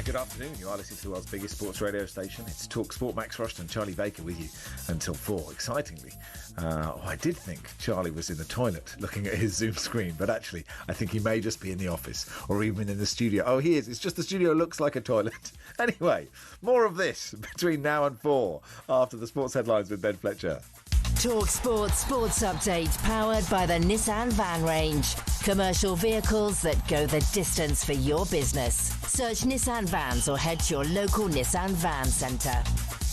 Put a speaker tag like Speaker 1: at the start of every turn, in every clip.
Speaker 1: Good afternoon. You are listening to the world's biggest sports radio station. It's talkSPORT. Max Rushden, Charlie Baker with you until 4. Excitingly, I did think Charlie was in the toilet looking at his Zoom screen, but actually I think he may just be in the office or even in the studio. Oh, he is. It's just the studio looks like a toilet. Anyway, more of this between now and 4 after the sports headlines with Ben Fletcher.
Speaker 2: talkSPORT Sports Update, powered by the Nissan Van Range. Commercial vehicles that go the distance for your business. Search Nissan Vans or head to your local Nissan Van Centre.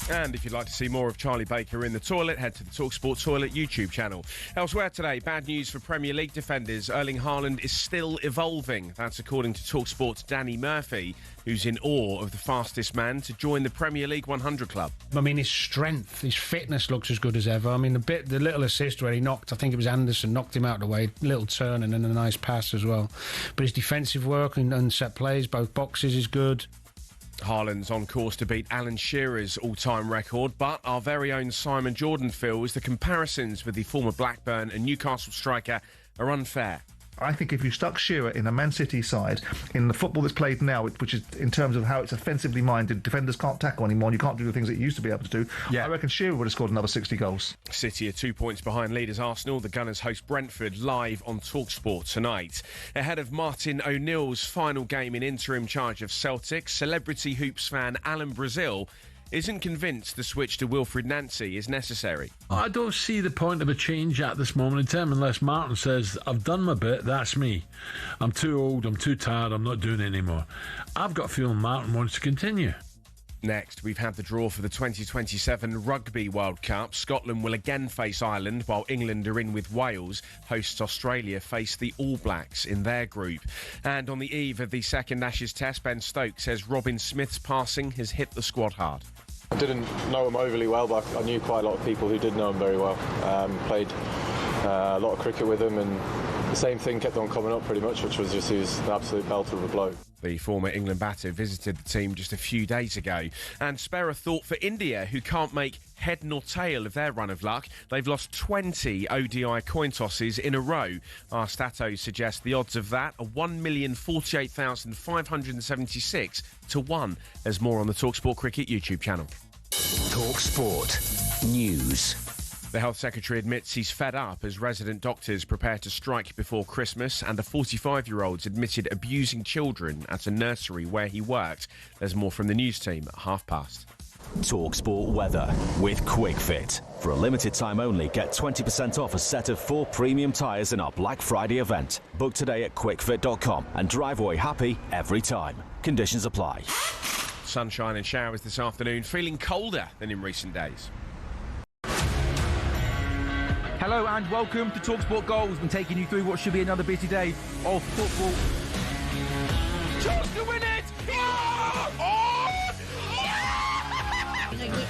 Speaker 3: And if you'd like to see more of Charlie Baker in the toilet, head to the talkSPORT Toilet YouTube channel. Elsewhere today, bad news for Premier League defenders. Erling Haaland is still evolving. That's according to talkSPORT's Danny Murphy, who's in awe of the fastest man to join the Premier League 100 club.
Speaker 4: I mean, his strength, his fitness looks as good as ever. I mean, the little assist where he knocked, I think it was Anderson, knocked him out of the way, little turn and then a nice pass as well. But his defensive work and set plays, both boxes, is good.
Speaker 3: Haaland's on course to beat Alan Shearer's all-time record, but our very own Simon Jordan feels the comparisons with the former Blackburn and Newcastle striker are unfair.
Speaker 5: I think if you stuck Shearer in a Man City side, in the football that's played now, which is in terms of how it's offensively minded, defenders can't tackle anymore, and you can't do the things that you used to be able to do, I reckon Shearer would have scored another 60 goals.
Speaker 3: City are 2 points behind leaders Arsenal. The Gunners host Brentford live on talkSPORT tonight. Ahead of Martin O'Neill's final game in interim charge of Celtic, celebrity hoops fan Alan Brazil isn't convinced the switch to Wilfred Nancy is necessary.
Speaker 6: I don't see the point of a change at this moment in time unless Martin says, I've done my bit, that's me. I'm too old, I'm too tired, I'm not doing it anymore. I've got a feeling Martin wants to continue.
Speaker 3: Next, we've had the draw for the 2027 Rugby World Cup. Scotland will again face Ireland, while England are in with Wales. Hosts Australia face the All Blacks in their group. And on the eve of the second Ashes Test, Ben Stokes says Robin Smith's passing has hit the squad hard.
Speaker 7: I didn't know him overly well, but I knew quite a lot of people who did know him very well. Played a lot of cricket with him, and the same thing kept on coming up pretty much, which was just he was an absolute belter of a bloke.
Speaker 3: The former England batter visited the team just a few days ago. And spare a thought for India, who can't make head nor tail of their run of luck. They've lost 20 ODI coin tosses in a row. Our statos suggest the odds of that are 1,048,576 to 1. There's more on the talkSPORT Cricket YouTube channel.
Speaker 8: talkSPORT News.
Speaker 3: The Health Secretary admits he's fed up as resident doctors prepare to strike before Christmas, and a 45-year-old's admitted abusing children at a nursery where he worked. There's more from the news team at past.
Speaker 8: talkSPORT weather with QuickFit. For a limited time only, get 20% off a set of 4 premium tyres in our Black Friday event. Book today at quickfit.com and drive away happy every time. Conditions apply.
Speaker 3: Sunshine and showers this afternoon, feeling colder than in recent days.
Speaker 9: Hello and welcome to talkSPORT Goals. We're taking you through what should be another busy day of football.
Speaker 10: Chance to win it!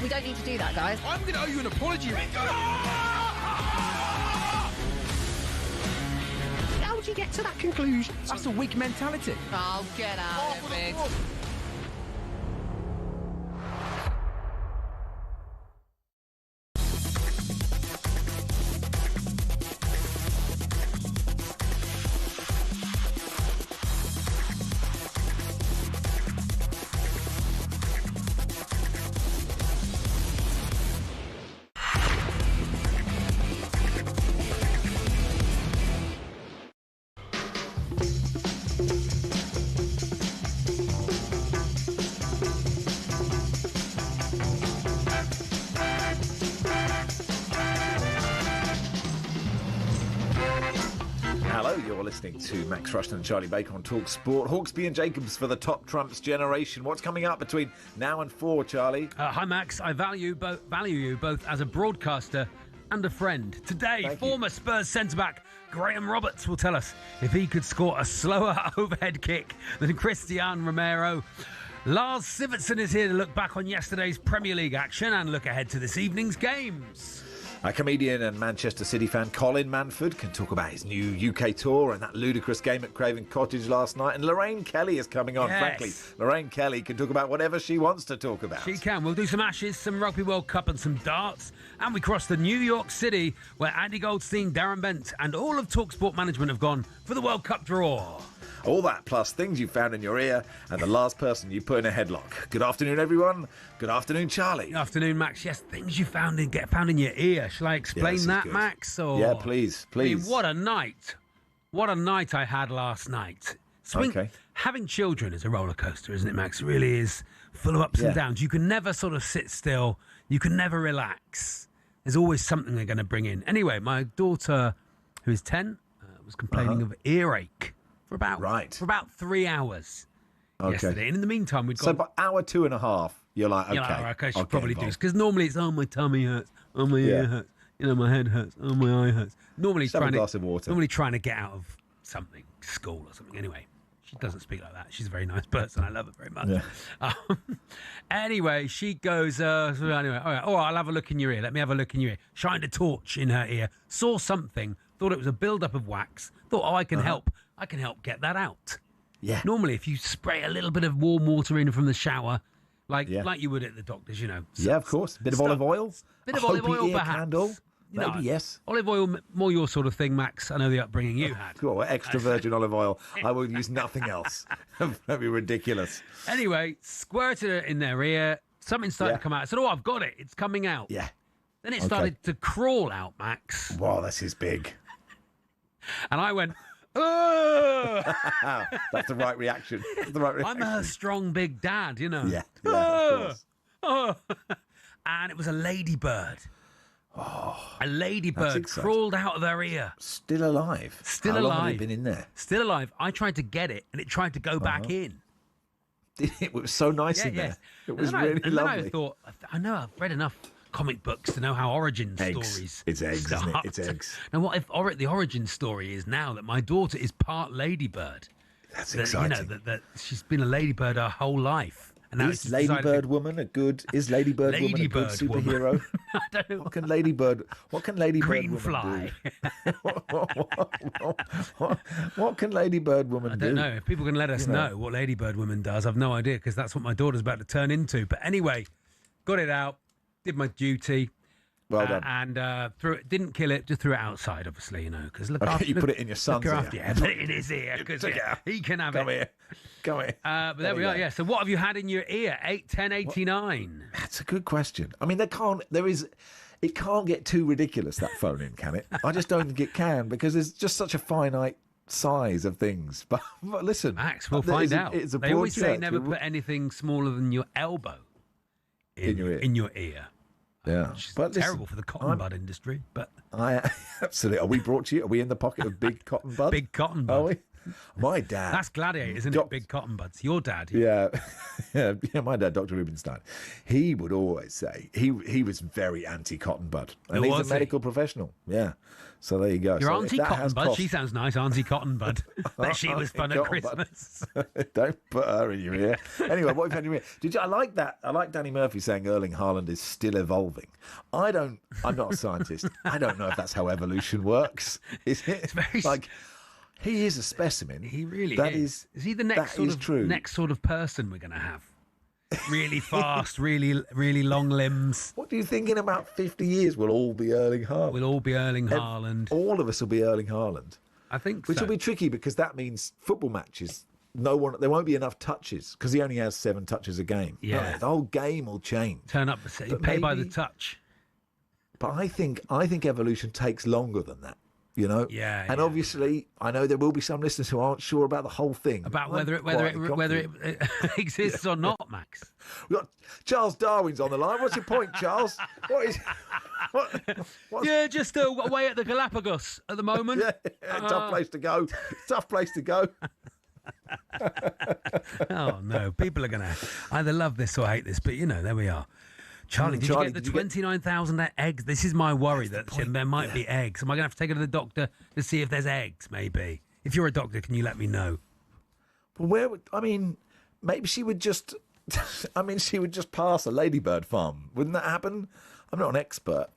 Speaker 11: We don't need to do that, guys.
Speaker 10: I'm going to owe you an apology.
Speaker 9: How would you get to that conclusion? That's a weak mentality.
Speaker 11: Oh, get out of it.
Speaker 1: Listening to Max Rushden and Charlie Baker on talkSPORT. Hawksby and Jacobs for the top trumps generation. What's coming up between now and 4, Charlie?
Speaker 12: Hi, Max. I value you both as a broadcaster and a friend. Today, former Spurs centre-back Graham Roberts will tell us if he could score a slower overhead kick than Christian Romero. Lars Sivertsen is here to look back on yesterday's Premier League action and look ahead to this evening's games.
Speaker 1: A comedian and Manchester City fan, Colin Manford, can talk about his new UK tour and that ludicrous game at Craven Cottage last night. And Lorraine Kelly is coming on, frankly. Lorraine Kelly can talk about whatever she wants to talk about.
Speaker 12: She can. We'll do some Ashes, some Rugby World Cup and some darts. And we cross to New York City, where Andy Goldstein, Darren Bent and all of talkSPORT management have gone for the World Cup draw.
Speaker 1: All that plus things you found in your ear and the last person you put in a headlock. Good afternoon, everyone. Good afternoon, Charlie.
Speaker 12: Good afternoon, Max. Yes, things you found in your ear. Shall I explain that,
Speaker 1: good.
Speaker 12: Max? Or...
Speaker 1: Yeah, please.
Speaker 12: I mean, what a night. What a night I had last night. Having children is a roller coaster, isn't it, Max? It really is full of ups and downs. You can never sort of sit still. You can never relax. There's always something they're going to bring in. Anyway, my daughter, who is 10, was complaining of earache for about 3 hours yesterday. And in the meantime, we'd got...
Speaker 1: So by hour 2.5, you're like, okay.
Speaker 12: I should probably do this. Because normally it's, my tummy hurts, my ear hurts, my head hurts, my eye hurts. Normally
Speaker 1: have a glass of water.
Speaker 12: Normally trying to get out of something, school or something. Anyway, she doesn't speak like that. She's a very nice person. I love her very much. Yeah. Anyway, she goes, all right, I'll have a look in your ear. Let me have a look in your ear. Shined a torch in her ear, saw something, thought it was a build-up of wax, thought, I can help. I can help get that out.
Speaker 1: Yeah.
Speaker 12: Normally, if you spray a little bit of warm water in from the shower, like you would at the doctor's,
Speaker 1: Yeah, of course. Bit of olive oil.
Speaker 12: Bit of olive oil, perhaps.
Speaker 1: Candle. Maybe, yes.
Speaker 12: Olive oil, more your sort of thing, Max. I know the upbringing you had.
Speaker 1: Cool, extra virgin olive oil. I will use nothing else. That'd be ridiculous.
Speaker 12: Anyway, squirted it in their ear. Something started to come out. I said, I've got it. It's coming out.
Speaker 1: Yeah.
Speaker 12: Then it started to crawl out, Max.
Speaker 1: Wow, this is big.
Speaker 12: And I went, oh!
Speaker 1: That's the right reaction.
Speaker 12: I'm a strong big dad,
Speaker 1: Yeah, of course.
Speaker 12: Oh. And it was a ladybird. A ladybird crawled out of her ear.
Speaker 1: Still alive.
Speaker 12: Still
Speaker 1: How
Speaker 12: alive.
Speaker 1: long had it been in there?
Speaker 12: Still alive. I tried to get it, and it tried to go back in.
Speaker 1: It was so nice in there. It was really lovely.
Speaker 12: And then I thought, I know I've read enough comic books to know how origin stories
Speaker 1: It's eggs,
Speaker 12: start.
Speaker 1: isn't it? It's eggs.
Speaker 12: Now, what if the origin story is now that my daughter is part ladybird?
Speaker 1: That's exciting.
Speaker 12: That she's been a ladybird her whole life. And now
Speaker 1: is Ladybird Woman a good superhero?
Speaker 12: I don't know.
Speaker 1: What can Ladybird
Speaker 12: Green
Speaker 1: Woman
Speaker 12: fly.
Speaker 1: do? What can Ladybird Woman do?
Speaker 12: I don't know. If people can let us know what Ladybird Woman does, I've no idea, because that's what my daughter's about to turn into. But anyway, got it out, did my duty.
Speaker 1: Well done.
Speaker 12: And threw it, didn't kill it, just threw it outside, obviously, because
Speaker 1: you put it in your son's ear.
Speaker 12: Put it in his ear, because he can have it.
Speaker 1: Come here.
Speaker 12: But there we are, yeah. So what have you had in your ear? 8, 10, 89.
Speaker 1: That's a good question. I mean, it can't get too ridiculous, that phone in, can it? I just don't think it can, because there's just such a finite size of things. But listen,
Speaker 12: Max, we'll find out.
Speaker 1: It's a
Speaker 12: they always say never
Speaker 1: church.
Speaker 12: put anything smaller than your elbow in your ear.
Speaker 1: Yeah,
Speaker 12: Which is
Speaker 1: but
Speaker 12: terrible for the cotton bud industry. But
Speaker 1: absolutely. Are we brought to you? Are we in the pocket of big cotton bud?
Speaker 12: Big cotton bud.
Speaker 1: Are we? My dad.
Speaker 12: That's Gladiator, isn't it? Big cotton buds. Your dad.
Speaker 1: Yeah. My dad, Dr. Rubenstein. He would always say he was very anti-cotton bud, and he's a medical professional. Yeah. So there you go.
Speaker 12: Your Auntie Cotton Bud. She sounds nice, Auntie Cotton Bud. Bet she was fun at Christmas.
Speaker 1: Don't put her in your ear. Anyway, what have you had in your ear? I like that. I like Danny Murphy saying Erling Haaland is still evolving. I'm not a scientist. I don't know if that's how evolution works. Is it?
Speaker 12: It's very
Speaker 1: like. He is a specimen.
Speaker 12: He really
Speaker 1: is.
Speaker 12: Is he the next sort of person we're going to have? Really fast, really long limbs.
Speaker 1: What do you think in about 50 years we'll all be Erling Haaland?
Speaker 12: We'll all be Erling Haaland.
Speaker 1: All of us will be Erling Haaland.
Speaker 12: I think
Speaker 1: Which will be tricky, because that means football matches, there won't be enough touches, because he only has 7 touches a game.
Speaker 12: Yeah.
Speaker 1: No, the whole game will change.
Speaker 12: Turn up, pay by the touch.
Speaker 1: But I think evolution takes longer than that.
Speaker 12: Yeah,
Speaker 1: and obviously, I know there will be some listeners who aren't sure about the whole thing.
Speaker 12: About whether it exists or not, Max.
Speaker 1: We've got Charles Darwin's on the line. What's your point, Charles?
Speaker 12: Yeah, just away at the Galapagos at the moment.
Speaker 1: Tough place to go. Tough place to go.
Speaker 12: Oh no, people are going to either love this or hate this, but there we are. Charlie, did you get the 29,000 eggs? This is my worry, that there might be eggs. Am I going to have to take her to the doctor to see if there's eggs, maybe? If you're a doctor, can you let me know?
Speaker 1: Well, maybe she would just... she would just pass a ladybird farm. Wouldn't that happen? I'm not an expert.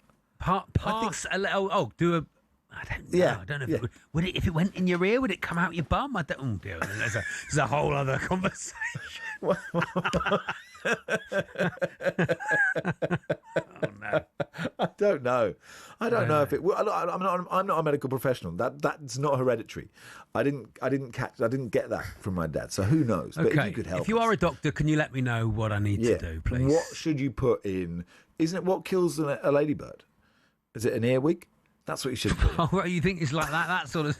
Speaker 12: Do a... I don't know.
Speaker 1: Yeah,
Speaker 12: I don't know. If it went in your ear, would it come out your bum? I don't. Oh dear. There's a whole other conversation. Oh no!
Speaker 1: I don't know. I don't know if it. Well, I'm not a medical professional. That's not hereditary. I didn't get that from my dad. So who knows? But if you could help.
Speaker 12: If you are a doctor, can you let me know what I need to do, please?
Speaker 1: What should you put in? Isn't it what kills a ladybird? Is it an earwig? That's what you should put in.
Speaker 12: Oh, well, you think it's like that sort of...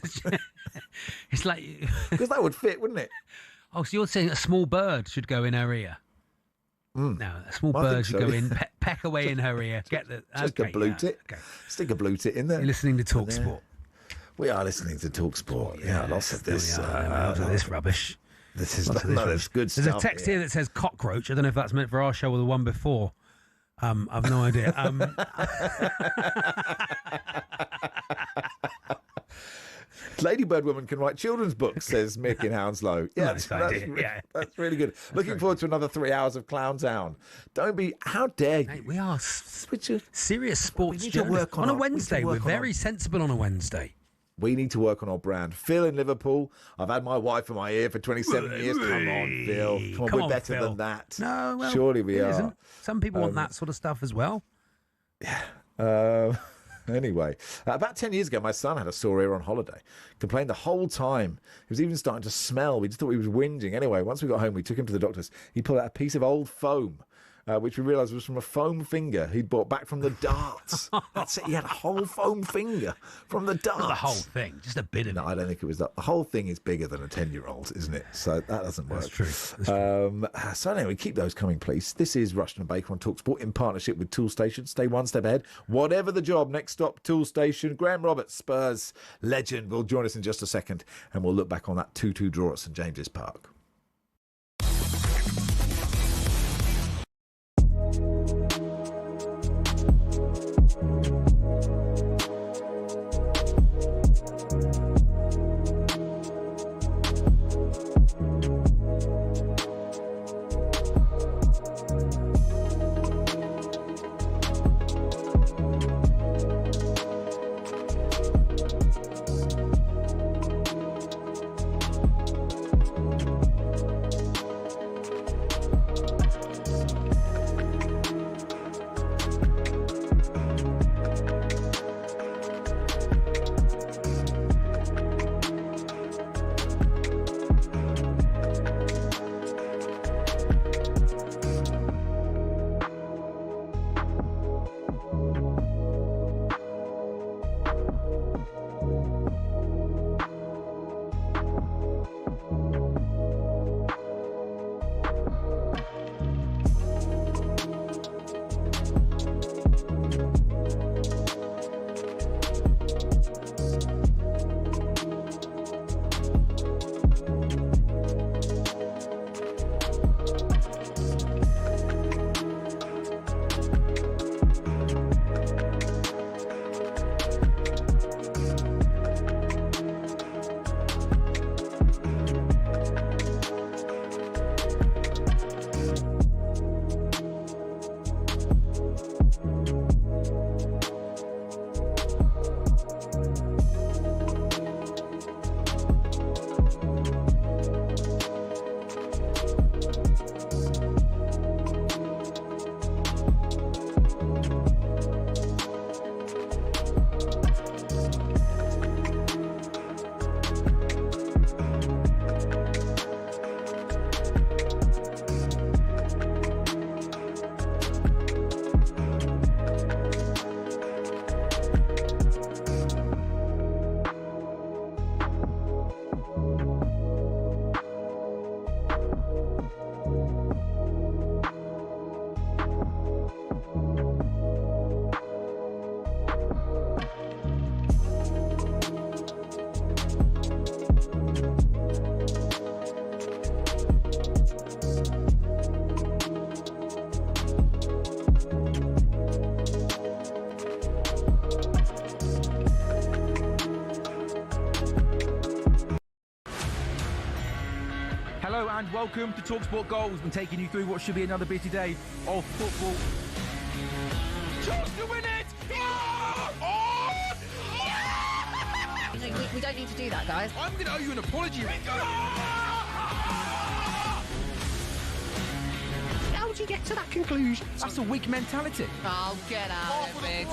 Speaker 12: It's like...
Speaker 1: Because that would fit, wouldn't it?
Speaker 12: Oh, so you're saying a small bird should go in her ear? No, a small bird should go in, peck away in her ear. Get the...
Speaker 1: Just a blue tit. Okay. Stick a blue tit in there.
Speaker 12: You're listening to talkSPORT.
Speaker 1: We are listening to talkSPORT. Yeah, lots of this.
Speaker 12: Lots of this rubbish.
Speaker 1: This is there's good stuff.
Speaker 12: There's a text here that says cockroach. I don't know if that's meant for our show or the one before. I've no idea.
Speaker 1: Ladybird woman can write children's books, says Mick in Hounslow. Yeah, that's really good. Looking forward to another 3 hours of Clown Town. Don't be... How dare you?
Speaker 12: Mate, we are serious sports journalists. On a Wednesday. We're very sensible on a Wednesday.
Speaker 1: We need to work on our brand. Phil in Liverpool. I've had my wife in my ear for 27 years. Come on, Phil. Come on, we're better
Speaker 12: Phil.
Speaker 1: than that.
Speaker 12: No, well,
Speaker 1: surely we are.
Speaker 12: Isn't. Some people want that sort of stuff as well.
Speaker 1: Yeah. Anyway, about 10 years ago, my son had a sore ear on holiday. Complained the whole time. He was even starting to smell. We just thought he was whinging. Anyway, once we got home, we took him to the doctors. He pulled out a piece of old foam, which we realised was from a foam finger he'd bought back from the darts. That's it. He had a whole foam finger from the darts.
Speaker 12: Not the whole thing, just a bit of it.
Speaker 1: No, I don't think it was that. The whole thing is bigger than a 10-year-old, isn't it? So that doesn't work.
Speaker 12: That's true.
Speaker 1: So anyway, keep those coming, please. This is Rushden Baker on talkSPORT in partnership with Toolstation. Stay one step ahead. Whatever the job, next stop, Toolstation. Graham Roberts, Spurs legend, will join us in just a second, and we'll look back on that 2-2 draw at St James's Park.
Speaker 9: Hello and welcome to talkSPORT Goals. We're taking you through what should be another busy day of football.
Speaker 10: Chance to win it!
Speaker 11: We don't need to do that, guys.
Speaker 10: I'm going to owe you an apology.
Speaker 11: How do
Speaker 9: get to that conclusion? That's a weak mentality.
Speaker 11: Oh, get out of it.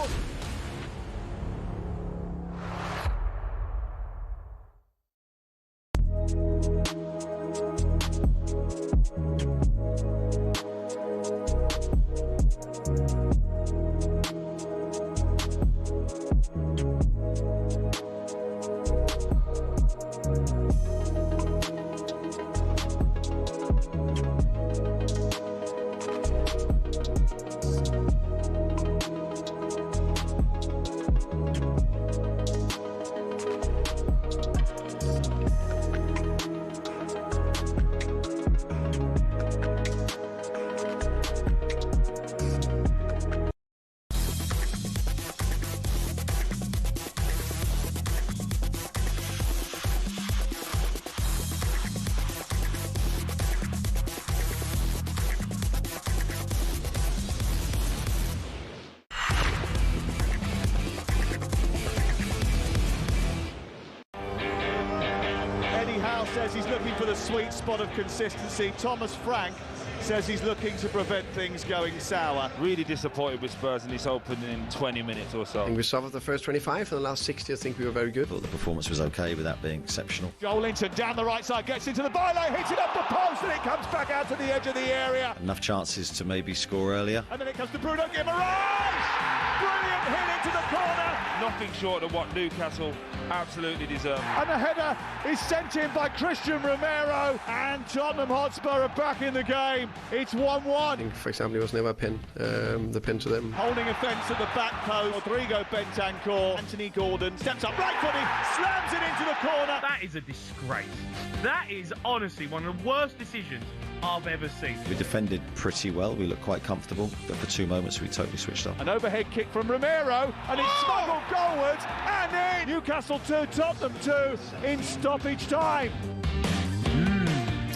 Speaker 13: Says he's looking for the sweet spot of consistency. Thomas Frank says he's looking to prevent things going sour.
Speaker 14: Really disappointed with Spurs in this opening 20 minutes or so.
Speaker 15: I think we suffered the first 25, and the last 60 I think we were very good.
Speaker 16: Well, the performance was okay without being exceptional.
Speaker 13: Joel Linton down the right side, gets into the byline, hits it up the post, and it comes back out to the edge of the area.
Speaker 16: Enough chances to maybe score earlier.
Speaker 13: And then it comes to Bruno Guimaraes! Brilliant hit into the corner!
Speaker 14: Nothing short of what Newcastle absolutely deserve.
Speaker 13: And the header is sent in by Christian Romero, and Tottenham Hotspur are back in the game. It's 1-1.
Speaker 15: I think, for example, it was never a pin, the pin to them.
Speaker 13: Holding offence at the back post, Rodrigo Bentancur. Anthony Gordon steps up, right footy, slams it into the corner.
Speaker 17: That is a disgrace. That is honestly one of the worst decisions I've ever seen.
Speaker 16: We defended pretty well. We looked quite comfortable, but for 2 moments we totally switched off.
Speaker 13: An overhead kick from Romero, and it's smuggled goalwards, and in! Newcastle 2, Tottenham 2 in stoppage time.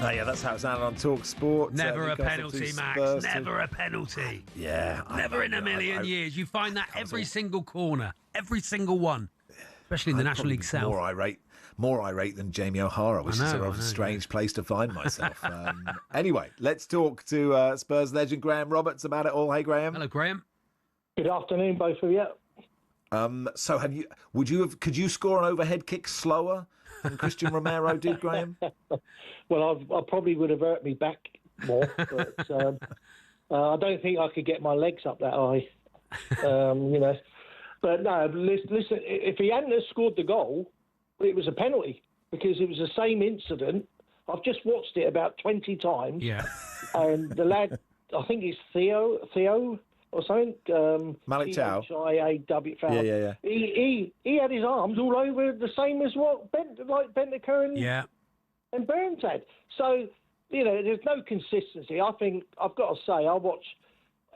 Speaker 1: Oh, yeah, that's how it sounded on talkSPORT.
Speaker 12: Never a penalty, Max. Never a penalty.
Speaker 1: Yeah.
Speaker 12: Never in a million years. You find that every single corner. Every single one. Especially in the National League South.
Speaker 1: More irate than Jamie O'Hara, which is a rather strange place to find myself. Anyway, let's talk to Spurs legend Graham Roberts about it all. Hey, Graham.
Speaker 12: Hello, Graham.
Speaker 18: Good afternoon, both of you.
Speaker 1: So, could you score an overhead kick slower than Christian Romero did, Graham?
Speaker 18: Well, I probably would have hurt me back more, but I don't think I could get my legs up that high. But no, listen, if he hadn't have scored the goal, it was a penalty because it was the same incident. I've just watched it about 20 times.
Speaker 12: Yeah.
Speaker 18: And the lad, I think it's Theo or something.
Speaker 1: Malik Chow.
Speaker 18: Chiaw.
Speaker 1: Yeah.
Speaker 18: He had his arms all over the same as what Bentancur and Burns had. So, there's no consistency. I think, I've got to say, I watch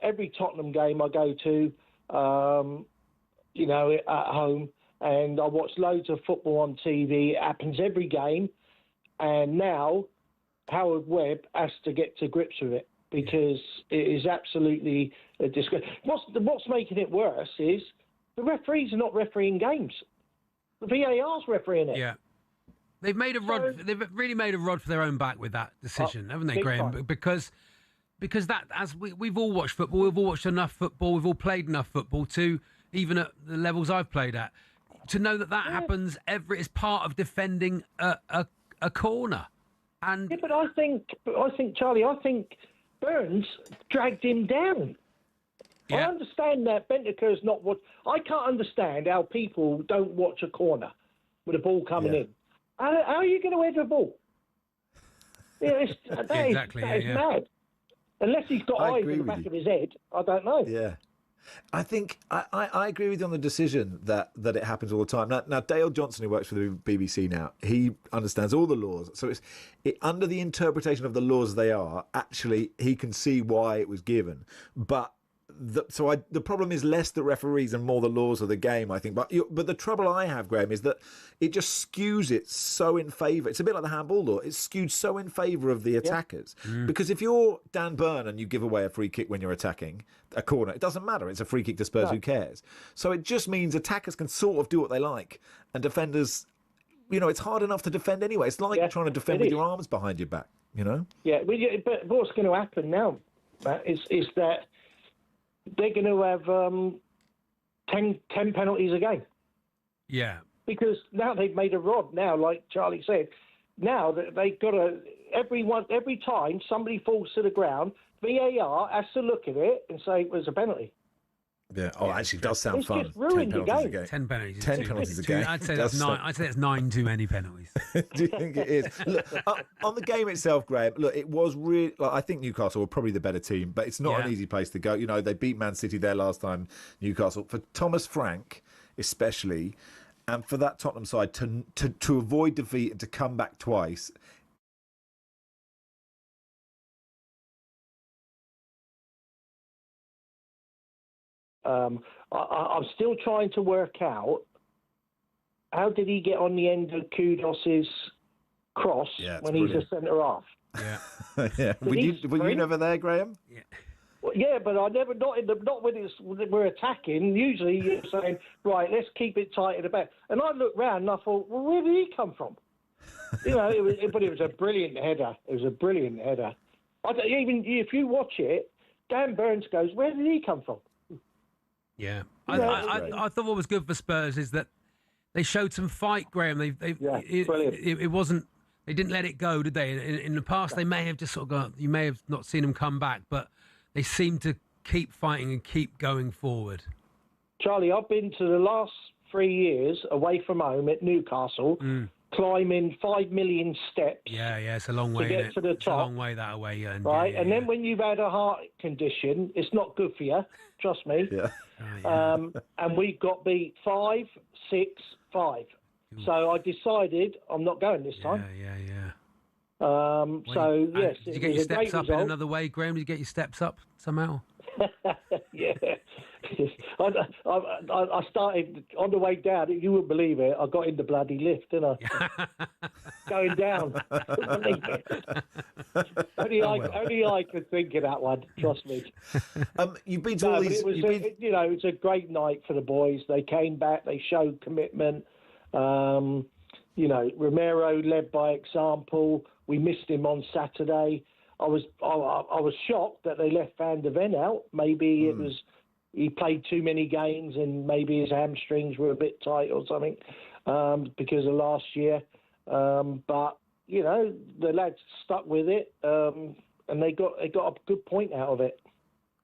Speaker 18: every Tottenham game I go to, at home. And I watch loads of football on TV. It happens every game. And now Howard Webb has to get to grips with it because it is absolutely a disgrace. What's making it worse is the referees are not refereeing games. The VAR's refereeing it.
Speaker 12: Yeah. They've made a rod. They've really made a rod for their own back with that decision, haven't they, Graham?
Speaker 18: Time.
Speaker 12: Because that, as we've all watched football, we've all watched enough football, we've all played enough football to, even at the levels I've played at, to know that happens is part of defending a corner. And
Speaker 18: yeah, but I think Charlie, Burns dragged him down. Yeah. I understand that Bentancur's not what. I can't understand how people don't watch a corner with a ball coming in. How are you going to head a ball? Yeah, that is mad. Unless he's got eyes in the back of his head, I don't know.
Speaker 1: Yeah. I think I agree with you on the decision that it happens all the time. Now Dale Johnson, who works for the BBC now, he understands all the laws. So under the interpretation of the laws as they are, actually he can see why it was given. But the problem is less the referees and more the laws of the game, I think. But the trouble I have, Graham, is that it just skews it so in favour. It's a bit like the handball law. It's skewed so in favour of the attackers. Because if you're Dan Burn and you give away a free kick when you're attacking a corner, it doesn't matter. It's a free kick to Spurs. Who cares? So it just means attackers can sort of do what they like, and defenders, it's hard enough to defend anyway. It's like trying to defend with your arms behind your back.
Speaker 18: Yeah, but what's going to happen now? Matt, is that they're going to have 10 penalties a game.
Speaker 12: Yeah.
Speaker 18: Because now they've made a rod. Now, like Charlie said, now that they've got to every time somebody falls to the ground, VAR has to look at it and say it was a penalty.
Speaker 1: Yeah. Oh, actually, it does sound
Speaker 18: It's
Speaker 1: fun.
Speaker 18: just ruined
Speaker 1: 10
Speaker 18: the
Speaker 1: penalties
Speaker 18: game.
Speaker 1: a game.
Speaker 12: 10 penalties.
Speaker 1: 10 penalties a game.
Speaker 12: I'd say that's nine. I'd say that's 9 too many penalties.
Speaker 1: Do you think it is? Look, on the game itself, Graham, look, it was really... I think Newcastle were probably the better team, but it's not an easy place to go. You know, they beat Man City there last time, Newcastle. For Thomas Frank, especially, and for that Tottenham side to avoid defeat and to come back twice...
Speaker 18: I'm still trying to work out how did he get on the end of Kudos's cross when he's a centre half.
Speaker 12: Yeah,
Speaker 1: yeah. Were you never there, Graham?
Speaker 12: Yeah.
Speaker 18: Well, yeah, but I never not when we're attacking. Usually you're saying, right, let's keep it tight at the back. And I looked round and I thought, well, where did he come from? You know, but it was a brilliant header. It was a brilliant header. Even if you watch it, Dan Burns goes, where did he come from?
Speaker 12: Yeah, I thought what was good for Spurs is that they showed some fight, Graham. It wasn't. They didn't let it go, did they? In the past, they may have just sort of gone. You may have not seen them come back, but they seem to keep fighting and keep going forward.
Speaker 18: Charlie, I've been to the last 3 years away from home at Newcastle, climbing 5 million steps.
Speaker 12: Yeah, it's a long way
Speaker 18: to get to the top.
Speaker 12: It's a long way that way,
Speaker 18: right? And then when you've had a heart condition, it's not good for you. Trust me.
Speaker 1: Yeah.
Speaker 18: And we got beat 5-6-5. So I decided I'm not going this time. Yes.
Speaker 12: Did you get your steps up in another way, Graham? Did you get your steps up somehow?
Speaker 18: Yeah. I started on the way down. You wouldn't believe it. I got in the bloody lift, didn't I? Going down. Only I could think of that one. Trust me.
Speaker 1: You've been to all these.
Speaker 18: It's a great night for the boys. They came back. They showed commitment. Romero led by example. We missed him on Saturday. I was shocked that they left Van der Ven out. Maybe it was he played too many games and maybe his hamstrings were a bit tight or something because of last year. But the lads stuck with it and they got a good point out of it.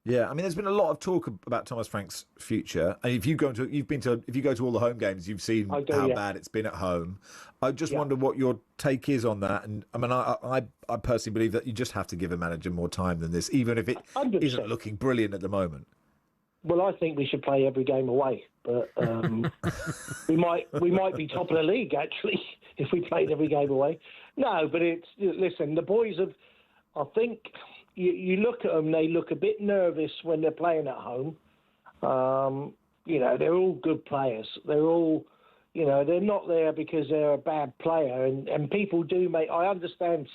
Speaker 1: Yeah, I mean, there's been a lot of talk about Thomas Frank's future. And if you go to all the home games, you've seen bad it's been at home. I just wonder what your take is on that. And I mean, I personally believe that you just have to give a manager more time than this, even if it 100%. Isn't looking brilliant at the moment.
Speaker 18: Well, I think we should play every game away, but we might be top of the league actually if we played every game away. No, but listen, the boys have. I think. You look at them, they look a bit nervous when they're playing at home. They're all good players. They're all, they're not there because they're a bad player. And people do make, I understand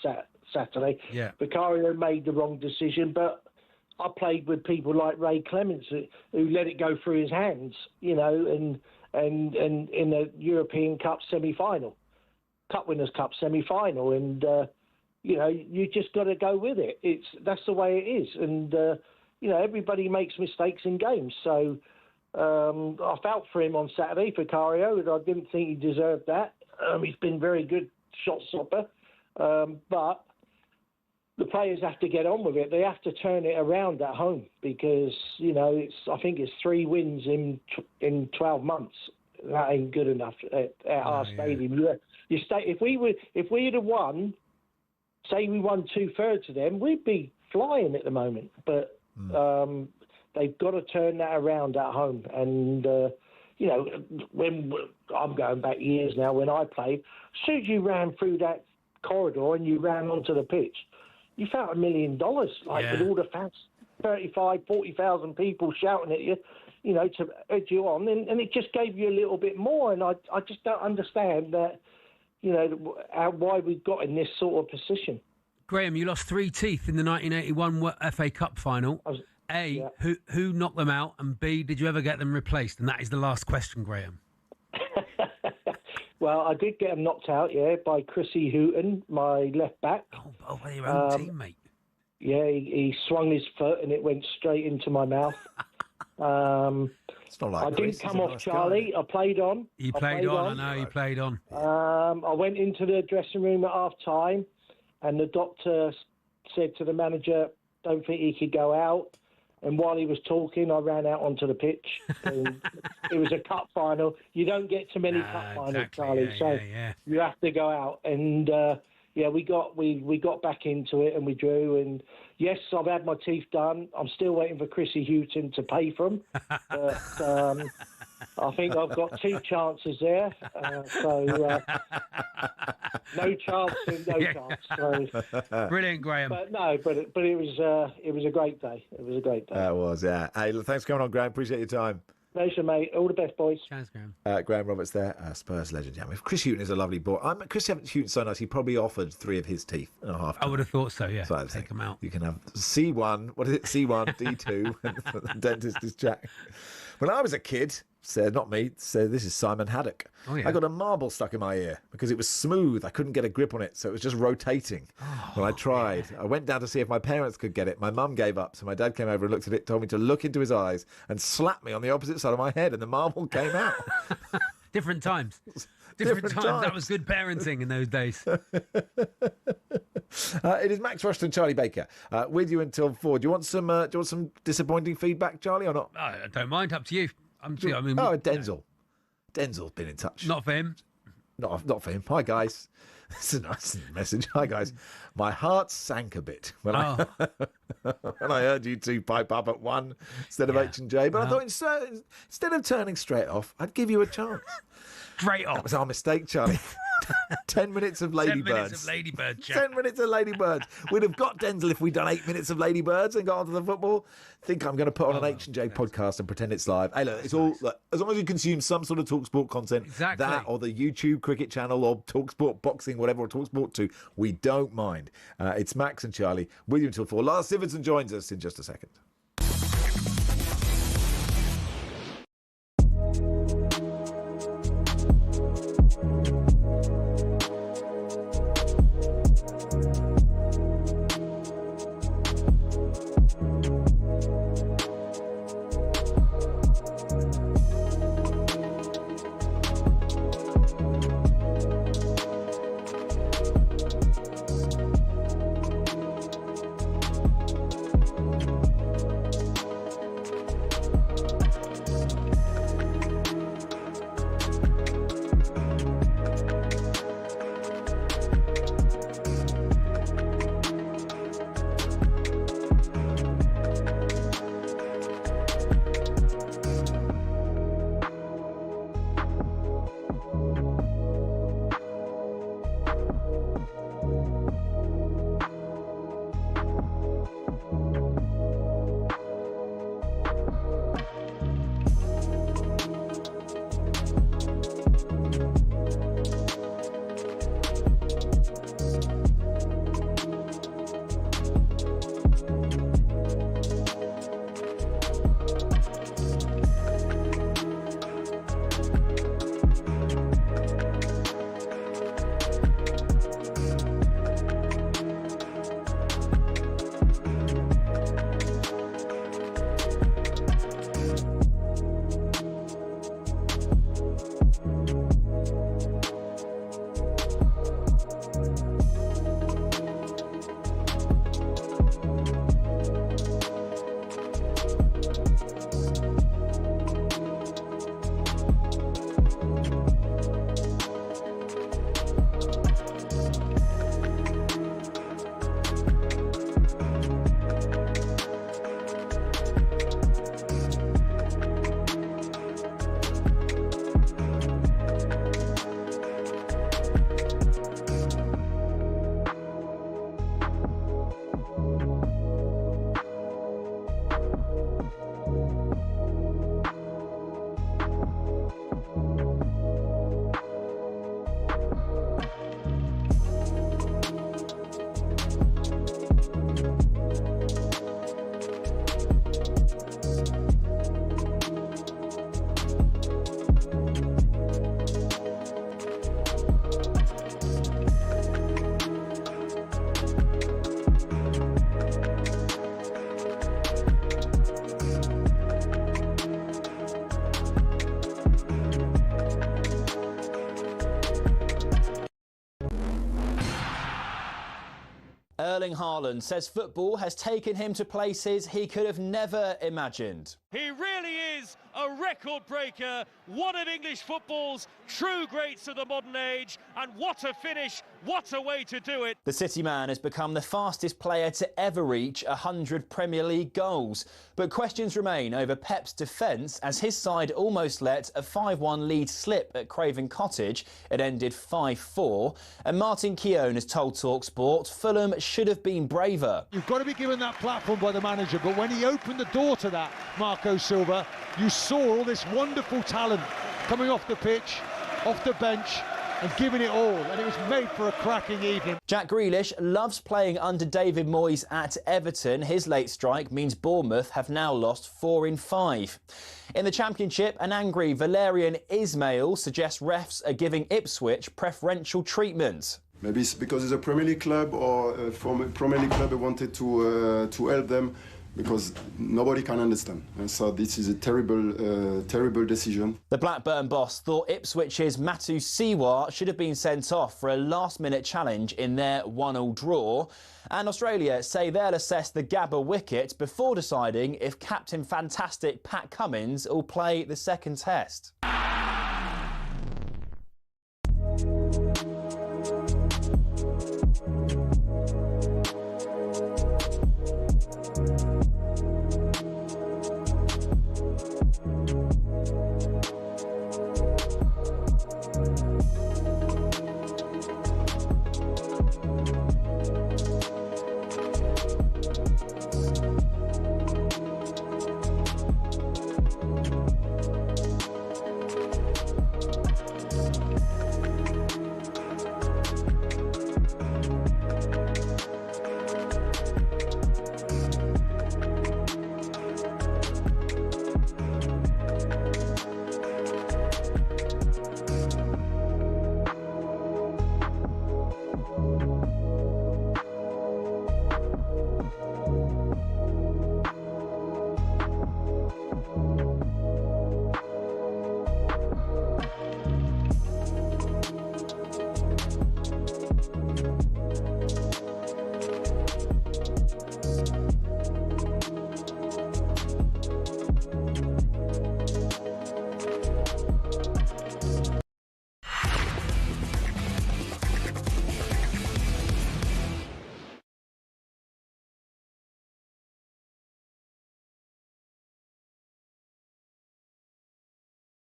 Speaker 18: Saturday.
Speaker 12: Yeah.
Speaker 18: Vicario made the wrong decision, but I played with people like Ray Clements who let it go through his hands, and in the European Cup semi-final, Cup Winners' Cup semi-final. And, you just got to go with it. That's the way it is, and everybody makes mistakes in games. So I felt for him on Saturday, Vicario, and I didn't think he deserved that. He's been very good shot stopper, but the players have to get on with it. They have to turn it around at home because I think it's 3 wins in 12 months. That ain't good enough at our stadium. If we had have won. Say we won 2/3 of them, we'd be flying at the moment. But they've got to turn that around at home. And, when I'm going back years now, when I played, as soon as you ran through that corridor and you ran onto the pitch, you felt $1 million, with all the fans, 35,000, 40,000 people shouting at you, to edge you on. And it just gave you a little bit more. And I just don't understand that. Why we got in this sort of position.
Speaker 12: Graham, you lost 3 teeth in the 1981 FA Cup final. Who knocked them out? And B, did you ever get them replaced? And that is the last question, Graham.
Speaker 18: Well, I did get them knocked out, by Chrissy Hooton, my left back.
Speaker 12: Oh, by your own teammate.
Speaker 18: Yeah, he swung his foot and it went straight into my mouth.
Speaker 1: It's not like
Speaker 18: I didn't come off, Charlie. I played on.
Speaker 12: You played on. I know you played on.
Speaker 18: I went into the dressing room at half-time, and the doctor said to the manager, don't think he could go out. And while he was talking, I ran out onto the pitch. And it was a cup final. You don't get too many cup finals, Charlie, so you have to go out. And we got back into it and we drew. And yes, I've had my teeth done. I'm still waiting for Chrissy Houghton to pay for them. But I think I've got 2 chances there. No chance and no chance. So.
Speaker 12: Brilliant, Graham.
Speaker 18: But no, but it was a great day. It was a great day.
Speaker 1: It was, yeah. Hey, thanks for coming on, Graham. Appreciate your time.
Speaker 18: Pleasure, mate. All the best, boys.
Speaker 12: Cheers, Graham.
Speaker 1: Graham Roberts there, Spurs legend. Yeah, Chris Houghton is a lovely boy. Chris Houghton's so nice, he probably offered 3 of his teeth and a half.
Speaker 12: I would have thought so, yeah.
Speaker 1: So
Speaker 12: take them out.
Speaker 1: You can have C1, what is it, C1, D2, the dentist is Jack. When I was a kid, said, not me, said, this is Simon Haddock.
Speaker 12: Oh, yeah.
Speaker 1: I got a marble stuck in my ear because it was smooth. I couldn't get a grip on it, so it was just rotating. When I tried, I went down to see if my parents could get it. My mum gave up, so my dad came over and looked at it, told me to look into his eyes and slapped me on the opposite side of my head, and the marble came out.
Speaker 12: Different times. Different times. That was good parenting in those days.
Speaker 1: It is Max Rushden, Charlie Baker, with you until 4. Do you want some disappointing feedback, Charlie, or not?
Speaker 12: I don't mind. Up to you.
Speaker 1: Denzel. Denzel's been in touch.
Speaker 12: Not for him.
Speaker 1: Not for him. Hi, guys. It's a nice message. Hi, guys. My heart sank a bit when I heard you two pipe up at 1 instead of H&J. But I thought instead of turning straight off, I'd give you a chance.
Speaker 12: Straight off.
Speaker 1: That was our mistake, Charlie. 10 minutes of Ladybirds.
Speaker 12: 10 minutes of Ladybirds, Jack.
Speaker 1: 10 minutes of Ladybirds. We'd have got Denzel if we'd done 8 minutes of Ladybirds and got onto the football. Think I'm going to put on an H&J podcast and pretend it's live. Hey, look, it's all look, as long as you consume some sort of talkSPORT content, that or the YouTube cricket channel or talkSPORT boxing, whatever, or talkSPORT 2, we don't mind. It's Max and Charlie with you until 4. Lars Sivertsen joins us in just a second.
Speaker 19: Erling Haaland says football has taken him to places he could have never imagined.
Speaker 17: He really is a record breaker, one of English football's true greats of the modern age, and what a finish, what a way to do it.
Speaker 19: The City man has become the fastest player to ever reach 100 Premier League goals. But questions remain over Pep's defence as his side almost let a 5-1 lead slip at Craven Cottage. It ended 5-4. And Martin Keown has told talkSPORT Fulham should have been braver.
Speaker 13: You've got to be given that platform by the manager, but when he opened the door to that, Marco Silva, you saw all this wonderful talent coming off the pitch, off the bench, and giving it all, and it was made for a cracking evening.
Speaker 19: Jack Grealish loves playing under David Moyes at Everton. His late strike means Bournemouth have now lost 4 in 5. In the Championship, an angry Valerian Ismail suggests refs are giving Ipswich preferential treatment.
Speaker 20: Maybe it's because it's a Premier League club, or from a Premier League club, they wanted to help them, because nobody can understand. And so this is a terrible decision.
Speaker 19: The Blackburn boss thought Ipswich's Matu Siwa should have been sent off for a last-minute challenge in their 1-1 draw. And Australia say they'll assess the Gabba wicket before deciding if Captain Fantastic Pat Cummins will play the second test.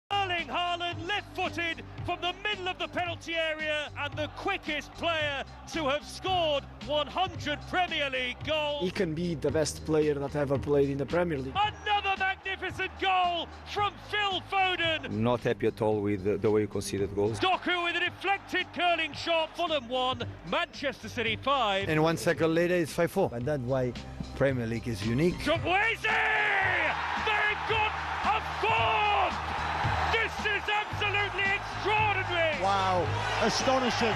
Speaker 17: Erling Haaland, left-footed from the middle of the penalty area, and the quickest player to have scored 100 Premier League goals.
Speaker 21: He can be the best player that ever played in the Premier League.
Speaker 17: Another magnificent goal from Phil Foden.
Speaker 22: Not happy at all with the way you conceded goals.
Speaker 17: Doku with a deflected curling shot. Fulham 1, Manchester City 5.
Speaker 21: And 1 second later it's 5-4. And that's why Premier League is unique.
Speaker 17: Chukwueze! They've got a fourth! This is absolutely extraordinary!
Speaker 13: Wow, astonishing.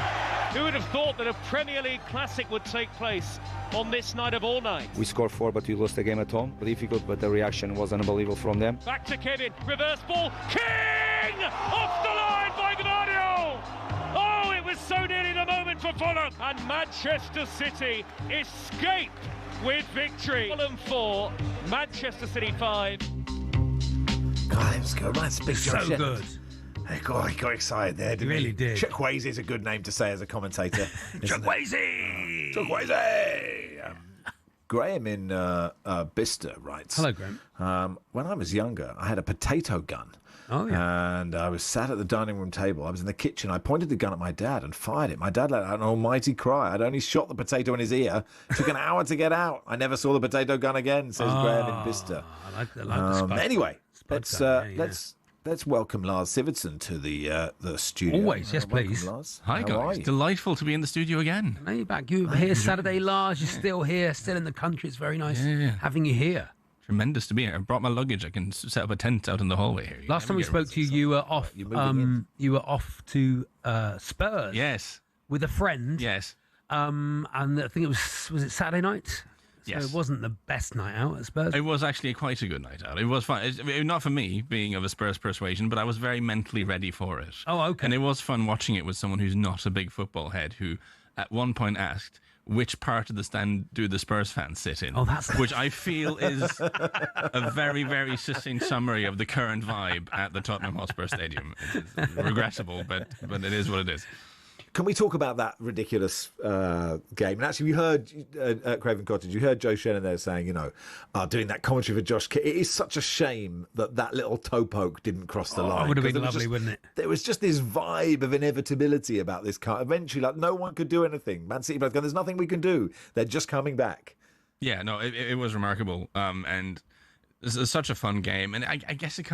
Speaker 17: Who would have thought that a Premier League classic would take place on this night of all nights?
Speaker 22: We scored 4, but we lost the game at home. Difficult, but the reaction was unbelievable from them.
Speaker 17: Back to Kevin, reverse ball, King! Off the line by Gvardiol! Oh, it was so nearly the moment for Fulham, and Manchester City escape with victory. Fulham 4, Manchester City 5.
Speaker 1: God, it was good. That's big
Speaker 12: So good.
Speaker 1: He got excited there, didn't he?
Speaker 12: Really did.
Speaker 1: Chukwueze is a good name to say as a commentator.
Speaker 12: Chukwueze!
Speaker 1: Chukwueze! Graham in Bicester writes...
Speaker 12: Hello, Graham.
Speaker 1: When I was younger, I had a potato gun.
Speaker 12: Oh, yeah.
Speaker 1: And I was sat at the dining room table. I was in the kitchen. I pointed the gun at my dad and fired it. My dad let out an almighty cry. I'd only shot the potato in his ear. It took an hour to get out. I never saw the potato gun again, says Graham in Bicester.
Speaker 12: I like the spud.
Speaker 1: Anyway,
Speaker 12: Spud gun,
Speaker 1: let's welcome Lars Sivertsen to the studio.
Speaker 12: Always, yes,
Speaker 1: Welcome,
Speaker 12: please.
Speaker 1: Lars.
Speaker 23: Hi,
Speaker 1: How
Speaker 23: guys.
Speaker 1: are you?
Speaker 23: Delightful to be in the studio again.
Speaker 12: Now you're back. You were here Saturday, Lars. You're still here, still in the country. It's very nice having you here.
Speaker 23: Tremendous to be here. I brought my luggage. I can set up a tent out in the hallway here.
Speaker 12: Last time we spoke to you, you were off. You were off to Spurs.
Speaker 23: Yes.
Speaker 12: With a friend.
Speaker 23: Yes.
Speaker 12: And I think it was it Saturday night? So
Speaker 23: Yes.
Speaker 12: it wasn't the best night out at Spurs.
Speaker 23: It was actually quite a good night out. It was fun. Not for me, being of a Spurs persuasion, but I was very mentally ready for it.
Speaker 12: Oh, okay.
Speaker 23: And it was fun watching it with someone who's not a big football head, who at one point asked, which part of the stand do the Spurs fans sit in?
Speaker 12: Oh, that's
Speaker 23: which I feel is a very, very succinct summary of the current vibe at the Tottenham Hotspur Stadium. It's regrettable, but it is what it is.
Speaker 1: Can we talk about that ridiculous game? And actually, we heard at Craven Cottage, you heard Joe Shannon there saying, doing that commentary for Josh King. It is such a shame that little toe poke didn't cross the line.
Speaker 12: It would have been lovely, wouldn't it?
Speaker 1: There was just this vibe of inevitability about this car. Eventually, no one could do anything. Man City both going, there's nothing we can do. They're just coming back.
Speaker 23: Yeah, no, it was remarkable. And it's such a fun game. And I guess it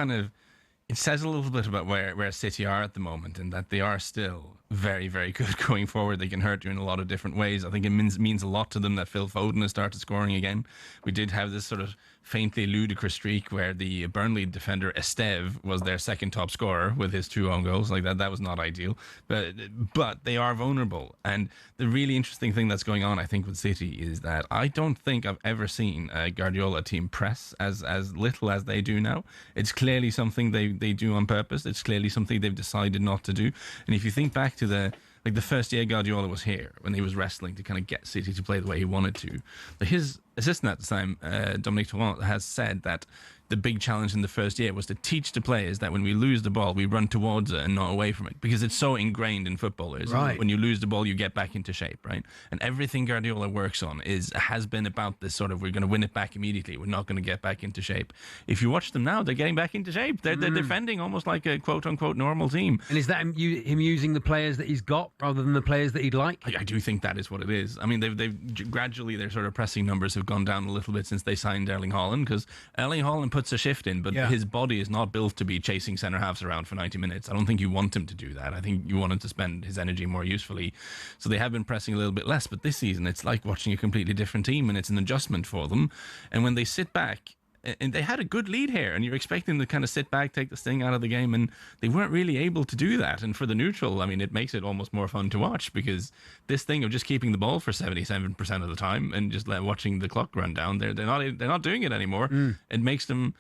Speaker 23: says a little bit about where City are at the moment, and that they are still very, very good going forward. They can hurt you in a lot of different ways. I think it means a lot to them that Phil Foden has started scoring again. We did have this sort of faintly ludicrous streak where the Burnley defender Esteve was their second top scorer with his 2 own goals. Like that was not ideal. But they are vulnerable. And the really interesting thing that's going on, I think, with City is that I don't think I've ever seen a Guardiola team press as little as they do now. It's clearly something they do on purpose. It's clearly something they've decided not to do. And if you think back to the first year Guardiola was here, when he was wrestling to kind of get City to play the way he wanted to, his assistant at the time, Dominique Torrent, has said that the big challenge in the first year was to teach the players that when we lose the ball, we run towards it and not away from it, because it's so ingrained in footballers.
Speaker 12: Right.
Speaker 23: When you lose the ball, you get back into shape, right? And everything Guardiola works on has been about this sort of, we're going to win it back immediately. We're not going to get back into shape. If you watch them now, they're getting back into shape. They're defending almost like a quote-unquote normal team.
Speaker 12: And is that him using the players that he's got rather than the players that he'd like?
Speaker 23: I do think that is what it is. I mean, they've gradually, their sort of pressing numbers have gone down a little bit since they signed Erling Haaland, because Erling Haaland puts a shift in, but his body is not built to be chasing centre-halves around for 90 minutes. I don't think you want him to do that. I think you want him to spend his energy more usefully. So they have been pressing a little bit less, but this season it's like watching a completely different team, and it's an adjustment for them. And when they sit back, and they had a good lead here, and you're expecting them to kind of sit back, take the sting out of the game, and they weren't really able to do that. And for the neutral, I mean, it makes it almost more fun to watch, because this thing of just keeping the ball for 77% of the time and just watching the clock run down, they're not doing it anymore. It makes them...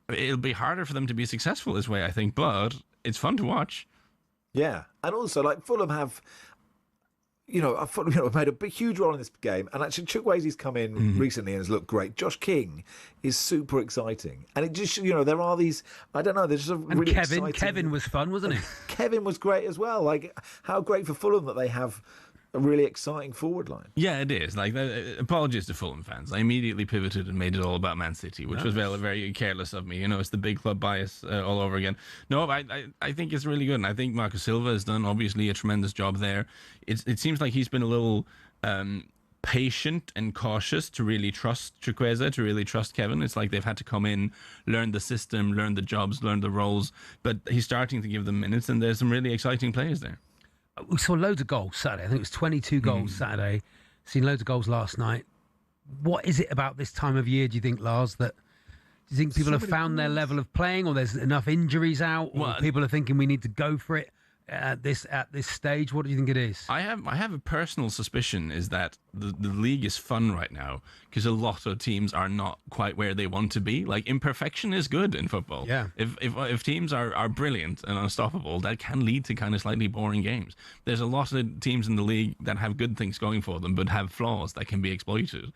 Speaker 23: It'll be harder for them to be successful this way, I think, but it's fun to watch.
Speaker 1: Yeah, and also, Fulham have... Fulham made a big, huge role in this game, and actually Chukwueze's come in recently and has looked great. Josh King is super exciting, and it just there are these, I don't know, there's just a really exciting...
Speaker 12: Kevin was fun, wasn't he?
Speaker 1: Kevin was great as well. How great for Fulham that they have a really exciting forward line.
Speaker 23: Yeah, it is. Apologies to Fulham fans. I immediately pivoted and made it all about Man City, which was very, very careless of me. It's the big club bias all over again. No, I think it's really good, and I think Marco Silva has done obviously a tremendous job there. It seems like he's been a little patient and cautious to really trust Chukwueze, to really trust Kevin. It's like they've had to come in, learn the system, learn the jobs, learn the roles, but he's starting to give them minutes, and there's some really exciting players there.
Speaker 12: We saw loads of goals Saturday. I think it was 22 goals Saturday. Seen loads of goals last night. What is it about this time of year, do you think, Lars, that do you think people have found their level of playing, or there's enough injuries out, or people are thinking we need to go for it at this stage? What do you think it is?
Speaker 23: I have a personal suspicion is that the league is fun right now because a lot of teams are not quite where they want to be. Like, imperfection is good in football.
Speaker 12: Yeah.
Speaker 23: If teams are brilliant and unstoppable, that can lead to kind of slightly boring games. There's a lot of teams in the league that have good things going for them but have flaws that can be exploited.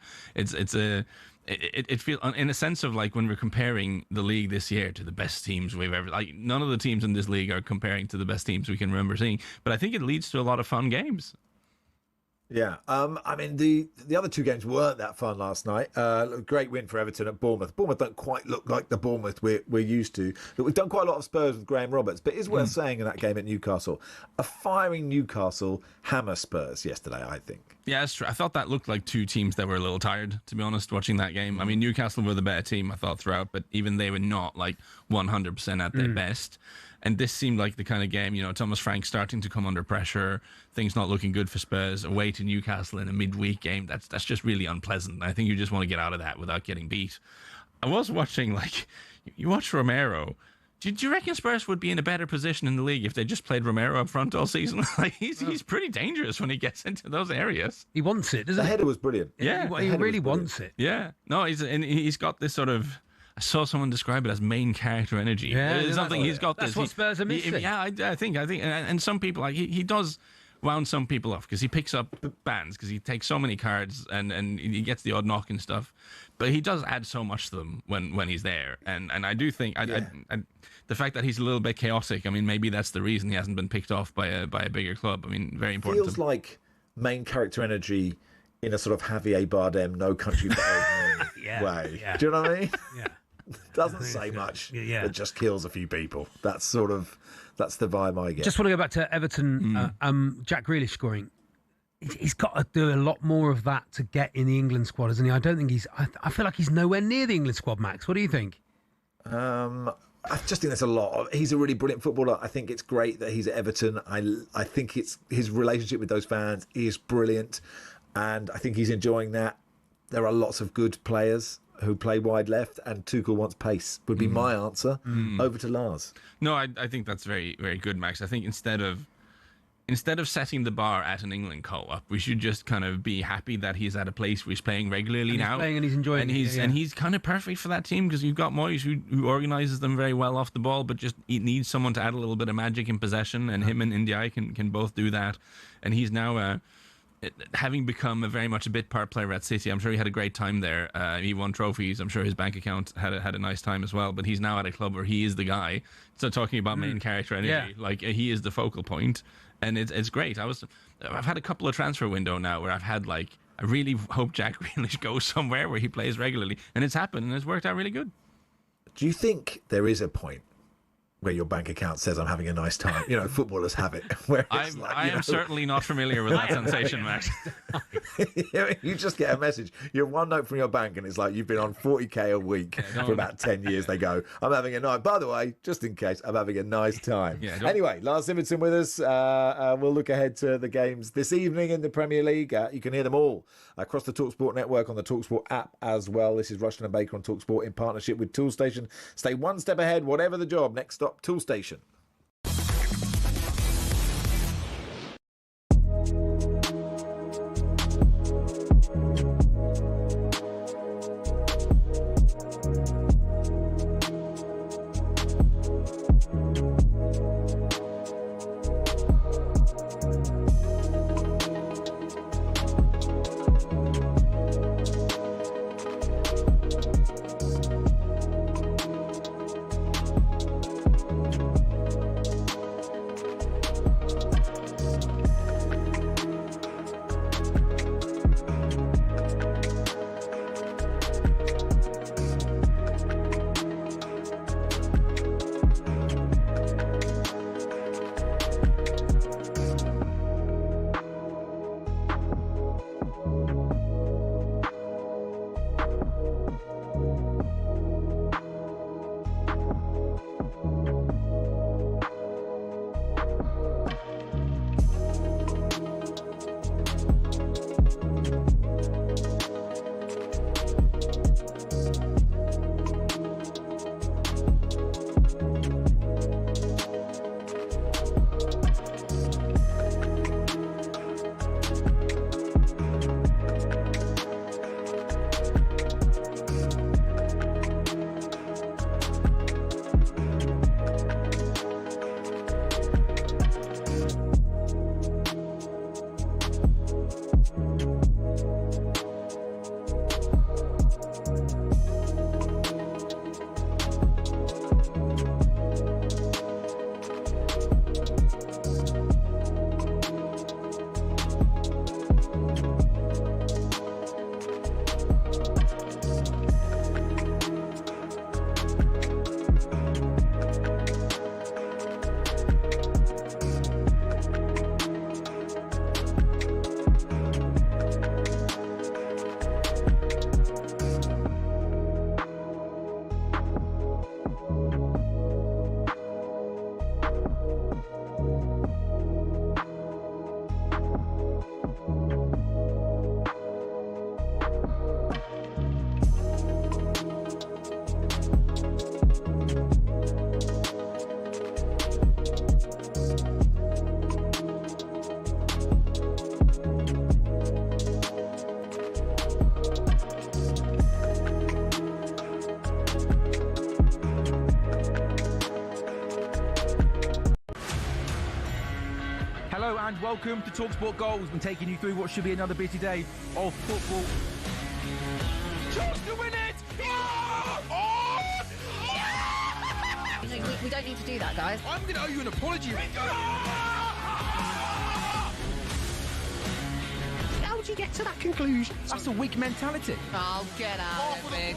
Speaker 23: It feels, in a sense of like when we're comparing the league this year to the best teams we've ever, none of the teams in this league are comparing to the best teams we can remember seeing, but I think it leads to a lot of fun games.
Speaker 1: Yeah, I mean, the other two games weren't that fun last night. Great win for Everton at Bournemouth. Bournemouth don't quite look like the Bournemouth we're used to. But we've done quite a lot of Spurs with Graham Roberts. But it is worth saying in that game at Newcastle, a firing Newcastle hammer Spurs yesterday, I think.
Speaker 23: Yeah, that's true. I thought that looked like two teams that were a little tired, to be honest, watching that game. I mean, Newcastle were the better team, I thought, throughout, but even they were not like 100% at their best. And this seemed like the kind of game, Thomas Frank starting to come under pressure, things not looking good for Spurs, away to Newcastle in a midweek game. That's just really unpleasant. I think you just want to get out of that without getting beat. I was watching, you watch Romero. Do you reckon Spurs would be in a better position in the league if they just played Romero up front all season? He's pretty dangerous when he gets into those areas.
Speaker 12: He wants it, doesn't he?
Speaker 1: The header was brilliant.
Speaker 23: Yeah.
Speaker 12: He really wants it.
Speaker 23: Yeah. No, he's got this sort of... I saw someone describe it as main character energy.
Speaker 12: Yeah,
Speaker 23: It's something he's got.
Speaker 12: That's what Spurs are missing.
Speaker 23: Yeah, I think, and some people he does wound some people off because he picks up bans, because he takes so many cards and he gets the odd knock and stuff. But he does add so much to them when he's there. And I do think the fact that he's a little bit chaotic, I mean, maybe that's the reason he hasn't been picked off by a bigger club. I mean, very important.
Speaker 1: Feels like main character energy in a sort of Javier Bardem, No Country for Old Men way. Yeah. Do you know what I mean?
Speaker 12: Yeah.
Speaker 1: Doesn't say much, but just kills a few people. That's the vibe I get.
Speaker 12: Just want to go back to Everton. Jack Grealish scoring. He's got to do a lot more of that to get in the England squad, isn't he? I don't think I feel like he's nowhere near the England squad, Max. What do you think?
Speaker 1: I just think there's a lot. He's a really brilliant footballer. I think it's great that he's at Everton. I think it's his relationship with those fans is brilliant, and I think he's enjoying that. There are lots of good players who play wide left, and Tuchel wants pace, would be my answer. Over to Lars.
Speaker 23: No, I think that's very, very good, Max. I think instead of setting the bar at an England call-up, we should just kind of be happy that he's at a place where he's playing regularly
Speaker 12: and
Speaker 23: now.
Speaker 12: He's playing and he's enjoying it.
Speaker 23: And he's kind of perfect for that team, because you've got Moyes who organises them very well off the ball, but just he needs someone to add a little bit of magic in possession, and him and Ndiaye can both do that. And he's now... having become very much a bit part player at City, I'm sure he had a great time there. He won trophies. I'm sure his bank account had a nice time as well. But he's now at a club where he is the guy. So talking about main character energy, like he is the focal point, and it's great. I've had a couple of transfer window now where I've had I really hope Jack Grealish goes somewhere where he plays regularly, and it's happened and it's worked out really good.
Speaker 1: Do you think there is a point where your bank account says I'm having a nice time? You know, footballers have it. Where
Speaker 23: I am certainly not familiar with that sensation, Max.
Speaker 1: You just get a message. You have one note from your bank, and it's like you've been on 40k a week for about 10 years. They go, I'm having a night. By the way, just in case, I'm having a nice time. Anyway, Lars Sivertsen with us. We'll look ahead to the games this evening in the Premier League. You can hear them all across the talkSPORT network, on the talkSPORT app as well. This is Rushden Baker on talkSPORT in partnership with Toolstation. Stay one step ahead, whatever the job. Next stop, Toolstation.
Speaker 9: Hello and welcome to talkSPORT Goals. We're taking you through what should be another busy day of football.
Speaker 10: Chance to win it!
Speaker 11: We don't need to do that, guys.
Speaker 10: I'm going to owe you an apology.
Speaker 9: How would you get to that conclusion? That's a weak mentality.
Speaker 11: Oh, get out of it.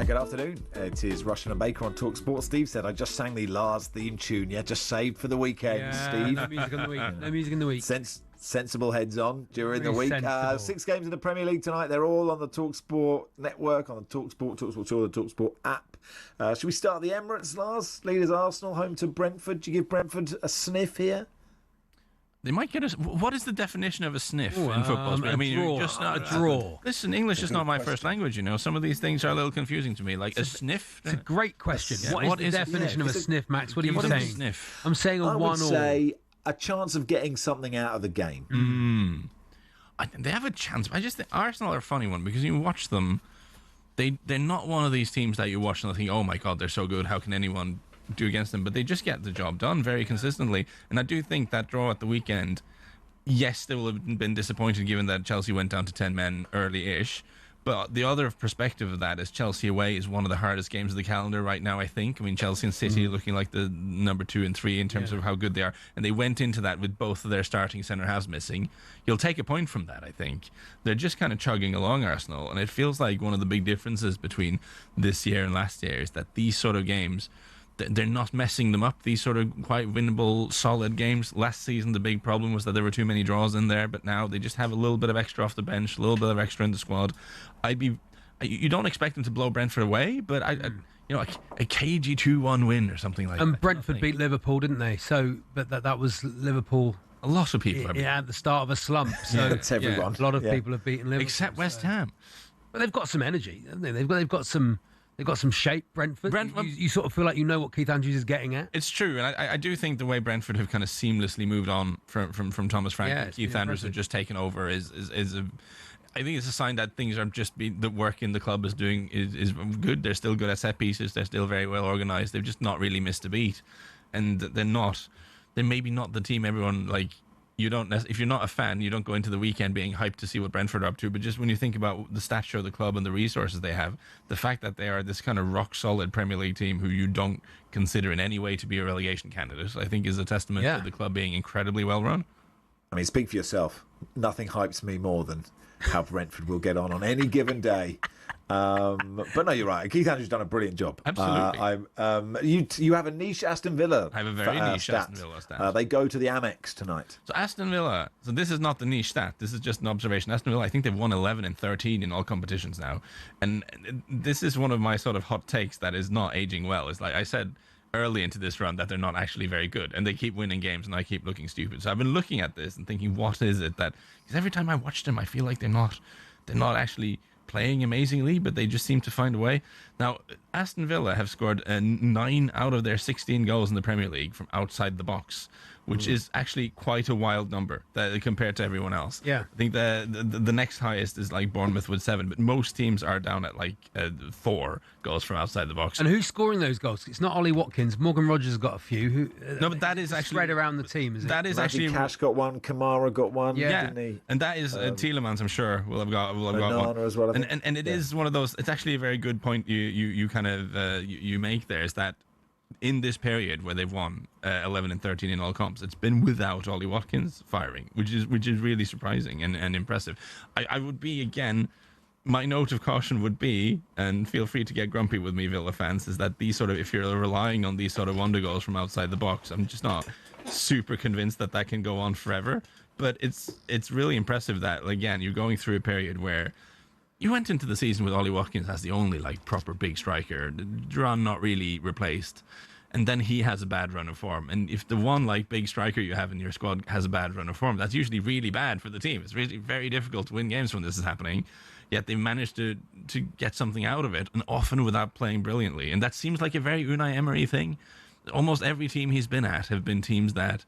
Speaker 1: Good afternoon. It is Rushden Baker on talkSPORT. Steve said I just sang the Lars theme tune. Yeah, just saved for the weekend, Steve.
Speaker 12: No music in the week. No music in the week.
Speaker 1: Sensible heads on during the week.
Speaker 12: Sensible.
Speaker 1: 6 games in the Premier League tonight. They're all on the talkSPORT network, on the talkSPORT 2, the talkSPORT app. Should we start at the Emirates, Lars? Leaders Arsenal, home to Brentford. Do you give Brentford a sniff here?
Speaker 23: They might get us. What is the definition of a sniff in football?
Speaker 12: I mean,
Speaker 23: you're just not
Speaker 12: a draw.
Speaker 23: Listen, English is not my first language. You know, some of these things are a little confusing to me. Like a sniff.
Speaker 12: It's a great question.
Speaker 23: Yeah.
Speaker 12: What is the definition of a sniff, Max? What are you saying?
Speaker 23: Sniff?
Speaker 12: I'm saying a 1-all.
Speaker 1: I would say a chance of getting something out of the game.
Speaker 23: They have a chance. I just think Arsenal are a funny one because you watch them. They're not one of these teams that you watch and think, oh my God, they're so good. How can anyone do against them? But they just get the job done very consistently. And I do think that draw at the weekend. Yes, they will have been disappointed given that Chelsea went down to 10 men early-ish. But the other perspective of that is Chelsea away is one of the hardest games of the calendar right now, I think. I mean, Chelsea and City looking like the number 2 and 3 in terms of how good they are. And they went into that with both of their starting centre-halves missing. You'll take a point from that, I think. They're just kind of chugging along, Arsenal. And it feels like one of the big differences between this year and last year is that these sort of games, they're not messing them up. These sort of quite winnable, solid games. Last season, the big problem was that there were too many draws in there, but now they just have a little bit of extra off the bench, a little bit of extra in the squad. You don't expect them to blow Brentford away, but a cagey 2-1 win or something like that.
Speaker 12: And Brentford beat Liverpool, didn't they? So, but that was Liverpool.
Speaker 23: A lot of people.
Speaker 12: At the start of a slump. So
Speaker 1: it's everyone.
Speaker 12: A lot of people have beaten Liverpool,
Speaker 23: except West Ham.
Speaker 12: But they've got some energy, haven't they? They've got some shape, Brentford. You sort of feel like you know what Keith Andrews is getting at.
Speaker 23: It's true, and I do think the way Brentford have kind of seamlessly moved on from Thomas Frank and Keith Andrews have just taken over I think it's a sign that things are just the work in the club is doing is good. They're still good at set pieces. They're still very well organised. They've just not really missed a beat, and they're maybe not the team everyone like. You don't. If you're not a fan, you don't go into the weekend being hyped to see what Brentford are up to. But just when you think about the stature of the club and the resources they have, the fact that they are this kind of rock solid Premier League team who you don't consider in any way to be a relegation candidate, I think is a testament to the club being incredibly well run.
Speaker 1: I mean, speak for yourself. Nothing hypes me more than how Brentford will get on any given day. But no, you're right. Keith Andrews done a brilliant job.
Speaker 23: Absolutely.
Speaker 1: You have a niche Aston Villa.
Speaker 23: I have a very niche Aston Villa stat.
Speaker 1: They go to the Amex tonight.
Speaker 23: So Aston Villa. So this is not the niche stat. This is just an observation. Aston Villa, I think they've won 11 and 13 in all competitions now, and this is one of my sort of hot takes that is not aging well. It's like I said early into this run that they're not actually very good, and they keep winning games, and I keep looking stupid. So I've been looking at this and thinking, what is it that? Because every time I watch them, I feel like they're not actually playing amazingly, but they just seem to find a way. Now, Aston Villa have scored 9 out of their 16 goals in the Premier League from outside the box, which is actually quite a wild number compared to everyone else.
Speaker 12: Yeah.
Speaker 23: I think the next highest is like Bournemouth with 7, but most teams are down at like 4 goals from outside the box.
Speaker 12: And who's scoring those goals? It's not Ollie Watkins. Morgan Rogers has got a few.
Speaker 23: No, but that is actually
Speaker 12: spread around the team. Is it?
Speaker 23: That is
Speaker 1: Matthew
Speaker 23: actually
Speaker 1: Cash got one. Kamara got one.
Speaker 23: Yeah,
Speaker 1: didn't he?
Speaker 23: And that is Tielemans. I'm sure will have got one
Speaker 1: as well. I think.
Speaker 23: And it is one of those. It's actually a very good point you kind of you make there. Is that in this period where they've won 11 and 13 in all comps, it's been without Ollie Watkins firing, which is really surprising and impressive. I would be, again, my note of caution would be, and feel free to get grumpy with me, Villa fans, is that these sort of, if you're relying on these sort of wonder goals from outside the box, I'm just not super convinced that can go on forever. But it's really impressive that, again, you're going through a period where you went into the season with Ollie Watkins as the only proper big striker, Duran not really replaced, and then he has a bad run of form. And if the one big striker you have in your squad has a bad run of form, that's usually really bad for the team. It's really very difficult to win games when this is happening. Yet they managed to get something out of it, and often without playing brilliantly. And that seems like a very Unai Emery thing. Almost every team he's been at have been teams that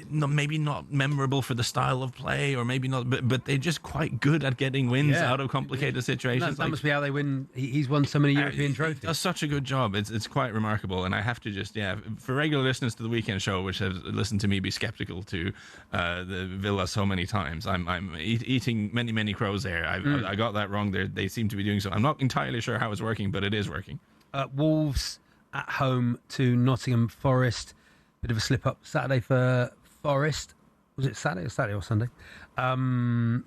Speaker 23: maybe not memorable for the style of play, or maybe not, but they're just quite good at getting wins out of complicated situations.
Speaker 12: That must be how they win. He's won so many European trophies.
Speaker 23: He does such a good job. It's quite remarkable. And I have to just, for regular listeners to the weekend show, which have listened to me be skeptical to the Villa so many times, I'm eating many crows there. I got that wrong. They seem to be doing so. I'm not entirely sure how it's working, but it is working.
Speaker 12: Wolves at home to Nottingham Forest. Bit of a slip up Saturday for Forest. Was it Saturday or Sunday?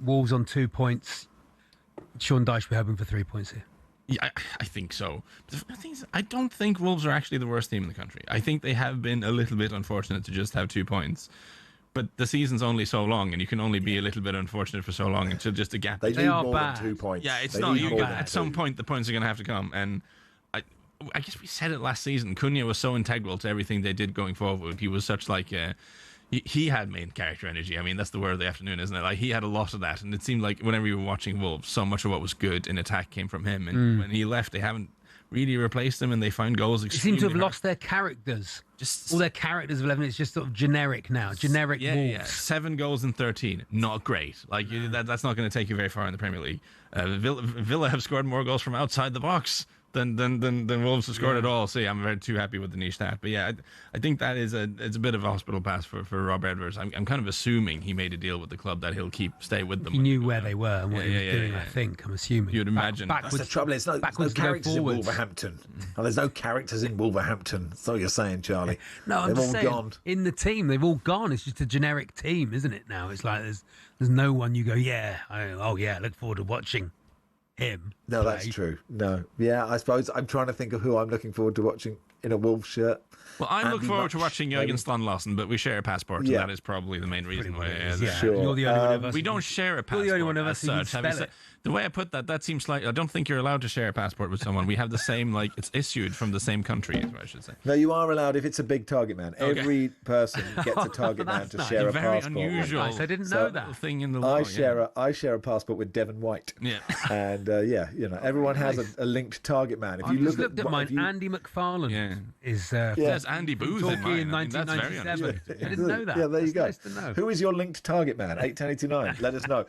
Speaker 12: Wolves on 2 points. Sean Dyche will be hoping for 3 points here.
Speaker 23: Yeah, I think so. The thing is, I don't think Wolves are actually the worst team in the country. I think they have been a little bit unfortunate to just have 2 points. But the season's only so long, and you can only be a little bit unfortunate for so long until just a gap.
Speaker 1: They need more than 2 points.
Speaker 23: Yeah, it's not. At some point, the points are going to have to come. And I guess we said it last season. Cunha was so integral to everything they did going forward. He was such he had main character energy. I mean, that's the word of the afternoon, isn't it? He had a lot of that, and it seemed like whenever you were watching Wolves, so much of what was good in attack came from him. And when he left, they haven't really replaced him, and they found goals.
Speaker 12: They seem to have lost their characters. All their characters of 11. It's just sort of generic now. Generic Wolves.
Speaker 23: Yeah. 7 goals in 13. Not great. That's not going to take you very far in the Premier League. Villa have scored more goals from outside the box than Wolves have scored at all. So I'm very too happy with the niche stat. But I think that is it's a bit of a hospital pass for Rob Edwards. I'm kind of assuming he made a deal with the club that he'll stay with them.
Speaker 12: He knew where they were and what he was doing. I think I'm assuming.
Speaker 23: You'd imagine.
Speaker 1: That's the trouble. There's no characters in Wolverhampton. There's no characters in Wolverhampton. That's all you're saying, Charlie.
Speaker 12: No, I'm just saying, gone. In the team, they've all gone. It's just a generic team, isn't it? Now it's like there's no one you go, look forward to watching him.
Speaker 1: No,
Speaker 12: play.
Speaker 1: That's true. No. Yeah, I suppose I'm trying to think of who I'm looking forward to watching in a Wolves shirt.
Speaker 23: Well, I look forward to watching Jürgen Slanlassen, but we share a passport, and that is probably the main reason why.
Speaker 12: Sure. You're the only one of us.
Speaker 23: We don't share a passport.
Speaker 12: You're the only one of us who can spell it.
Speaker 23: The way I put that seems like I don't think you're allowed to share a passport with someone. We have the same, it's issued from the same country, is what I should say.
Speaker 1: No, you are allowed if it's a big target man. Okay. Every person gets a target man to share a
Speaker 23: very
Speaker 1: passport.
Speaker 23: Very unusual.
Speaker 12: Nice. I didn't know that
Speaker 23: thing in the law.
Speaker 1: I share a passport with Devon White.
Speaker 23: Yeah,
Speaker 1: and everyone has a linked target man. If you looked
Speaker 12: at mine, Andy McFarlane is.
Speaker 23: There's Andy Booth in mine.
Speaker 12: In 1997. I didn't know that.
Speaker 1: Yeah, there you go.
Speaker 12: Nice to know.
Speaker 1: Who is your linked target man? 81089. Let us know.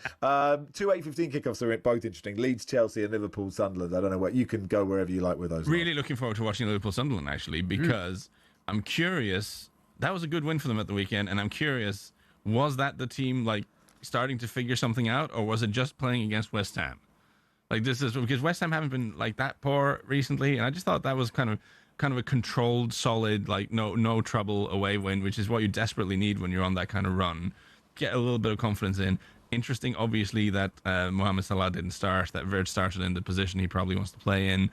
Speaker 1: 2 8:15 kickoffs are both interesting. Leeds, Chelsea, and Liverpool, Sunderland. I don't know what you can go wherever you like with those.
Speaker 23: Really looking forward to watching Liverpool, Sunderland actually, because I'm curious. That was a good win for them at the weekend, and I'm curious, was that the team starting to figure something out, or was it just playing against West Ham? This is because West Ham haven't been that poor recently, and I just thought that was kind of a controlled, solid, no trouble away win, which is what you desperately need when you're on that kind of run. Get a little bit of confidence in. Interesting, obviously, that Mohamed Salah didn't start. That Vert started in the position he probably wants to play in.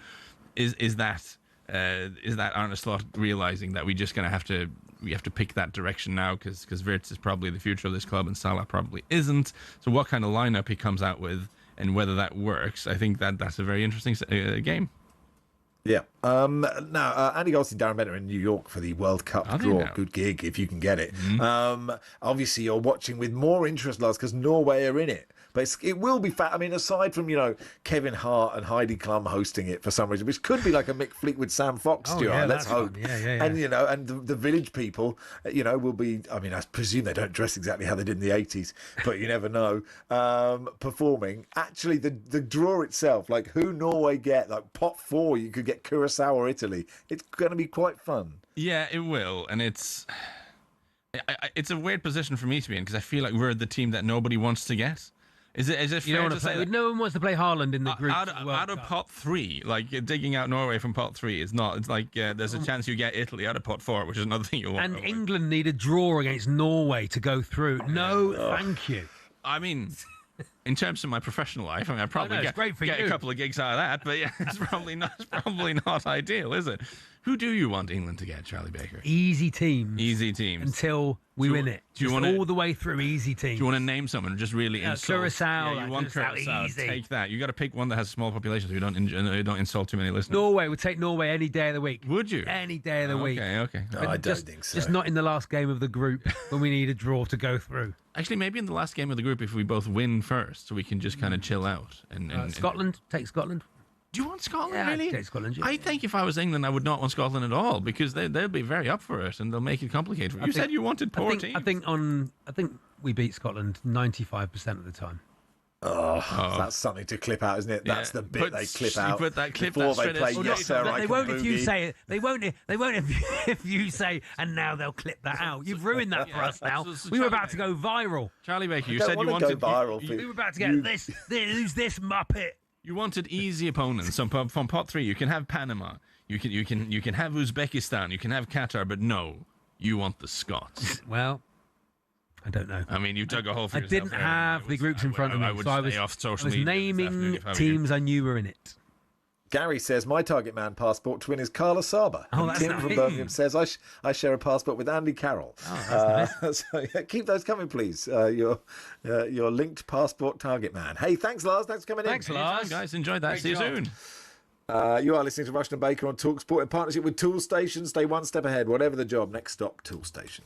Speaker 23: Is that Arne Slot realizing that we have to pick that direction now because Vert is probably the future of this club and Salah probably isn't. So what kind of lineup he comes out with and whether that works, I think that's a very interesting game.
Speaker 1: Yeah. Now, Andy Goldstein, Darren Bennett in New York for the World Cup draw. Good gig if you can get it. Obviously, you're watching with more interest, Lars, because Norway are in it. But it will be fat. I mean, aside from, Kevin Hart and Heidi Klum hosting it for some reason, which could be like a Mick Fleetwood, Sam Fox duo. Let's hope.
Speaker 12: Yeah.
Speaker 1: And, and the village people, will be, I mean, I presume they don't dress exactly how they did in the 80s, but you never know, performing. Actually, the draw itself, who Norway get, pot 4, you could get Curacao or Italy. It's going to be quite fun.
Speaker 23: Yeah, it will. And it's a weird position for me to be in because I feel like we're the team that nobody wants to get. Is it fair to say that
Speaker 12: no one wants to play Haaland in the group?
Speaker 23: out of pot 3, like digging out Norway from pot 3 is not. It's like there's a chance you get Italy out of pot 4, which is another thing you want.
Speaker 12: And England need a draw against Norway to go through. No, thank you.
Speaker 23: I mean, in terms of my professional life, I'd probably get a couple of gigs out of that, but yeah, it's probably not ideal, is it? Who do you want England to get, Charlie Baker?
Speaker 12: Easy teams.
Speaker 23: Easy teams.
Speaker 12: Until we win it. All the way through easy teams.
Speaker 23: Do you want to name someone and just really insult?
Speaker 12: Curacao.
Speaker 23: Yeah, you want Curacao.
Speaker 12: Easy.
Speaker 23: Take that. You got to pick one that has a small population so you don't insult too many listeners.
Speaker 12: Norway. Would take Norway any day of the week.
Speaker 23: Would you?
Speaker 12: Any day of the week.
Speaker 23: Okay.
Speaker 1: No, I don't think so.
Speaker 12: Just not in the last game of the group when we need a draw to go through.
Speaker 23: Actually, maybe in the last game of the group if we both win first, so we can just kind of chill out. And
Speaker 12: Scotland. Take Scotland.
Speaker 23: Do you want Scotland,
Speaker 12: yeah,
Speaker 23: really?
Speaker 12: I'd take Scotland, yeah.
Speaker 23: I think if I was England, I would not want Scotland at all because they'll be very up for it and they'll make it complicated. You said you wanted poor teams.
Speaker 12: I think we beat Scotland 95% of the time.
Speaker 1: Oh, that's something to clip out, isn't it? That's the bit they clip out.
Speaker 23: Put that clip
Speaker 1: before
Speaker 23: they
Speaker 1: play. Yes, sir.
Speaker 12: They won't if you say it. They won't if you say. And now they'll clip that out. You've ruined that for us now. We were about to go viral.
Speaker 23: Charlie Baker, you said you wanted
Speaker 1: go viral.
Speaker 12: We were about to get this. Who's this muppet?
Speaker 23: You wanted easy opponents. So from pot 3, you can have Panama. You can have Uzbekistan. You can have Qatar. But no, you want the Scots.
Speaker 12: Well, I don't know.
Speaker 23: I mean, you dug a hole for
Speaker 12: I
Speaker 23: yourself.
Speaker 12: didn't have the groups in front of me, so I was naming teams I knew were in it.
Speaker 1: Gary says, my target man passport twin is Carla Saba.
Speaker 12: Oh, that's
Speaker 1: Tim
Speaker 12: nice.
Speaker 1: from Birmingham says, I share a passport with Andy Carroll.
Speaker 12: Oh, that's
Speaker 1: nice. So keep those coming, please. Your linked passport target man. Hey, thanks, Lars. Thanks for coming in.
Speaker 23: Thanks, Lars. Guys, enjoyed that. See you soon.
Speaker 1: You are listening to Rushden Baker on talkSPORT in partnership with Tool Station. Stay one step ahead. Whatever the job, next stop, Tool Station.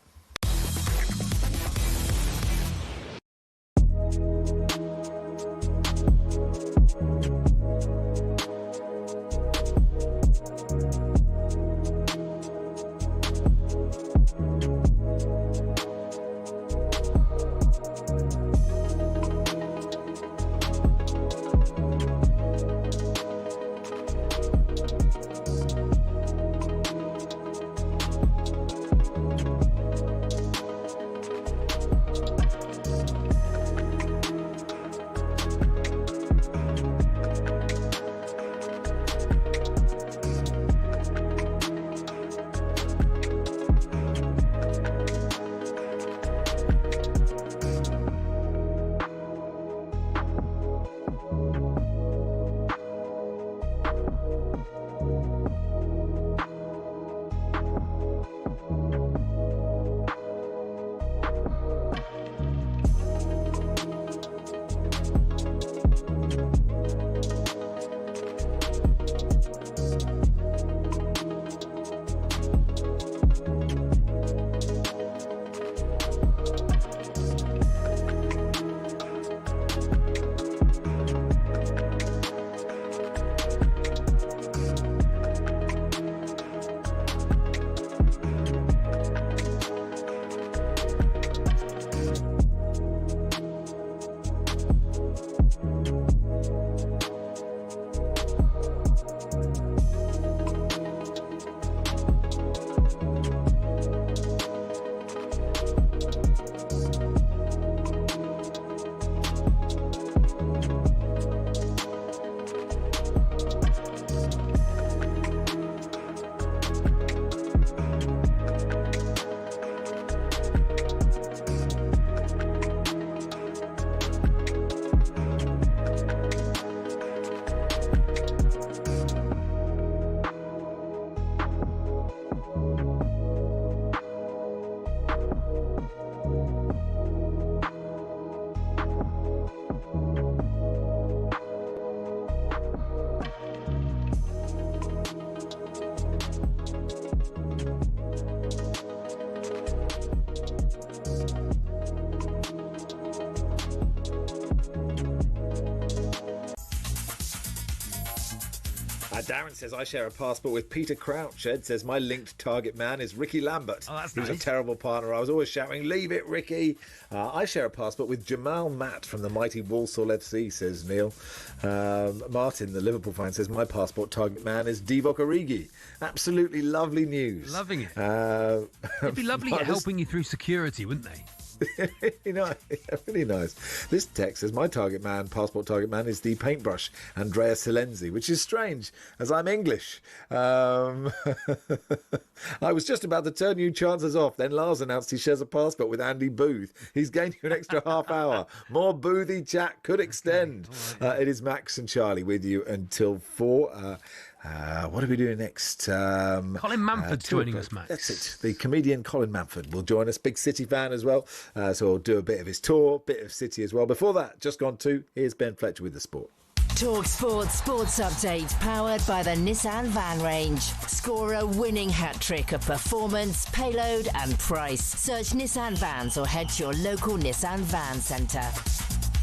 Speaker 1: Darren says, I share a passport with Peter Crouch. Ed says, my linked target man is Ricky Lambert.
Speaker 12: Oh, that's
Speaker 1: Who's
Speaker 12: nice.
Speaker 1: a terrible partner. I was always shouting, leave it, Ricky. I share a passport with Jamal Matt from the mighty Walsall FC, says Neil. Martin, the Liverpool fan, says, my passport target man is Divock Origi. Absolutely lovely news.
Speaker 12: Loving it. It'd be lovely helping you through security, wouldn't they?
Speaker 1: Really nice. Really nice. This text says, my passport target man is the paintbrush Andrea Silenzi, which is strange, as I'm English. I was just about to turn you chances off. Then Lars announced he shares a passport with Andy Booth. He's gained you an extra half hour. More boothy chat could extend. It is Max and Charlie with you until 4. What are we doing next?
Speaker 12: Colin Manford joining us, Max.
Speaker 1: That's it. The comedian Colin Manford will join us. Big City fan as well. So we'll do a bit of his tour, bit of City as well. Before that, just gone 2. Here's Ben Fletcher with the sport.
Speaker 2: talkSPORT Sports Update, powered by the Nissan Van Range. Score a winning hat-trick of performance, payload and price. Search Nissan Vans or head to your local Nissan Van Centre.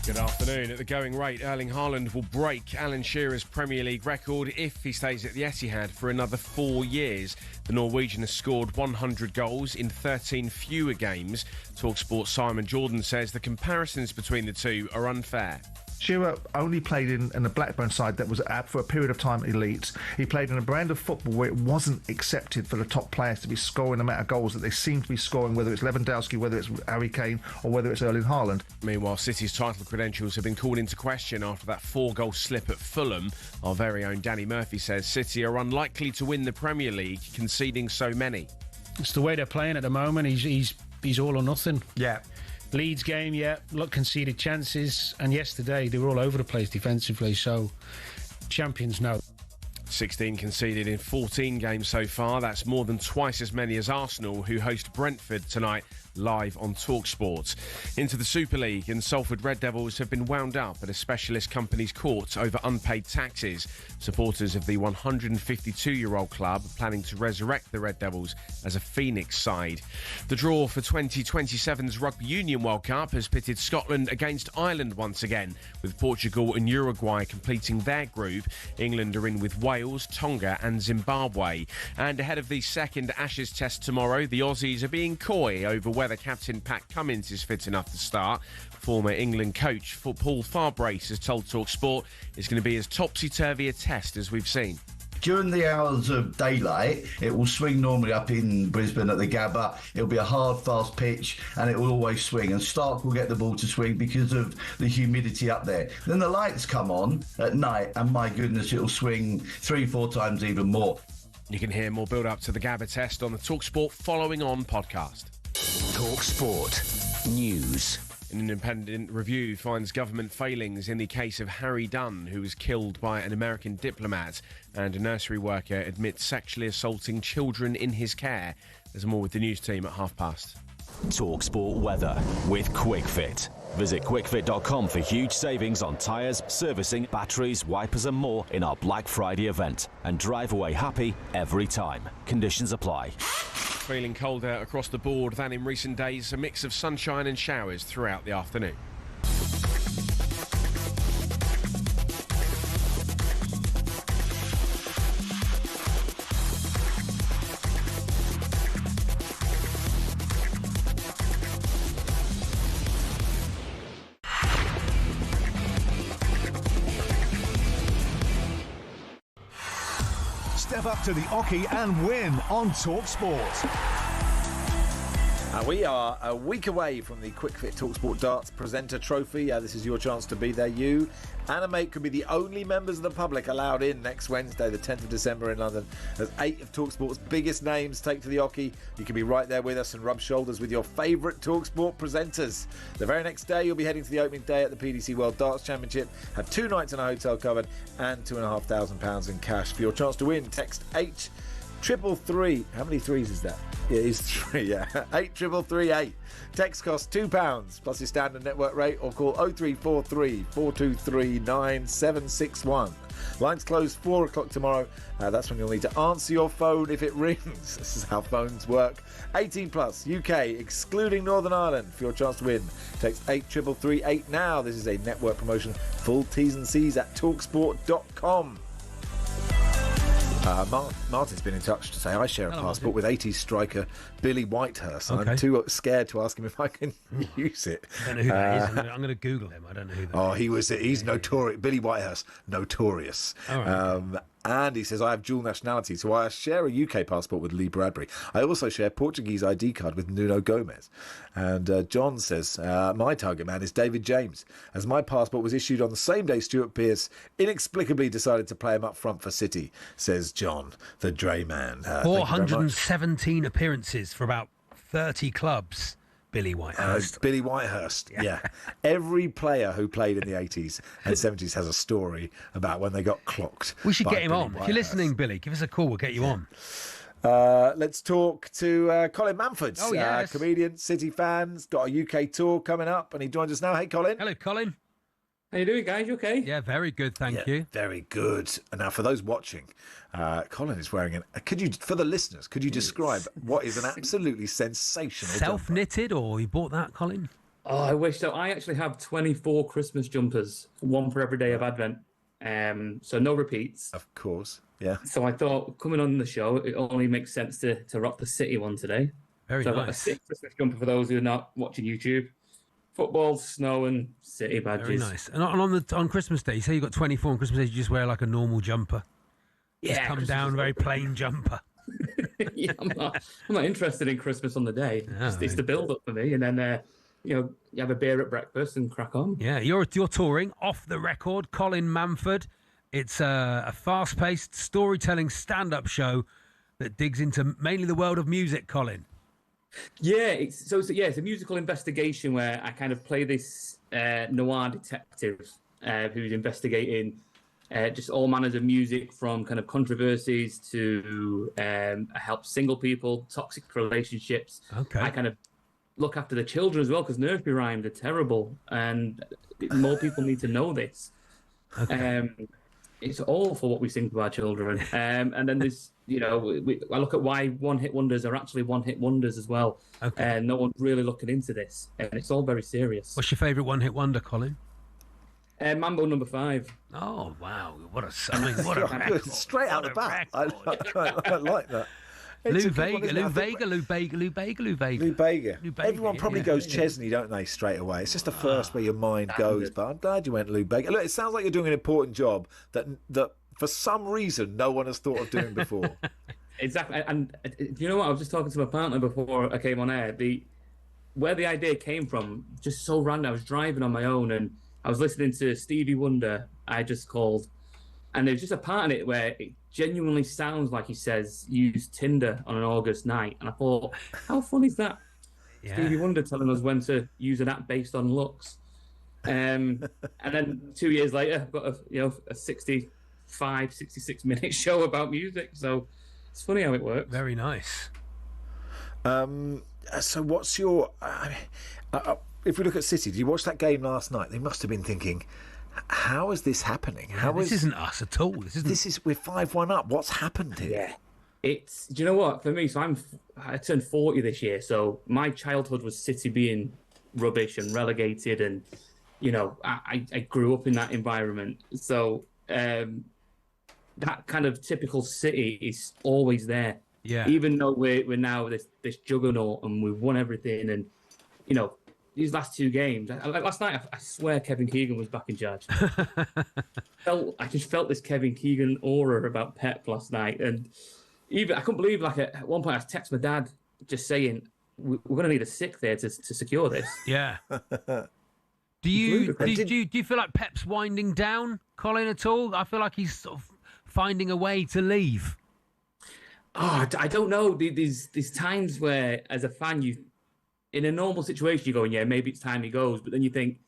Speaker 3: Good afternoon. At the going rate, Erling Haaland will break Alan Shearer's Premier League record if he stays at the Etihad for another 4 years. The Norwegian has scored 100 goals in 13 fewer games. talkSPORT's Simon Jordan says the comparisons between the two are unfair.
Speaker 4: Shearer only played in a Blackburn side that was for a period of time elite. He played in a brand of football where it wasn't accepted for the top players to be scoring the amount of goals that they seem to be scoring, whether it's Lewandowski, whether it's Harry Kane or whether it's Erling Haaland.
Speaker 3: Meanwhile, City's title credentials have been called into question after that 4-goal slip at Fulham. Our very own Danny Murphy says City are unlikely to win the Premier League, conceding so many.
Speaker 5: It's the way they're playing at the moment. He's all or nothing.
Speaker 4: Yeah.
Speaker 5: Leeds game, conceded chances, and yesterday they were all over the place defensively, so champions know.
Speaker 3: 16 conceded in 14 games so far. That's more than twice as many as Arsenal, who host Brentford tonight live on talkSPORT. Into the Super League, and Salford Red Devils have been wound up at a specialist company's court over unpaid taxes. Supporters of the 152-year-old club are planning to resurrect the Red Devils as a phoenix side. The draw for 2027's Rugby Union World Cup has pitted Scotland against Ireland once again, with Portugal and Uruguay completing their group. England are in with Wales, Tonga and Zimbabwe. And ahead of the second Ashes test tomorrow, the Aussies are being coy over whether captain Pat Cummins is fit enough to start. Former England coach Paul Farbrace has told talkSPORT it's going to be as topsy-turvy a test as we've seen.
Speaker 24: During the hours of daylight, it will swing normally up in Brisbane at the Gabba. It'll be a hard, fast pitch, and it will always swing. And Stark will get the ball to swing because of the humidity up there. Then the lights come on at night, and my goodness, it'll swing 3-4 times even more.
Speaker 3: You can hear more build-up to the Gabba test on the talkSPORT Following On podcast.
Speaker 8: talkSPORT News.
Speaker 3: An independent review finds government failings in the case of Harry Dunn, who was killed by an American diplomat, and a nursery worker admits sexually assaulting children in his care. There's more with the news team at past.
Speaker 8: talkSPORT weather with QuickFit. Visit quickfit.com for huge savings on tyres, servicing, batteries, wipers and more in our Black Friday event. And drive away happy every time. Conditions apply.
Speaker 3: Feeling colder across the board than in recent days. A mix of sunshine and showers throughout the afternoon.
Speaker 25: Step up to the Oki and win on talkSPORT.
Speaker 1: We are a week away from the QuickFit talkSPORT Darts Presenter Trophy. This is your chance to be there. You and a mate could be the only members of the public allowed in next Wednesday, the 10th of December in London, as 8 of talkSPORT's biggest names take to the Oki. You can be right there with us and rub shoulders with your favourite talkSPORT presenters. The very next day, you'll be heading to the opening day at the PDC World Darts Championship. Have 2 nights in a hotel covered and £2,500 in cash. For your chance to win, text H333. How many threes is that? Yeah, it's 3, yeah. 83338. Text costs £2 plus your standard network rate, or call 0343 423 9761. Lines close 4 o'clock tomorrow. That's when you'll need to answer your phone if it rings. This is how phones work. 18 plus, UK, excluding Northern Ireland. For your chance to win, text 83338 now. This is a network promotion. Full T's and C's at talksport.com. Martin's been in touch to say I share a passport with 80s striker Billy Whitehurst. Okay. I'm too scared to ask him if I can use it.
Speaker 12: I don't know who that is. I'm going to Google him. I don't know who that is.
Speaker 1: He's notorious. Billy Whitehurst, notorious.
Speaker 12: Right.
Speaker 1: And he says, I have dual nationality, so I share a UK passport with Lee Bradbury. I also share Portuguese ID card with Nuno Gomes. And John says, my target man is David James, as my passport was issued on the same day Stuart Pearce inexplicably decided to play him up front for City, says John, the Dre man.
Speaker 12: 417 appearances for about 30 clubs. Billy Whitehurst.
Speaker 1: Billy Whitehurst, yeah. Every player who played in the 80s and 70s has a story about when they got clocked.
Speaker 12: We should get him
Speaker 1: Billy
Speaker 12: on.
Speaker 1: Whitehurst.
Speaker 12: If you're listening, Billy, give us a call. We'll get you on.
Speaker 1: Let's talk to Colin Manford,
Speaker 12: Oh, yes.
Speaker 1: comedian, City fans, got a UK tour coming up, and he joins us now. Hey, Colin.
Speaker 12: Hello, Colin.
Speaker 6: How you doing, guys? You okay?
Speaker 12: Yeah, very good, thank you.
Speaker 1: Very good. And now, for those watching, Colin is wearing for the listeners, could you describe what is an absolutely sensational
Speaker 12: Self-knitted, or you bought that, Colin?
Speaker 6: Oh, I wish so. I actually have 24 Christmas jumpers, one for every day of Advent. So no repeats.
Speaker 1: Of course, yeah.
Speaker 6: So I thought, coming on the show, it only makes sense to rock the City one today.
Speaker 12: Very
Speaker 6: so
Speaker 12: nice.
Speaker 6: I've got a City Christmas jumper for those who are not watching YouTube. Football, snow, and City badges.
Speaker 12: Very nice. And on Christmas Day, you say you got 24 on Christmas Day, you just wear like a normal jumper.
Speaker 6: Yeah,
Speaker 12: just come down, very plain jumper.
Speaker 6: Yeah, I'm not interested in Christmas on the day. It's the build-up for me, and then you have a beer at breakfast and crack on.
Speaker 12: Yeah, you're touring off the record, Colin Manford. It's a fast-paced storytelling stand-up show that digs into mainly the world of music, Colin.
Speaker 6: Yeah, it's a musical investigation where I kind of play this noir detective who's investigating just all manners of music, from kind of controversies to help single people, toxic relationships.
Speaker 12: Okay.
Speaker 6: I kind of look after the children as well, because nursery rhymes are terrible, and more people need to know this. Okay. It's awful what we sing to our children. And then there's, I look at why one-hit wonders are actually one-hit wonders as well.
Speaker 12: Okay.
Speaker 6: And no one's really looking into this. And it's all very serious.
Speaker 12: What's your favourite one-hit wonder, Colin?
Speaker 6: Mambo number 5.
Speaker 12: Oh, wow. What a record.
Speaker 1: Straight out the back. I like that.
Speaker 12: Lou Bega.
Speaker 1: Everyone probably goes Chesney, don't they, straight away? It's just the first where your mind goes, but I'm glad you went Lou Bega. Look, it sounds like you're doing an important job that for some reason no one has thought of doing before.
Speaker 6: Exactly. And you know what? I was just talking to my partner before I came on air. Where the idea came from, just so random. I was driving on my own and I was listening to Stevie Wonder, I Just Called. And there's just a part in it where it genuinely sounds like he says, use Tinder on an August night. And I thought, how funny is that? Yeah. Stevie Wonder telling us when to use an app based on looks. And then 2 years later, I've got a 65, 66-minute show about music. So it's funny how it works.
Speaker 12: Very nice.
Speaker 1: So what's your... if we look at City, did you watch that game last night? They must have been thinking... How is this happening?
Speaker 12: This isn't us at all.
Speaker 1: We're 5-1 up. What's happened here?
Speaker 6: Yeah, do you know what? For me, I turned 40 this year, so my childhood was City being rubbish and relegated, and I grew up in that environment. So that kind of typical City is always there.
Speaker 12: Yeah.
Speaker 6: Even though we're now this juggernaut and we've won everything, and these last 2 games, last night, I swear Kevin Keegan was back in charge. I just felt this Kevin Keegan aura about Pep last night. And even I couldn't believe, at one point, I texted my dad just saying, we're going to need a 6th there to secure this.
Speaker 12: Yeah. Do you feel like Pep's winding down, Colin, at all? I feel like he's sort of finding a way to leave.
Speaker 6: Oh, I don't know. There's times where, as a fan, in a normal situation, you're going, yeah, maybe it's time he goes. But then you think,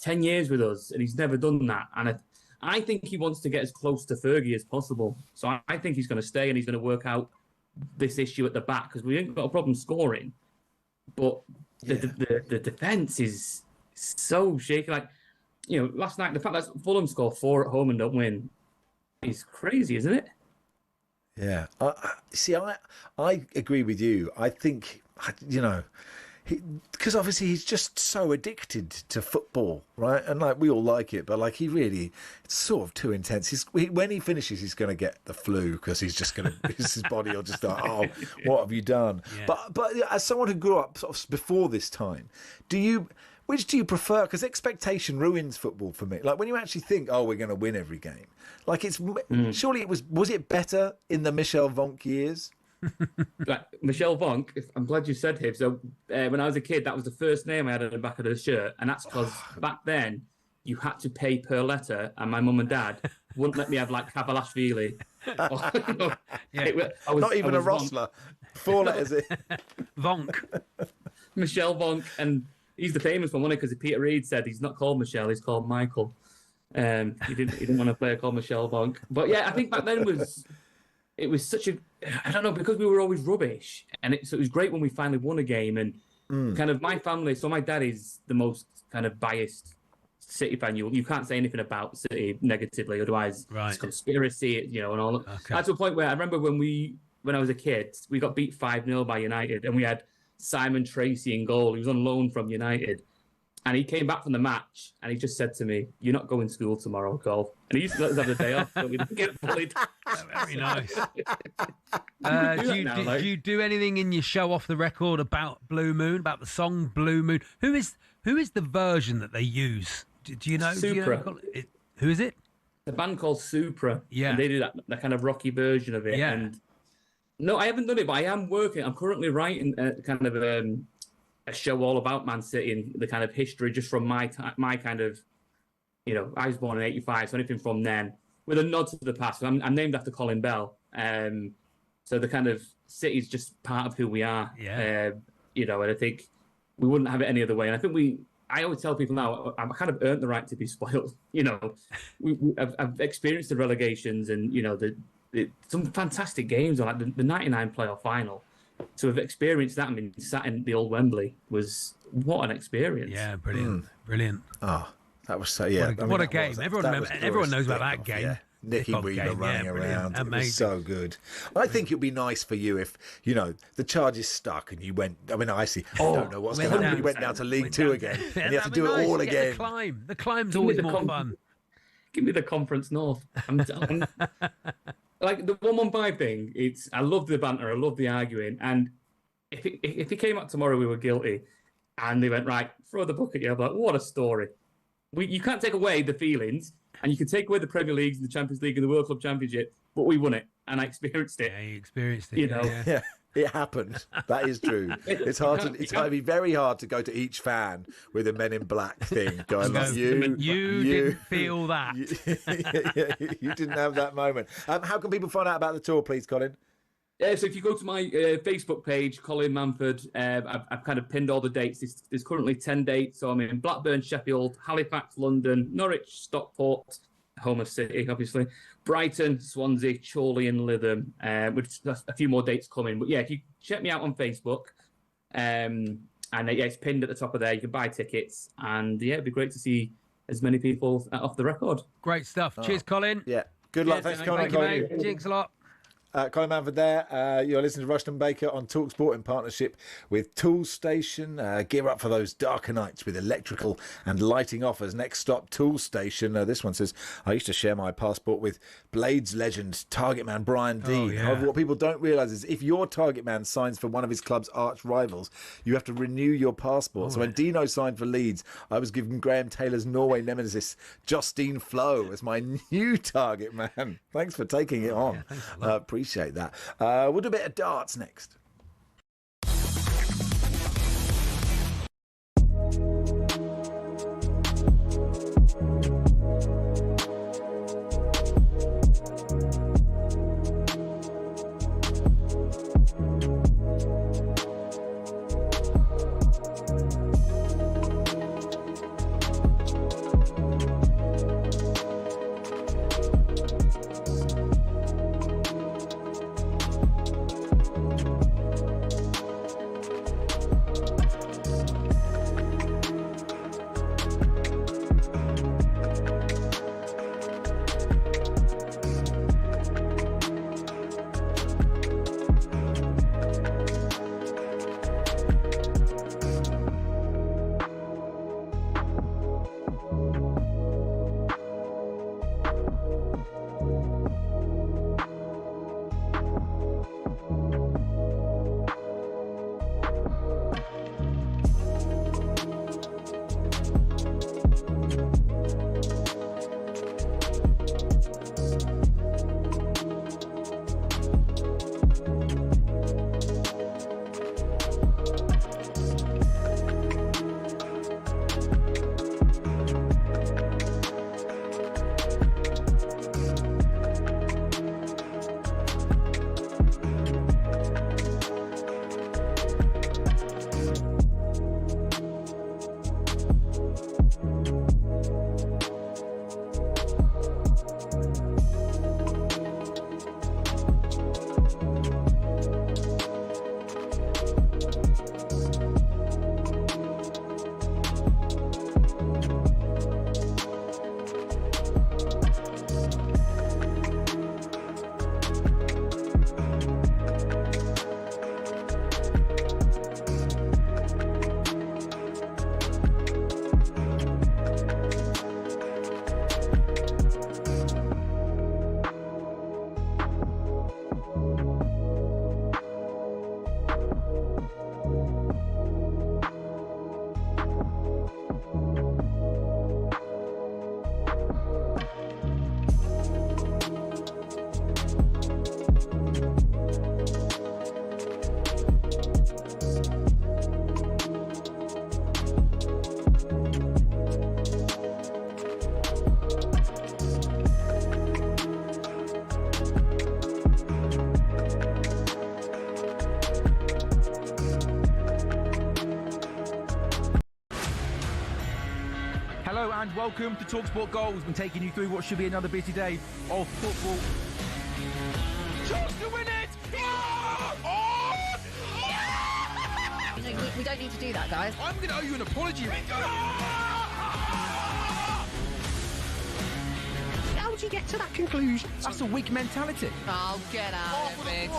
Speaker 6: 10 years with us, and he's never done that. And I think he wants to get as close to Fergie as possible. So I think he's going to stay and he's going to work out this issue at the back, because we ain't got a problem scoring. But the defence is so shaky. Last night, the fact that Fulham score 4 at home and don't win is crazy, isn't it?
Speaker 1: Yeah. I agree with you. I think, because obviously he's just so addicted to football, right? And we all like it, but it's sort of too intense. When he finishes, he's going to get the flu, because he's just going to, his body will just start, oh, what have you done? Yeah. But as someone who grew up sort of before this time, Which do you prefer? Because expectation ruins football for me. Like when you actually think, oh, we're going to win every game. Like surely it was it better in the Michel Vonk years?
Speaker 6: Like, Michel Vonk, I'm glad you said him. So when I was a kid, that was the first name I had on the back of the shirt. And that's because back then you had to pay per letter, and my mum and dad wouldn't let me have like Kabalashvili.
Speaker 1: Not even a Rosler. 4 letters in.
Speaker 12: Vonk.
Speaker 6: Michel Vonk, and he's the famous one, wasn't he? Because Peter Reid said he's not called Michel, he's called Michael. He didn't want to play a called Michel Vonk. But yeah, I think back then it was such a, I don't know, because we were always rubbish, and so it was great when we finally won a game. And kind of my family, so my dad is the most kind of biased City fan. You can't say anything about City negatively, otherwise it's conspiracy, and all. Okay. That's to a point where I remember when I was a kid, we got beat 5-0 by United, and we had Simon Tracy in goal. He was on loan from United, and he came back from the match, and he just said to me, "You're not going to school tomorrow, golf." And he used to let us have the day off, so we didn't get bullied.
Speaker 12: Very nice. Do you do anything in your show off the record about Blue Moon, about the song Blue Moon? Who is the version that they use? Do you know?
Speaker 6: Supra.
Speaker 12: Who is it?
Speaker 6: The band called Supra.
Speaker 12: Yeah.
Speaker 6: And they do that kind of rocky version of it.
Speaker 12: Yeah.
Speaker 6: And no, I haven't done it, but I am working. I'm currently writing kind of a show all about Man City and the kind of history just from my kind of, I was born in 85, so anything from then, with a nod to the past. I'm named after Colin Bell. So the kind of City's just part of who we are.
Speaker 12: Yeah.
Speaker 6: And I think we wouldn't have it any other way. And I think I always tell people now, I've kind of earned the right to be spoiled. I've experienced the relegations and, some fantastic games, like the 99 playoff final. To have experienced that, sat in the old Wembley was what an experience.
Speaker 12: Yeah, brilliant. Brilliant.
Speaker 1: Oh, that was so,
Speaker 12: What a game. Everyone knows about that game.
Speaker 1: Yeah. Nicky Weaver running around. It was so good. I think it'd be nice for you if, the charges stuck and you went, I don't know what's going to happen. You went down to League Two again and you have to do it all again.
Speaker 12: The climb's always more fun.
Speaker 6: Give me the Conference North. Like the 115 thing, I love the banter, I love the arguing. And if it came out tomorrow we were guilty and they went, right, throw the book at you, I'm like, what a story. You can't take away the feelings. And you can take away the Premier Leagues and the Champions League and the World Club Championship, but we won it, and I experienced it.
Speaker 12: Yeah, you experienced it.
Speaker 1: Yeah, it happened. That is true. It's hard to. It's going to be very hard to go to each fan with a Men in Black thing going.
Speaker 12: You didn't feel that.
Speaker 1: You didn't have that moment. How can people find out about the tour, please, Colin?
Speaker 6: So if you go to my Facebook page, Colin Manford, I've kind of pinned all the dates. There's currently 10 dates. So I'm in Blackburn, Sheffield, Halifax, London, Norwich, Stockport, home of City, obviously, Brighton, Swansea, Chorley and Lytham, with a few more dates coming. But yeah, if you check me out on Facebook, it's pinned at the top of there. You can buy tickets. And yeah, it'd be great to see as many people off the record.
Speaker 12: Great stuff. Cheers, Colin.
Speaker 1: Yeah. Good luck. Thanks for coming.
Speaker 12: Thank you, mate. Jinx a lot.
Speaker 1: Colin Manford there. You're listening to Rushden Baker on talkSPORT in partnership with Toolstation. Gear up for those darker nights with electrical and lighting offers. Next stop, Toolstation. This one says, I used to share my passport with Blades legend target man Brian Dean. However, what people don't realise is if your target man signs for one of his club's arch rivals, you have to renew your passport. So when Dino signed for Leeds, I was given Graham Taylor's Norway nemesis Justine Flo as my new target man. Thanks for taking it on. Appreciate that. We'll do a bit of darts next.
Speaker 9: Hello and welcome to talkSPORT Goals. We've been taking you through what should be another busy day of football.
Speaker 10: Chance to win it!
Speaker 11: We don't need to do that, guys.
Speaker 10: I'm going to owe you an apology.
Speaker 9: How would you get to that conclusion? That's a weak mentality.
Speaker 11: Oh, get out of it.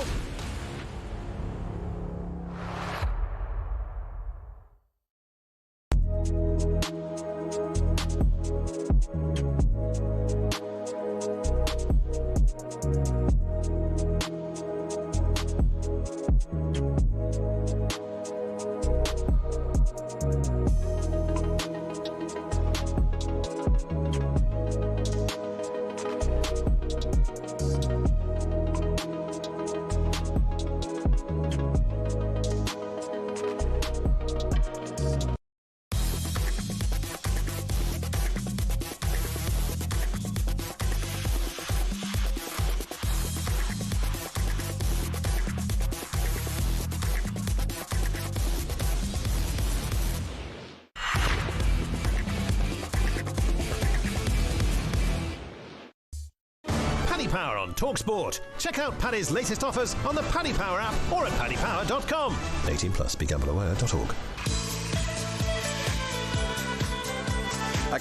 Speaker 7: Power on talkSPORT. Check out Paddy's latest offers on the Paddy Power app or at paddypower.com. 18 plus. BeGambleAware.org.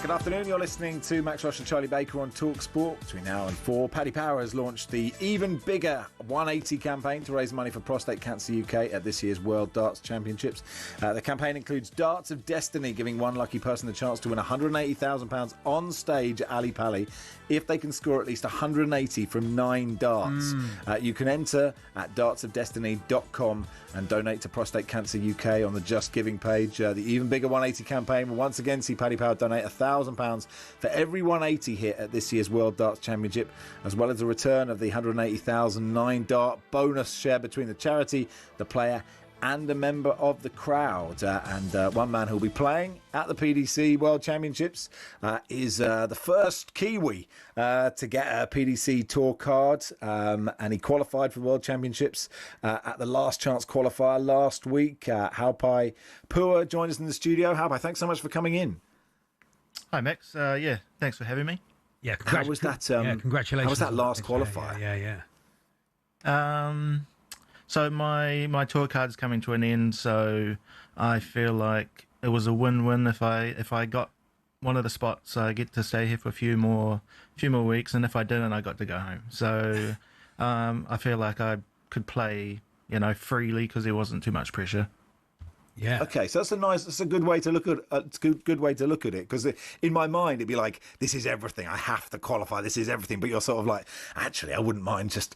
Speaker 1: Good afternoon. You're listening to Max Rush and Charlie Baker on talkSPORT. Between now and 4, Paddy Power has launched the even bigger 180 campaign to raise money for Prostate Cancer UK at this year's World Darts Championships. The campaign includes Darts of Destiny, giving one lucky person the chance to win £180,000 on stage at Ali Pali if they can score at least 180 from 9 darts. You can enter at dartsofdestiny.com and donate to Prostate Cancer UK on the Just Giving page. The even bigger 180 campaign will once again see Paddy Power donate £1,000 for every 180 hit at this year's World Darts Championship, as well as the return of the 180,000 9-dart bonus share between the charity, the player and a member of the crowd. One man who'll be playing at the PDC World Championships is the first Kiwi to get a PDC Tour card, and he qualified for World Championships at the Last Chance qualifier last week. Hapai Puera joined us in the studio. Hapai, thanks so much for coming in.
Speaker 4: Hi, Max. Thanks for having me.
Speaker 12: Yeah,
Speaker 1: how was that?
Speaker 12: Congratulations.
Speaker 1: How was that last qualifier?
Speaker 12: Yeah.
Speaker 4: So my tour card's coming to an end, so I feel like it was a win-win. If I got one of the spots, I get to stay here for a few more weeks, and if I didn't, I got to go home. So I feel like I could play, freely because there wasn't too much pressure.
Speaker 12: Yeah.
Speaker 1: Okay, so that's a good way to look at good way to look at it, because in my mind it'd be like, this is everything, I have to qualify, this is everything. But you're sort of like, actually, I wouldn't mind just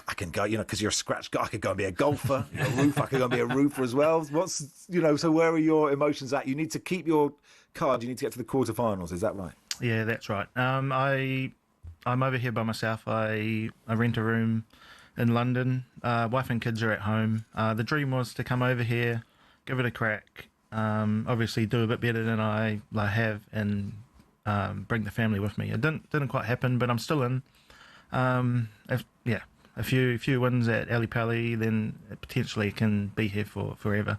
Speaker 1: I can go, because you're a scratch guy. I could go and be a golfer, a roof. I could go and be a roofer as well. So where are your emotions at? You need to keep your card. You need to get to the quarterfinals. Is that right?
Speaker 4: Yeah, that's right. I'm over here by myself. I rent a room in London. Wife and kids are at home. The dream was to come over here, give it a crack, obviously do a bit better than I have, and bring the family with me. It didn't quite happen, but I'm still in. A few wins at Ali Pali, then it potentially can be here for forever.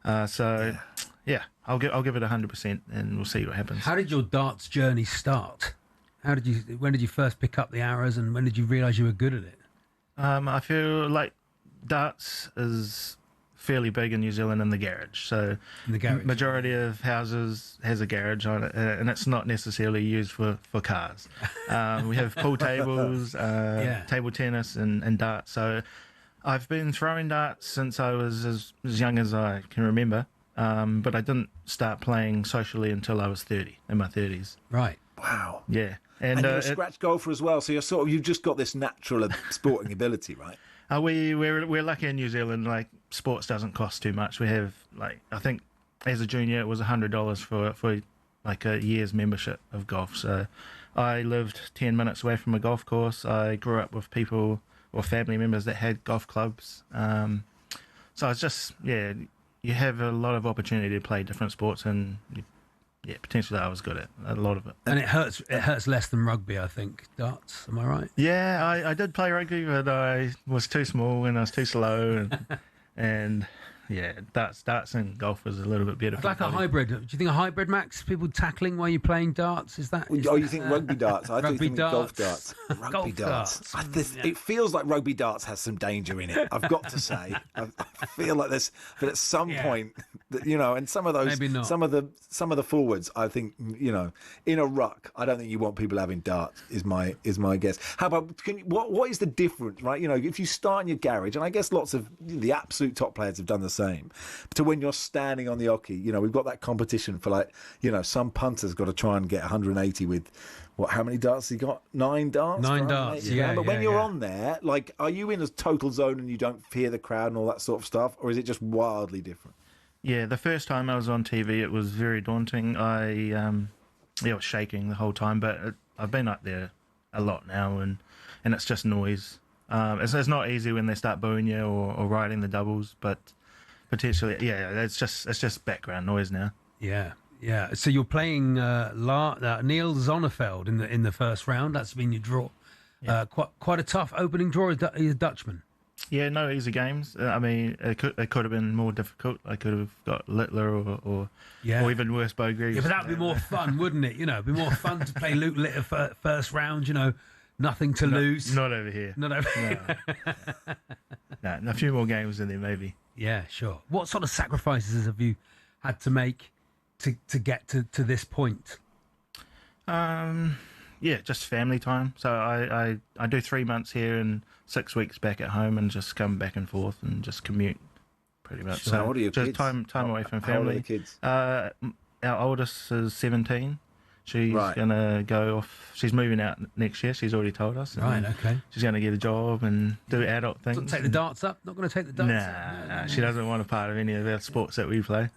Speaker 4: I'll give it 100%, and we'll see what happens.
Speaker 12: How did your darts journey start? When did you first pick up the arrows, and when did you realise you were good at it?
Speaker 4: I feel like darts is fairly big in New Zealand in the garage. So majority of houses has a garage on it, and it's not necessarily used for cars. We have pool tables, table tennis and darts. So I've been throwing darts since I was as young as I can remember, but I didn't start playing socially until I was 30, in my 30s.
Speaker 12: Right.
Speaker 1: Wow.
Speaker 4: Yeah.
Speaker 1: And you're a scratch golfer as well, so you've just got this natural sporting ability, right?
Speaker 4: We're lucky in New Zealand. Like, sports doesn't cost too much. We have, I think as a junior it was $100 for like a year's membership of golf. So I lived 10 minutes away from a golf course. I grew up with people or family members that had golf clubs. So it's just, you have a lot of opportunity to play different sports, and potentially I was good at a lot of it.
Speaker 12: And it hurts less than rugby, I think, darts. Am I right?
Speaker 4: Yeah, I did play rugby, but I was too small and I was too slow, and darts and golf is a little bit better.
Speaker 12: It's like a hybrid. Do you think a hybrid, Max? People tackling while you're playing darts? Is that?
Speaker 1: You think rugby darts? I
Speaker 12: rugby
Speaker 1: think golf darts. Rugby darts. It feels like rugby darts has some danger in it. I've got to say. I feel like there's, but at some point, and some of those,
Speaker 12: maybe not.
Speaker 1: some of the forwards, I think, in a ruck, I don't think you want people having darts. Is my guess. How about what is the difference, right? If you start in your garage, and I guess lots of the absolute top players have done the same, to when you're standing on the oche, we've got that competition for some punter's got to try and get 180 with how many darts he got? 9 darts?
Speaker 12: 9 darts, yeah.
Speaker 1: But when you're on there, are you in a total zone and you don't hear the crowd and all that sort of stuff, or is it just wildly different?
Speaker 4: Yeah, the first time I was on TV, it was very daunting. I was shaking the whole time, but I've been up there a lot now, and it's just noise. It's not easy when they start booing you or riding the doubles, but potentially, it's just background noise now.
Speaker 12: Yeah. So you're playing Neil Zonneveld in the first round. That's been your draw. Yeah. Quite a tough opening draw. He's a Dutchman.
Speaker 4: Yeah, no easy games. I mean, it could have been more difficult. I could have got Littler or even worse, Bo Greaves.
Speaker 12: Yeah, but that'd be more fun, wouldn't it? It'd be more fun to play Luke Litter first round. Nothing to lose.
Speaker 4: Not over here.
Speaker 12: Not over here.
Speaker 4: No, a few more games in there, maybe.
Speaker 12: Yeah, sure. What sort of sacrifices have you had to make to get to this point?
Speaker 4: Just family time. So I do 3 months here and 6 weeks back at home, and just come back and forth and just commute, pretty much.
Speaker 1: Sure. So what are your
Speaker 4: just
Speaker 1: kids?
Speaker 4: Time away from family.
Speaker 1: How old are the kids?
Speaker 4: Our oldest is 17. She's going to go off. She's moving out next year. She's already told us.
Speaker 12: Right, okay.
Speaker 4: She's going to get a job and do adult things.
Speaker 12: Doesn't take the darts up? Not going to take the darts up?
Speaker 4: Nah, she doesn't want a part of any of the sports that we play.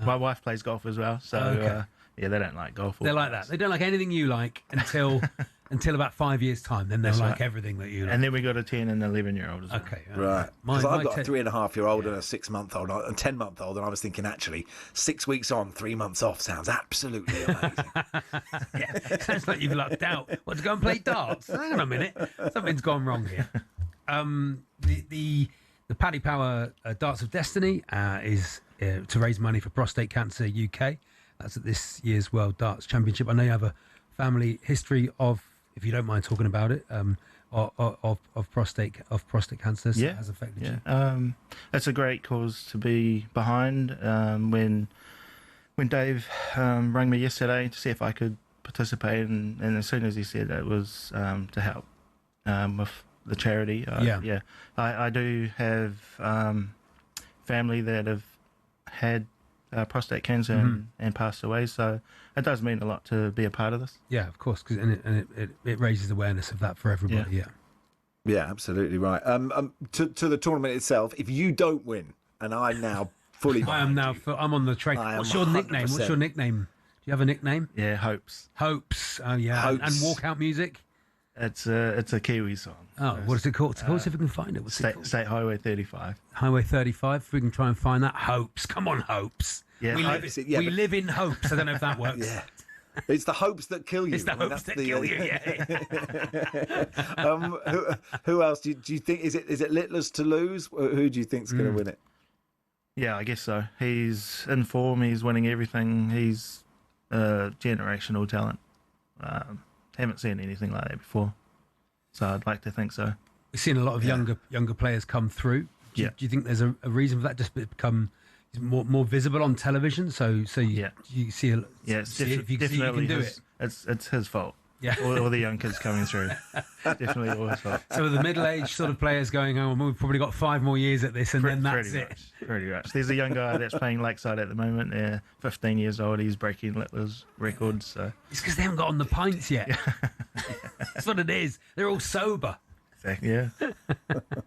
Speaker 4: My wife plays golf as well, so they don't like golf.
Speaker 12: They're like that. They don't like anything you like until about 5 years' time. Then they'll like everything that you like.
Speaker 4: And then we got a 10 and 11-year-old as well.
Speaker 12: Okay.
Speaker 1: Right. Because I've got a 3.5-year-old and a 6-month-old and 10-month-old, and I was thinking, actually, 6 weeks on, 3 months off sounds absolutely amazing.
Speaker 12: Sounds like you've lucked out. What, to go and play darts? Hang on a minute. Something's gone wrong here. The Paddy Power Darts of Destiny is to raise money for prostate cancer UK. That's at this year's World Darts Championship. I know you have a family history of, if you don't mind talking about it, of prostate cancer. So has affected you.
Speaker 4: It's a great cause to be behind. When Dave rang me yesterday to see if I could participate, and as soon as he said it was to help with the charity, I do have family that have had prostate cancer and passed away, so it does mean a lot to be a part of this.
Speaker 12: Yeah, of course, and it raises awareness of that for everybody.
Speaker 1: Yeah, absolutely right. To the tournament itself, if you don't win, and I'm now fully
Speaker 12: I'm on the train. What's your nickname?
Speaker 1: 100%.
Speaker 12: What's your nickname? Do you have a nickname?
Speaker 4: Yeah, Hopes.
Speaker 12: Hopes. Oh yeah.
Speaker 1: Hopes.
Speaker 12: And walkout music.
Speaker 4: It's a Kiwi song.
Speaker 12: Oh, what is it called? See if we can find it. What's it called?
Speaker 4: State Highway 35.
Speaker 12: Highway 35. If we can try and find that. Hopes. Come on, Hopes.
Speaker 4: Yeah,
Speaker 12: we live in hopes. I don't know if that works.
Speaker 1: Yeah. It's the hopes that kill you.
Speaker 12: It's the hopes that kill you.
Speaker 1: Yeah. Who else do you think? Is it Littler's to lose? Who do you think's going to win it?
Speaker 4: Yeah, I guess so. He's in form. He's winning everything. He's generational talent. Haven't seen anything like that before, so I'd like to think so.
Speaker 12: We've seen a lot of younger players come through. Do you think there's a reason for that? Just become more visible on television, so you see a, if you
Speaker 4: definitely
Speaker 12: can do it.
Speaker 4: It's his fault.
Speaker 12: Yeah,
Speaker 4: all the young kids coming through. Definitely all his fault.
Speaker 12: So the middle-aged sort of players going, oh, we've probably got 5 more years at this, and then that's it.
Speaker 4: Pretty much. There's a young guy that's playing Lakeside at the moment. 15 years old. He's breaking Littler's records. So
Speaker 12: it's because they haven't got on the pints yet. That's what it is. They're all sober.
Speaker 4: Exactly. Yeah.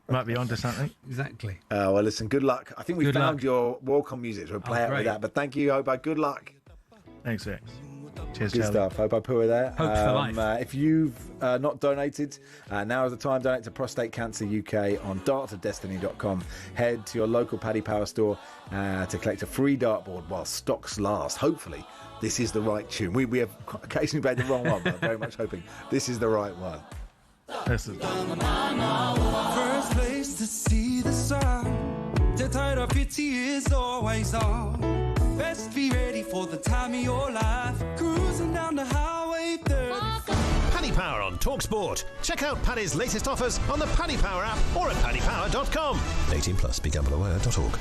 Speaker 4: Might be onto something.
Speaker 12: Exactly.
Speaker 1: Well, listen. Good luck. I think we found your walk-on music, so we'll play out with that. But thank you, Hapai. Good luck.
Speaker 4: Thanks, Rex. Cheers,
Speaker 1: Good stuff. Hapai Puera there.
Speaker 12: Hopes for life.
Speaker 1: If you've not donated, now is the time. Donate to Prostate Cancer UK on dartofdestiny.com. Head to your local Paddy Power store to collect a free dartboard while stocks last. Hopefully, this is the right tune. We have occasionally played the wrong one, but I'm very much hoping this is the right one.
Speaker 4: This is
Speaker 10: First place to see the sun. The tide of pity is always on. Best be ready for the time of your life. Cruising down the highway 30.
Speaker 7: Paddy Power on talkSPORT. Check out Paddy's latest offers on the Paddy Power app or at paddypower.com. 18 plus. BeGambleAware.org.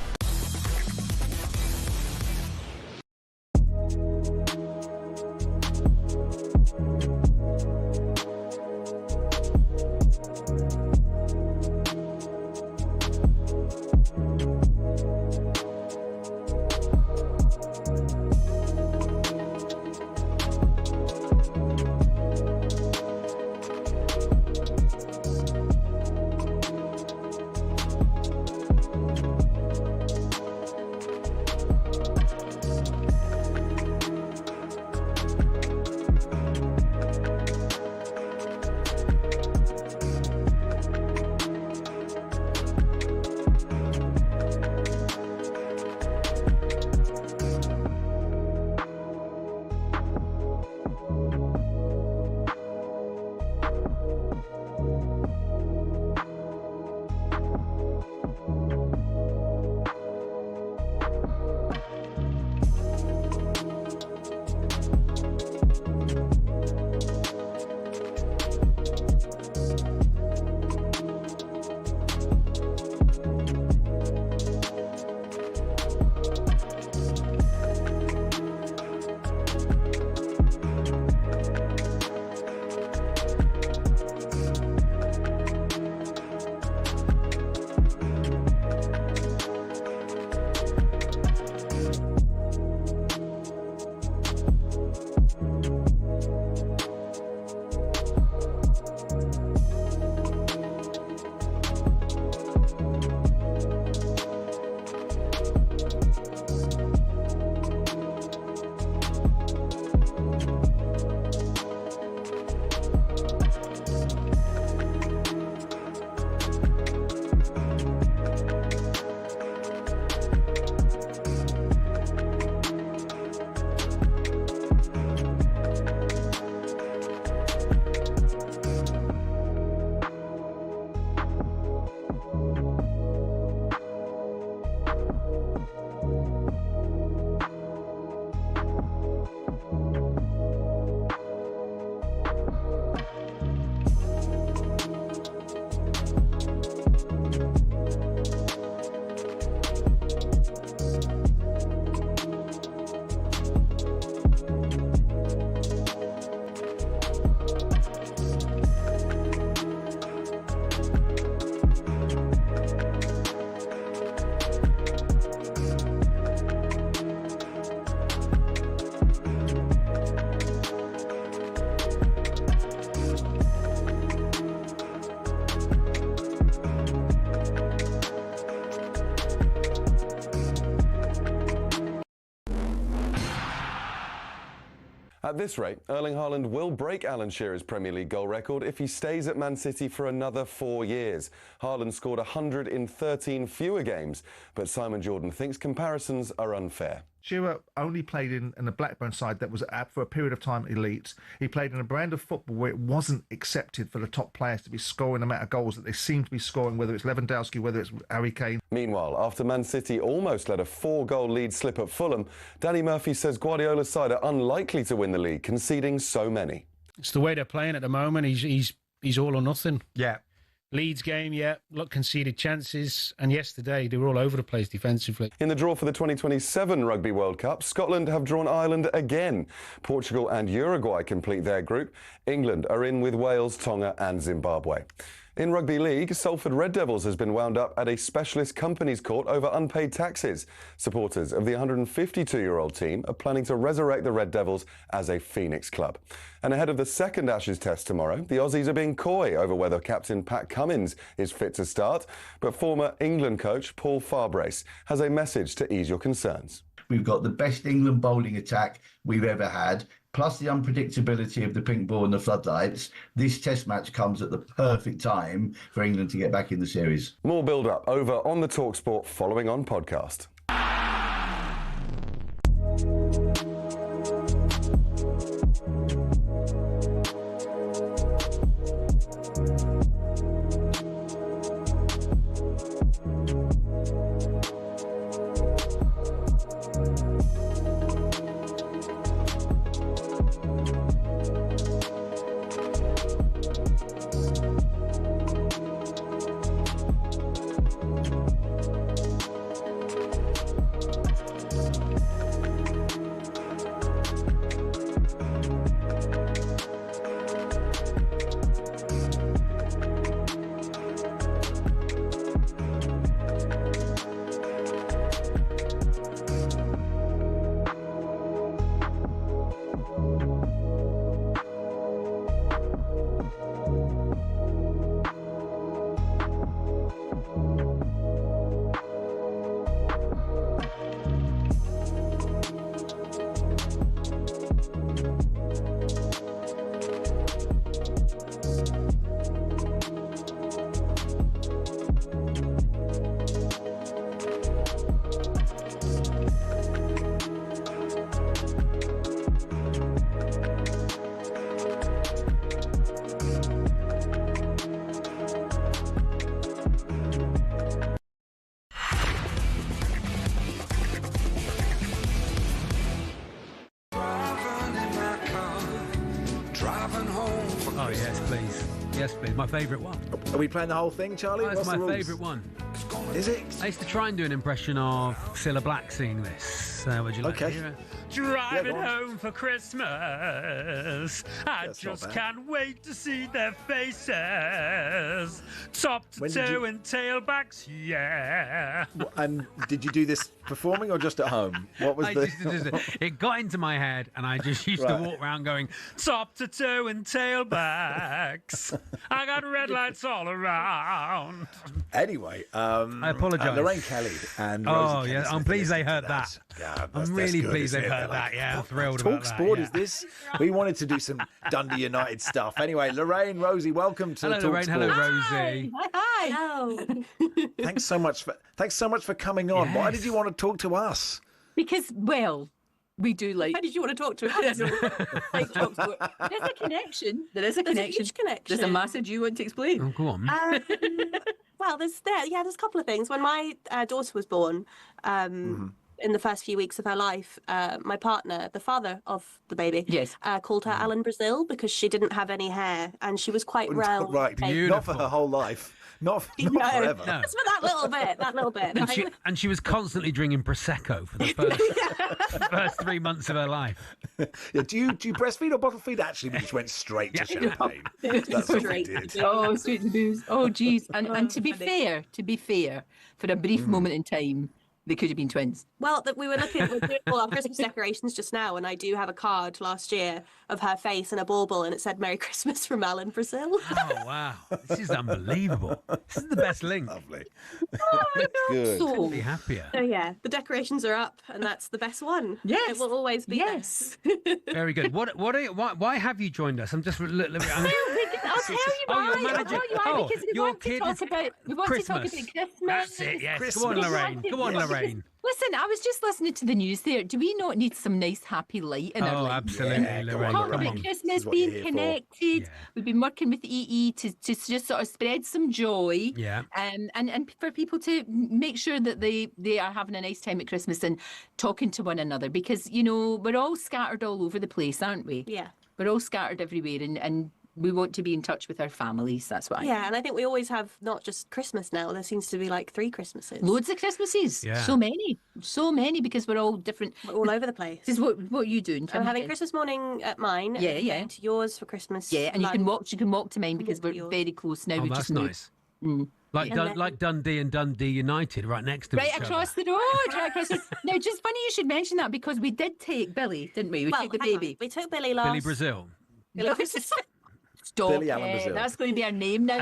Speaker 14: At this rate, Erling Haaland will break Alan Shearer's Premier League goal record if he stays at Man City for another 4 years. Haaland scored 113 fewer games, but Simon Jordan thinks comparisons are unfair.
Speaker 4: Shearer only played in a Blackburn side that was for a period of time elite. He played in a brand of football where it wasn't accepted for the top players to be scoring the amount of goals that they seem to be scoring, whether it's Lewandowski, whether it's Harry Kane.
Speaker 14: Meanwhile, after Man City almost let a 4-goal lead slip at Fulham, Danny Murphy says Guardiola's side are unlikely to win the league, conceding so many.
Speaker 5: It's the way they're playing at the moment. He's all or nothing.
Speaker 3: Yeah.
Speaker 5: Leeds game, conceded chances, and yesterday they were all over the place defensively.
Speaker 14: In the draw for the 2027 Rugby World Cup, Scotland have drawn Ireland again. Portugal and Uruguay complete their group. England are in with Wales, Tonga and Zimbabwe. In Rugby League, Salford Red Devils has been wound up at a specialist companies court over unpaid taxes. Supporters of the 152-year-old team are planning to resurrect the Red Devils as a Phoenix club. And ahead of the second Ashes test tomorrow, the Aussies are being coy over whether captain Pat Cummins is fit to start. But former England coach Paul Farbrace has a message to ease your concerns.
Speaker 24: We've got the best England bowling attack we've ever had, plus the unpredictability of the pink ball and the floodlights. This test match comes at the perfect time for England to get back in the series.
Speaker 14: More build-up over on the talkSPORT Following On podcast.
Speaker 12: yes, please. Yes, please. My favourite one.
Speaker 1: Are we playing the whole thing, Charlie?
Speaker 12: That's my favourite one.
Speaker 1: Is it?
Speaker 12: I used to try and do an impression of Cilla Black singing this. Would you like to hear it?
Speaker 17: Driving home for Christmas. I just can't wait to see their faces. Top to toe and tailbacks, yeah.
Speaker 1: And did you do this performing or just at home? What was
Speaker 12: It got into my head, and I just used to walk around going,
Speaker 17: top to toe and tailbacks. I got red lights all around.
Speaker 1: Anyway,
Speaker 12: I apologise.
Speaker 1: Lorraine Kelly and Rosie
Speaker 12: yeah, I'm pleased they heard that.
Speaker 1: Yeah,
Speaker 12: I'm really pleased they heard that. Yeah, I'm thrilled about that.
Speaker 1: talkSPORT is this? We wanted to do some Dundee United stuff. Anyway, Lorraine, Rosie, welcome to
Speaker 12: Hello, Lorraine.
Speaker 1: talkSPORT.
Speaker 12: Hello, Rosie.
Speaker 15: Hi. Hello.
Speaker 1: Thanks so much for coming on. Yes. Why did you want to talk to us?
Speaker 15: Because, well, we do like.
Speaker 16: Why did you want to talk to us?
Speaker 15: Like talkSPORT. There's a connection. There's a huge connection.
Speaker 16: There's a massive you want to explain.
Speaker 12: Oh, go on.
Speaker 16: Well, there's a couple of things. When my daughter was born, in the first few weeks of her life, my partner, the father of the baby, called her Alan Brazil because she didn't have any hair and she was quite rare.
Speaker 1: Right, not for her whole life. Not forever.
Speaker 16: No. Just for that little bit.
Speaker 12: And she was constantly drinking Prosecco for the first 3 months of her life.
Speaker 1: Yeah, do you breastfeed or bottle feed? Actually, we just went straight to champagne. That's what we did.
Speaker 15: Oh, straight to booze. Oh, geez. And to be fair, for a brief moment in time, they could have been twins.
Speaker 16: Well, we were doing all our Christmas decorations just now, and I do have a card last year of her face and a bauble, and it said "Merry Christmas" from Alan Brazil.
Speaker 12: Oh wow, this is unbelievable! This is the best link.
Speaker 1: Lovely.
Speaker 16: Oh,
Speaker 1: good.
Speaker 12: Couldn't be happier.
Speaker 16: So yeah, the decorations are up, and that's the best one.
Speaker 15: Yes,
Speaker 16: it will always be.
Speaker 15: Yes.
Speaker 12: Very good. Why have you joined us? I'm just.
Speaker 15: I'll tell you why. Because we want to talk about Christmas.
Speaker 12: That's it. Yes. Christmas. Go on, Lorraine. Go on, Lorraine.
Speaker 15: Listen, I was just listening to the news there. Do we not need some nice, happy light in our life?
Speaker 12: Oh, absolutely, Lorraine.
Speaker 15: Talk about Christmas, being connected. We've been working with EE to just sort of spread some joy.
Speaker 12: Yeah.
Speaker 15: And for people to make sure that they are having a nice time at Christmas and talking to one another. Because, we're all scattered all over the place, aren't we?
Speaker 16: Yeah.
Speaker 15: We're all scattered everywhere and we want to be in touch with our families. That's what
Speaker 16: and I think we always have not just Christmas now. There seems to be like 3 Christmases.
Speaker 15: Loads of Christmases.
Speaker 12: Yeah.
Speaker 15: So many because we're all different.
Speaker 16: We're all over the place.
Speaker 15: This is what are you doing?
Speaker 16: I'm having Christmas morning at mine.
Speaker 15: Yeah.
Speaker 16: And to yours for Christmas.
Speaker 15: Yeah, and you can walk to mine because we're very close now.
Speaker 12: Oh,
Speaker 15: We've
Speaker 12: that's
Speaker 15: just
Speaker 12: nice. Like Dundee and Dundee United right next to each other.
Speaker 15: Right across the road. Now, just funny you should mention that because we did take Billy, didn't we? We took the baby.
Speaker 16: We took Billy last.
Speaker 12: Billy Brazil.
Speaker 15: Stop
Speaker 1: Billy Alan Brazil.
Speaker 15: That's going to be our name now.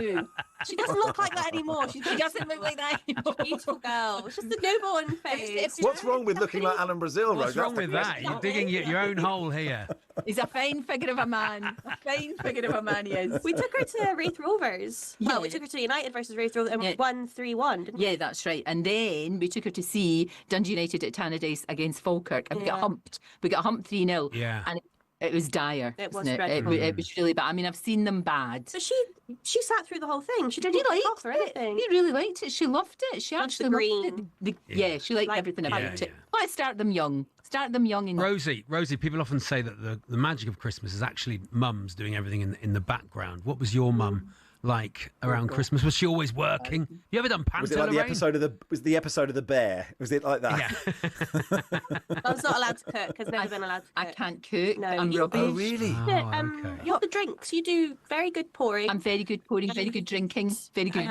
Speaker 16: She doesn't look like that anymore. She doesn't look like that anymore. Beautiful girl. It's just a newborn face.
Speaker 1: What's wrong with looking like Alan Brazil, Rose?
Speaker 12: What's wrong with that? You're digging your own hole here.
Speaker 15: He's a fine figure of a man. He is.
Speaker 16: We took her to Wraith Rovers. Yeah. Well, we took her to United versus Wraith Rovers and won 3-1, didn't we?
Speaker 15: Yeah, that's right. And then we took her to see Dundee United at Tannadice against Falkirk and we got humped. We got humped 3-0.
Speaker 12: Yeah.
Speaker 15: And it was dire.
Speaker 16: It was
Speaker 15: dreadful. It was really bad. I mean, I've seen them bad.
Speaker 16: But she sat through the whole thing. She didn't off or anything.
Speaker 15: He really liked it. She loved it. She actually
Speaker 16: loved
Speaker 15: it. Yeah, she liked everything about it. Let's start them young. And
Speaker 12: Rosie, people often say that the magic of Christmas is actually mums doing everything in the background. What was your mum like around Christmas? Was she always working? You ever done panto?
Speaker 1: Was it like the episode of the bear? Was it like that?
Speaker 16: Yeah. I was not allowed to cook because I've never been allowed to cook.
Speaker 15: I can't cook.
Speaker 16: No,
Speaker 15: I'm rubbish.
Speaker 1: Oh really?
Speaker 16: Okay. You got the drinks. You do very good pouring.
Speaker 15: I'm very good pouring. Very good drinking. Very good.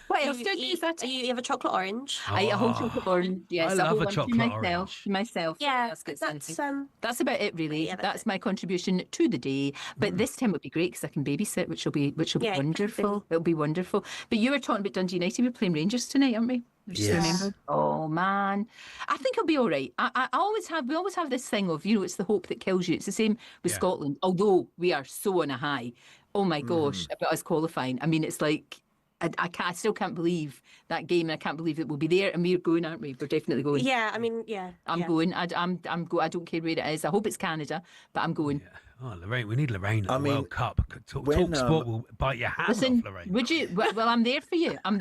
Speaker 15: What else do I do?
Speaker 16: You have a chocolate orange.
Speaker 15: I eat a whole chocolate orange. Yes,
Speaker 12: I love a chocolate orange.
Speaker 15: Myself.
Speaker 16: Yeah,
Speaker 15: that's good.
Speaker 16: That's
Speaker 15: about it, really. Yeah, that's my contribution to the day. But this time would be great because I can babysit, which will be wonderful. It'll be wonderful. But you were talking about Dundee United. We're playing Rangers tonight, aren't we?
Speaker 1: Yes.
Speaker 15: Oh man, I think it'll be all right. We always have this thing of it's the hope that kills you. It's the same with Scotland. Although we are so on a high. Oh my gosh, about us qualifying. I mean, it's like. I still can't believe that game, and I can't believe that we'll be there, and we're going, aren't we? We're definitely going.
Speaker 16: Yeah, I mean, yeah.
Speaker 15: I'm going. I don't care where it is. I hope it's Canada, but I'm going.
Speaker 12: Yeah. Oh, Lorraine, we need Lorraine at the World Cup. talkSPORT will bite your hand off, Lorraine.
Speaker 15: Would you? Well, I'm there for you. Now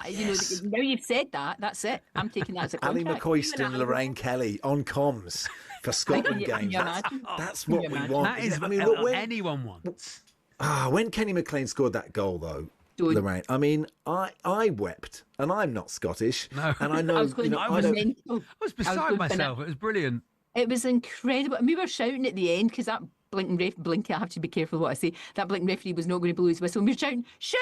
Speaker 15: you've said that. That's it. I'm taking that as a contract.
Speaker 1: Ali McCoist and Lorraine Kelly on comms for Scotland games. That's what we want.
Speaker 12: That is what anyone wants.
Speaker 1: When Kenny McLean scored that goal, though, Lorraine, I mean, I wept, and I'm not Scottish.
Speaker 12: No.
Speaker 1: And I know,
Speaker 12: I was beside myself. It was brilliant.
Speaker 15: It was incredible. And we were shouting at the end because that blinking, I have to be careful what I say. That blinking referee was not going to blow his whistle. And we were shouting, shoot!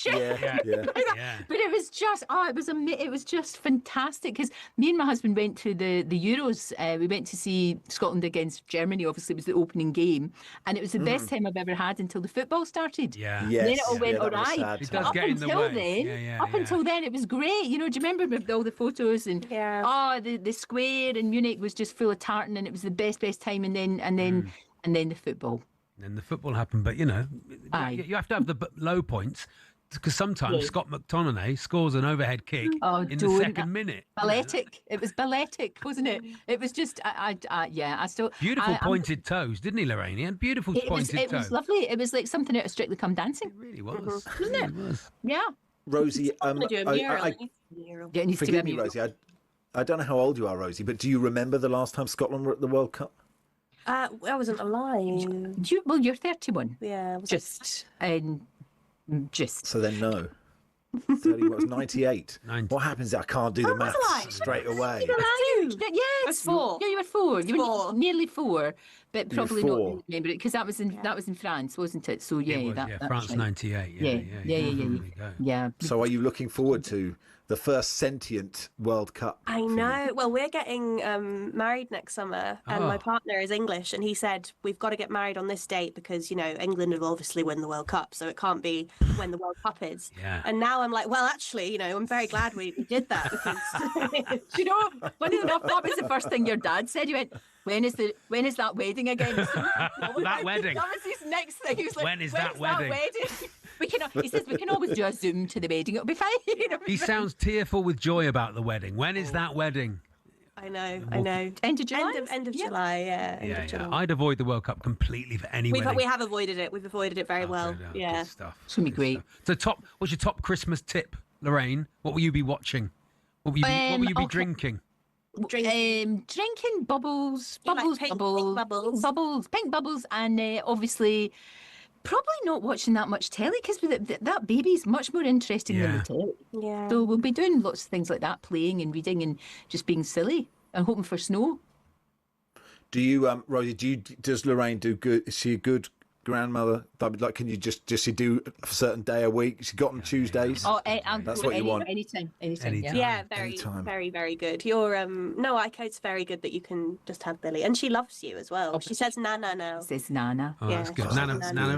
Speaker 1: Yeah.
Speaker 15: But it was just, it was just fantastic because me and my husband went to the Euros. We went to see Scotland against Germany. Obviously, it was the opening game, and it was the best time I've ever had until the football started.
Speaker 12: Yeah.
Speaker 15: Then it all went all right.
Speaker 12: It does
Speaker 15: Up
Speaker 12: get in the way.
Speaker 15: then, until then, it was great. You know, do you remember with all the photos and the square in Munich was just full of tartan, and it was the best time. And then the football.
Speaker 12: And then the football happened, but you know, you have to have the low points because sometimes Scott McTominay scores an overhead kick in the second minute.
Speaker 15: Balletic. It was balletic, wasn't it? It was just, I still...
Speaker 12: Beautiful pointed toes, didn't he, Lorraine? He had beautiful pointed toes.
Speaker 15: It was lovely. It was like something out of Strictly Come Dancing.
Speaker 12: It really was.
Speaker 15: Wasn't it?
Speaker 12: Was.
Speaker 15: Yeah.
Speaker 1: Rosie,
Speaker 15: forgive
Speaker 1: me, Rosie. I don't know how old you are, Rosie, but do you remember the last time Scotland were at the World Cup?
Speaker 16: I wasn't alive.
Speaker 15: You're 31.
Speaker 16: Yeah.
Speaker 15: Just.
Speaker 1: So then no. 30 was 98.
Speaker 12: 90.
Speaker 1: What happens? I can't do the maths straight away.
Speaker 15: Yes.
Speaker 16: I was 4.
Speaker 15: Yeah, you were 4. You were nearly 4, but probably
Speaker 1: You were
Speaker 15: not
Speaker 1: 4.
Speaker 15: remember it because that was in France, wasn't it? So yeah, that's
Speaker 12: France
Speaker 15: right.
Speaker 12: 98.
Speaker 15: Yeah.
Speaker 1: So are you looking forward to the first sentient World Cup?
Speaker 16: I know. Well, we're getting married next summer, and my partner is English, and he said we've got to get married on this date because, you know, England will obviously win the World Cup, so it can't be when the World Cup is.
Speaker 12: Yeah.
Speaker 16: And now I'm like, well, actually, you know, I'm very glad we did that because,
Speaker 15: you know, funny enough, that was the first thing your dad said. You went, when is that wedding again?
Speaker 12: That wedding.
Speaker 15: That was his next thing. He was like,
Speaker 12: when is that wedding?
Speaker 15: He says we can always do a Zoom to the wedding. It'll be fine.
Speaker 12: He sounds tearful with joy about the wedding. When is that wedding?
Speaker 16: I know.
Speaker 15: End of July?
Speaker 16: End of July, yeah. End of July.
Speaker 12: I'd avoid the World Cup completely for any wedding.
Speaker 16: We have avoided it. We've avoided it very well. Yeah.
Speaker 12: Good stuff.
Speaker 15: It's going to be great.
Speaker 12: So what's your top Christmas tip, Lorraine? What will you be watching? What will you be drinking?
Speaker 15: Drinking bubbles,
Speaker 16: pink bubbles,
Speaker 15: and obviously probably not watching that much telly because that baby's much more interesting than the telly.
Speaker 16: Yeah.
Speaker 15: So we'll be doing lots of things like that, playing and reading and just being silly and hoping for snow.
Speaker 1: Do you, Rosie? Does Lorraine do good? Is she a good grandmother? Like, can you just she do a certain day a week? She got on Tuesdays. That's what you want.
Speaker 15: Anytime.
Speaker 16: Yeah, very, very good. Your Icode's very good that you can just have Billy, and she loves you as well. She says Nana now.
Speaker 15: Says Nana.
Speaker 12: Oh, that's good.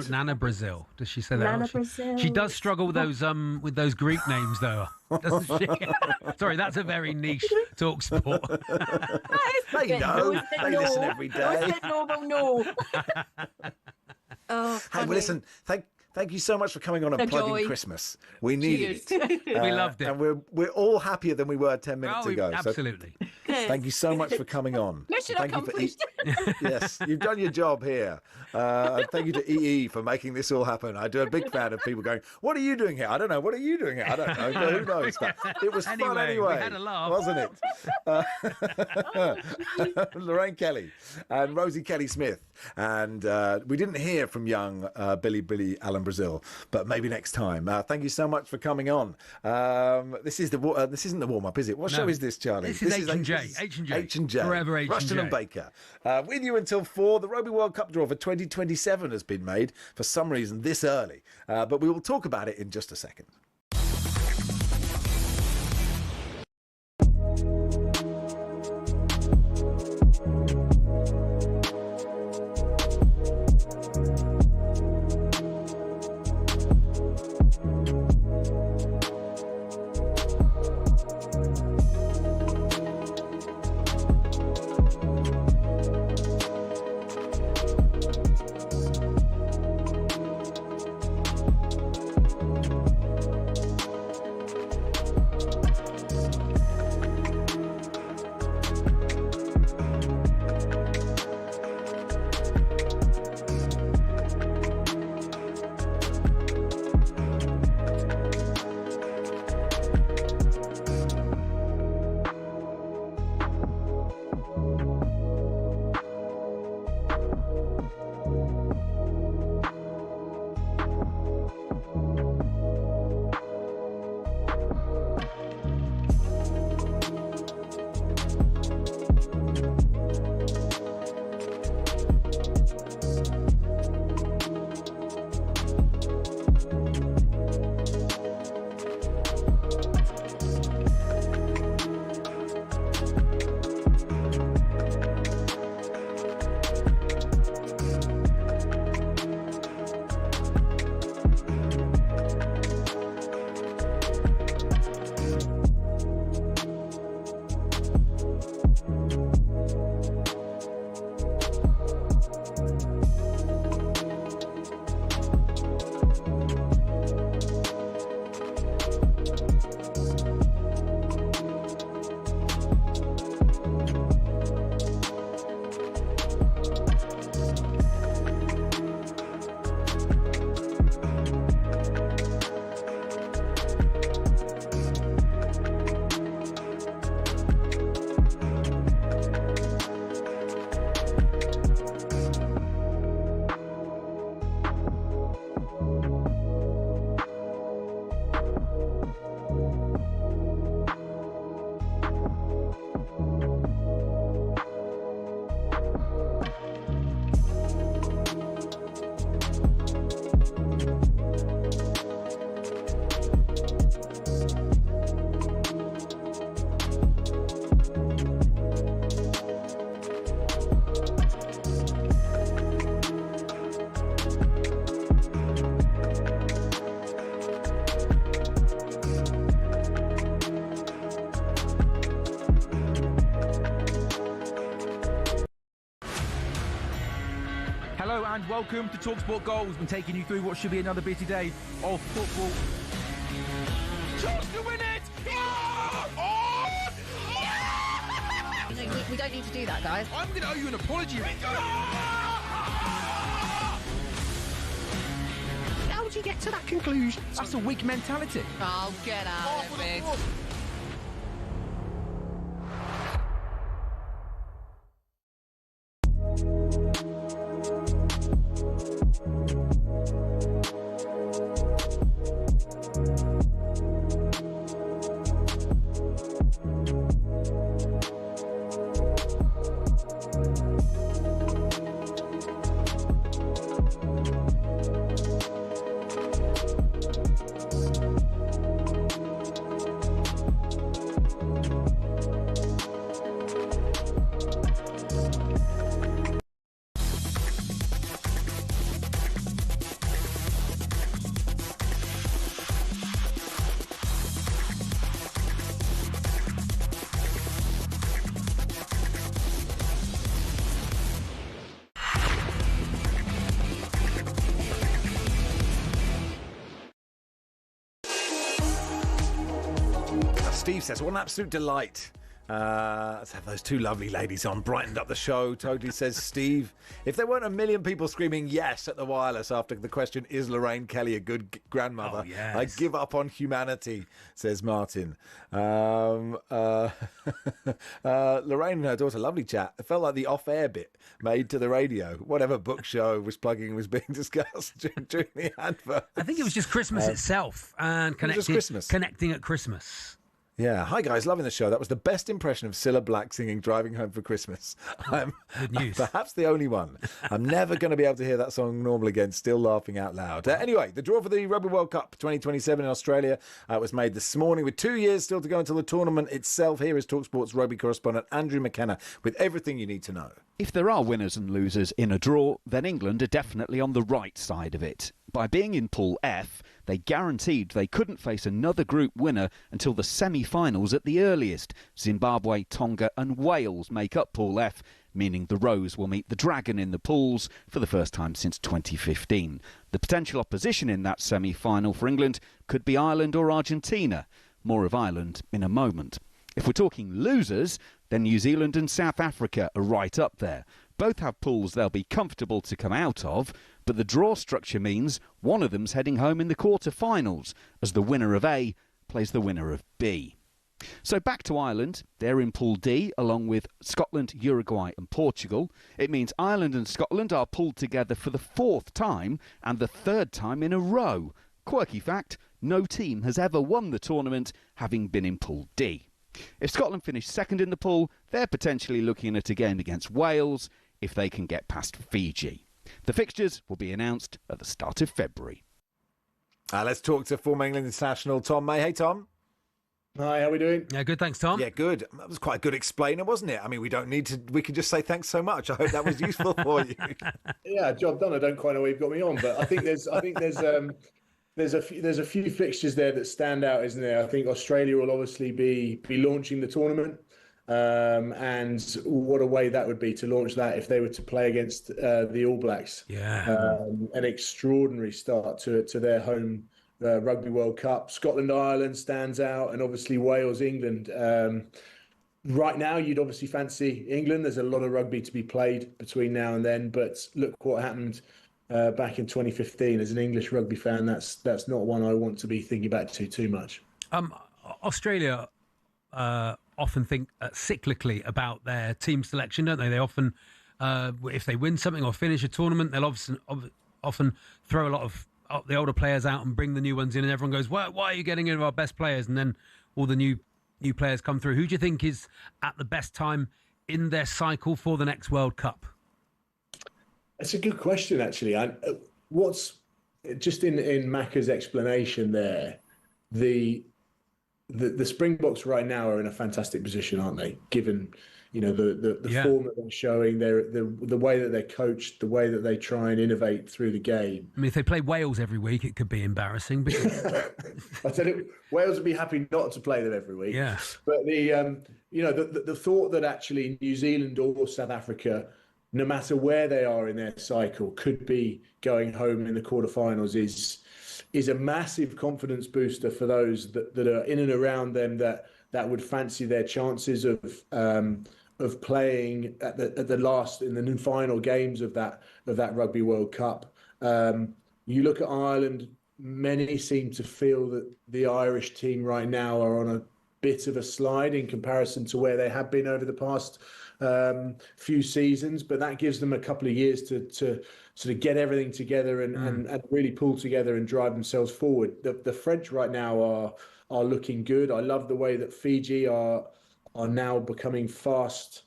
Speaker 12: Nana Brazil. Does she say that?
Speaker 16: Nana Brazil.
Speaker 12: She does struggle with those Greek names though, doesn't she? Sorry, that's a very niche talk sport.
Speaker 1: They know. They listen every day.
Speaker 15: No.
Speaker 1: Hey, well, listen, thank you so much for coming on and plugging Christmas. We needed it.
Speaker 12: We loved it.
Speaker 1: And we're all happier than we were 10 minutes ago.
Speaker 12: Absolutely.
Speaker 1: So thank you so much for coming on. Thank you for Yes, you've done your job here. Thank you to EE for making this all happen. I'm a big fan of people going, what are you doing here? I don't know. What are you doing here? I don't know. But who knows? But it was fun anyway.
Speaker 12: We had a laugh.
Speaker 1: Wasn't it? Lorraine Kelly and Rosie Kelly-Smith. And we didn't hear from young Billy Alan Brazil, but maybe next time. Thank you so much for coming on. This isn't the warm-up, is it? What show is this, Charlie?
Speaker 12: This is H&J.
Speaker 1: H&J.
Speaker 12: Forever H&J.
Speaker 1: Rushden Baker. With you until 4. The Rugby World Cup draw for 2027 has been made for some reason this early. But we will talk about it in just a second.
Speaker 9: Hello and welcome to talkSPORT Goals. We're taking you through what should be another busy day of football.
Speaker 17: Chance to win it!
Speaker 11: We don't need to do that, guys.
Speaker 9: I'm going to owe you an apology. How did you get to that conclusion? That's a weak mentality.
Speaker 11: Oh, get out of it.
Speaker 1: Steve says, what an absolute delight. Let's have those two lovely ladies on. Brightened up the show, totally, says Steve. If there weren't a million people screaming yes at the wireless after the question, is Lorraine Kelly a good grandmother?
Speaker 3: Oh, yes.
Speaker 1: I give up on humanity, says Martin. Lorraine and her daughter, lovely chat. It felt like the off-air bit made to the radio. Whatever book show was being discussed during the advert.
Speaker 12: I think it was just Christmas itself and connecting at Christmas.
Speaker 1: Yeah. Hi, guys. Loving the show. That was the best impression of Cilla Black singing Driving Home for Christmas. I'm
Speaker 12: Good news.
Speaker 1: perhaps the only one. I'm never going to be able to hear that song normal again, still laughing out loud. Anyway, the draw for the Rugby World Cup 2027 in Australia was made this morning with 2 years still to go until the tournament itself. Here is talkSPORT's rugby correspondent Andrew McKenna with everything you need to know.
Speaker 13: If there are winners and losers in a draw, then England are definitely on the right side of it. By being in Pool F, they guaranteed they couldn't face another group winner until the semi-finals at the earliest. Zimbabwe, Tonga and Wales make up Pool F, meaning the Rose will meet the Dragon in the pools for the first time since 2015. The potential opposition in that semi-final for England could be Ireland or Argentina. More of Ireland in a moment. If we're talking losers, then New Zealand and South Africa are right up there. Both have pools they'll be comfortable to come out of, but the draw structure means one of them's heading home in the quarter-finals, as the winner of A plays the winner of B. So back to Ireland. They're in Pool D, along with Scotland, Uruguay and Portugal. It means Ireland and Scotland are pulled together for the fourth time and the third time in a row. Quirky fact, no team has ever won the tournament having been in Pool D. If Scotland finish second in the pool, they're potentially looking at a game against Wales if they can get past Fiji. The fixtures will be announced at the start of February.
Speaker 1: Let's talk to former England international Tom May. Hey, Tom.
Speaker 18: Hi, how are we doing?
Speaker 12: Yeah, good, thanks, Tom.
Speaker 1: Yeah, good. That was quite a good explainer, wasn't it? I mean, we don't need to. We can just say thanks so much. I hope that was useful for you.
Speaker 18: Yeah, job done. I don't quite know where you've got me on, but I think there's a few fixtures there that stand out, isn't there? I think Australia will obviously be launching the tournament, and what a way that would be to launch that if they were to play against the All Blacks.
Speaker 12: Yeah,
Speaker 18: an extraordinary start to their home Rugby World Cup. Scotland, Ireland stands out, and obviously Wales, England. Right now, you'd obviously fancy England. There's a lot of rugby to be played between now and then, but look what happened back in 2015. As an English rugby fan, that's not one I want to be thinking back to too much.
Speaker 12: Australia often think cyclically about their team selection, don't they? They often, if they win something or finish a tournament, they'll often throw a lot of the older players out and bring the new ones in, and everyone goes, why are you getting rid of our best players? And then all the new players come through. Who do you think is at the best time in their cycle for the next World Cup?
Speaker 18: That's a good question, actually. What's just in Macca's explanation there, the Springboks right now are in a fantastic position, aren't they? Given the form that they're showing, the way that they're coached, the way that they try and innovate through the game.
Speaker 12: I mean, if they play Wales every week, it could be embarrassing. But
Speaker 18: I tell you, Wales would be happy not to play them every week.
Speaker 12: Yeah.
Speaker 18: But the thought that actually New Zealand or South Africa no matter where they are in their cycle, could be going home in the quarterfinals is a massive confidence booster for those that are in and around them that would fancy their chances of playing at the last in the final games of that Rugby World Cup. You look at Ireland, many seem to feel that the Irish team right now are on a bit of a slide in comparison to where they have been over the past few seasons, but that gives them a couple of years to sort of get everything together and really pull together and drive themselves forward. The French right now are looking good. I love the way that Fiji are now becoming fast,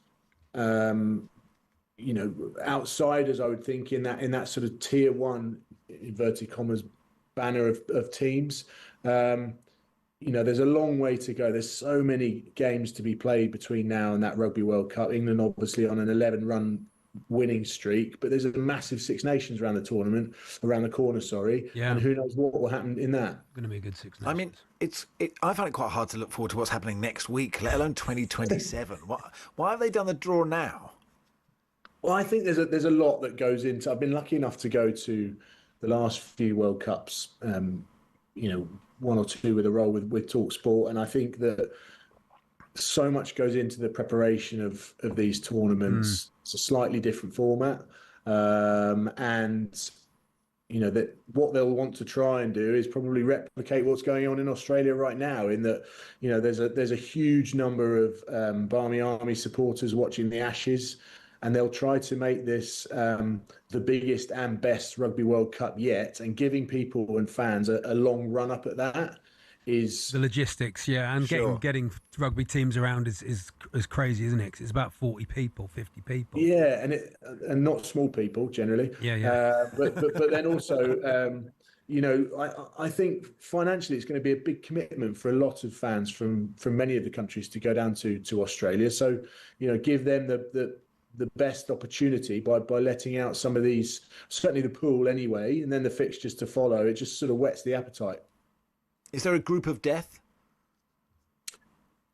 Speaker 18: outsiders, I would think, in that sort of tier one, inverted commas, banner of teams. There's a long way to go. There's so many games to be played between now and that Rugby World Cup. England obviously on an 11-run winning streak, but there's a massive Six Nations around the corner, and who knows what will happen in that.
Speaker 12: Going to be a good Six Nations.
Speaker 1: I mean, I find it quite hard to look forward to what's happening next week, let alone 2027. Why have they done the draw now?
Speaker 18: Well, I think there's a lot that goes into. I've been lucky enough to go to the last few World Cups, one or two with a role with talkSPORT, and I think that so much goes into the preparation of these tournaments. It's a slightly different format, and that what they'll want to try and do is probably replicate what's going on in Australia right now. In that, there's a huge number of Barmy Army supporters watching the Ashes. And they'll try to make this the biggest and best Rugby World Cup yet. And giving people and fans a long run up at that is
Speaker 12: the logistics, and getting rugby teams around is crazy, isn't it? 'Cause it's about 40 people, 50 people.
Speaker 18: Yeah, and not small people generally.
Speaker 12: Yeah.
Speaker 18: But then also, I think financially it's going to be a big commitment for a lot of fans from many of the countries to go down to Australia. So give them the best opportunity by letting out some of these, certainly the pool anyway, and then the fixtures to follow. It just sort of whets the appetite.
Speaker 1: Is there a group of death?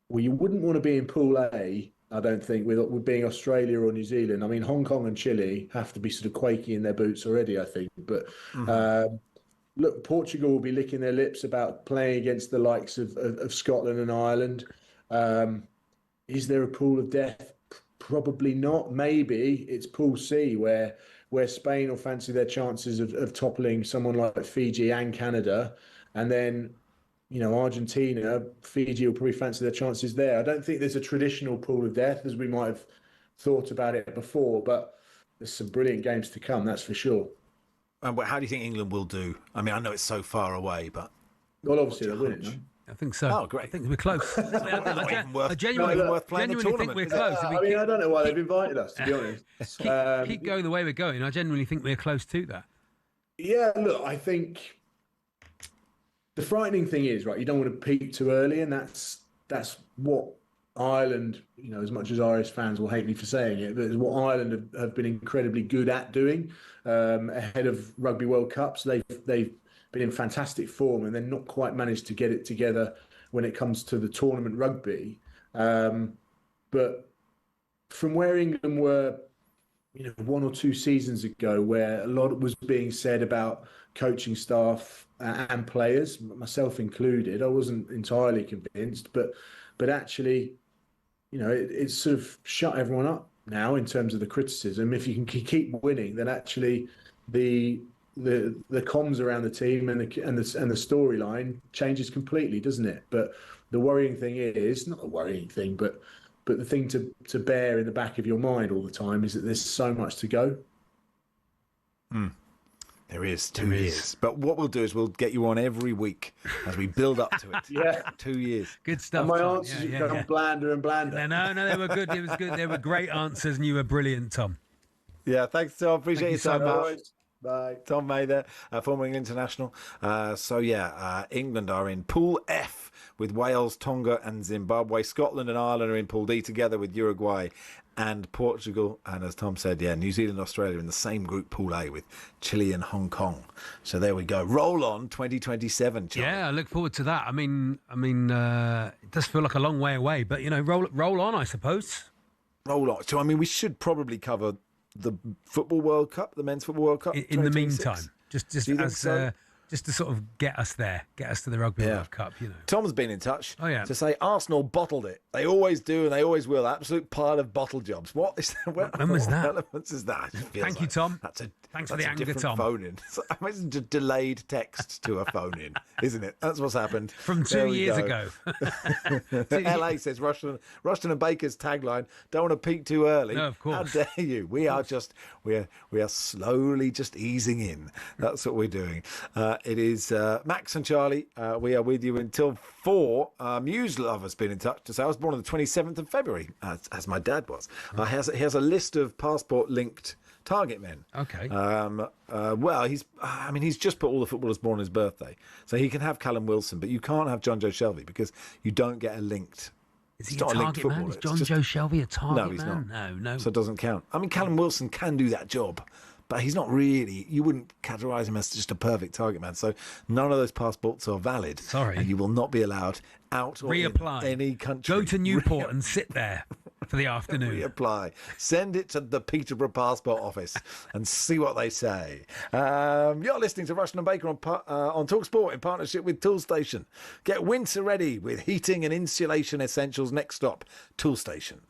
Speaker 18: Well, you wouldn't want to be in Pool A, I don't think, with being Australia or New Zealand. I mean, Hong Kong and Chile have to be sort of quaky in their boots already, I think. But look, Portugal will be licking their lips about playing against the likes of Scotland and Ireland. Is there a pool of death? Probably not. Maybe it's Pool C where Spain will fancy their chances of toppling someone like Fiji and Canada, and then Argentina, Fiji will probably fancy their chances there. I don't think there's a traditional pool of death as we might have thought about it before, but there's some brilliant games to come, that's for sure.
Speaker 1: But how do you think England will do? I mean, I know it's so far away, but
Speaker 18: obviously they'll win it. No?
Speaker 12: I think so.
Speaker 1: Oh, great.
Speaker 12: I think we're close.
Speaker 1: I
Speaker 12: genuinely think we're close.
Speaker 18: I don't know why they've invited us, to be honest.
Speaker 12: Keep going the way we're going. I genuinely think we're close to that.
Speaker 18: Yeah, look, I think the frightening thing is, right, you don't want to peak too early, and that's what Ireland, as much as Irish fans will hate me for saying it, but it's what Ireland have been incredibly good at doing ahead of Rugby World Cups. They've been in fantastic form and then not quite managed to get it together when it comes to the tournament rugby. But from where England were, 1 or 2 seasons ago, where a lot was being said about coaching staff and players, myself included, I wasn't entirely convinced, but actually, it's sort of shut everyone up now in terms of the criticism. If you can keep winning, then actually the comms around the team and the storyline changes completely, doesn't it? But the worrying thing is, not a worrying thing, but the thing to bear in the back of your mind all the time is that there's so much to go.
Speaker 1: There is 2 years. But what we'll do is we'll get you on every week as we build up to it.
Speaker 18: Yeah.
Speaker 1: 2 years.
Speaker 12: Good stuff.
Speaker 18: And my answers become blander and blander.
Speaker 12: No, they were good. It was good. They were great answers, and you were brilliant, Tom.
Speaker 1: Yeah, thanks, Tom. Appreciate your time,
Speaker 18: pal. Bye.
Speaker 1: Tom May there, former England international. England are in Pool F with Wales, Tonga and Zimbabwe. Scotland and Ireland are in Pool D together with Uruguay and Portugal. And as Tom said, New Zealand and Australia in the same group, Pool A, with Chile and Hong Kong. So there we go. Roll on 2027, Charlie.
Speaker 12: Yeah, I look forward to that. I mean, it does feel like a long way away, but, roll on, I suppose.
Speaker 1: Roll on. So, we should probably cover the Football World Cup, the Men's Football World Cup?
Speaker 12: In the meantime, just as
Speaker 1: so?
Speaker 12: Just to sort of get us there, get us to the Rugby World Cup, you know.
Speaker 1: Tom's been in touch
Speaker 12: to
Speaker 1: say Arsenal bottled it. They always do and they always will. Absolute pile of bottle jobs. What is that?
Speaker 12: When was that?
Speaker 1: What elements is that?
Speaker 12: Thank you, Tom. Thanks for the anger, Tom.
Speaker 1: Phone in. It's a delayed text to a phone in, isn't it? That's what's happened.
Speaker 12: From 2 years ago.
Speaker 1: LA says Rushden and Baker's tagline, don't want to peak too early.
Speaker 12: No, of course.
Speaker 1: How dare you? We are slowly just easing in. That's what we're doing. It is Max and Charlie. We are with you until 4. Muse Lover's been in touch to say I was born on the 27th of February, as my dad was. He has a list of passport-linked target men.
Speaker 12: Okay.
Speaker 1: Well, he's just put all the footballers born on his birthday, so he can have Callum Wilson, but you can't have John Joe Shelby because you don't get a linked.
Speaker 12: Is he a target man? Is Joe Shelby a target man?
Speaker 1: No, he's not.
Speaker 12: No.
Speaker 1: So it doesn't count. I mean, Callum Wilson can do that job, but he's not really. You wouldn't categorise him as just a perfect target man. So none of those passports are valid.
Speaker 12: Sorry.
Speaker 1: And you will not be allowed out or
Speaker 12: Reapply.
Speaker 1: in any country.
Speaker 12: Go to Newport and sit there for the afternoon.
Speaker 1: Reapply. Send it to the Peterborough Passport Office and see what they say. You're listening to Rushden Baker on talkSPORT in partnership with Toolstation. Get winter ready with heating and insulation essentials. Next stop, Toolstation.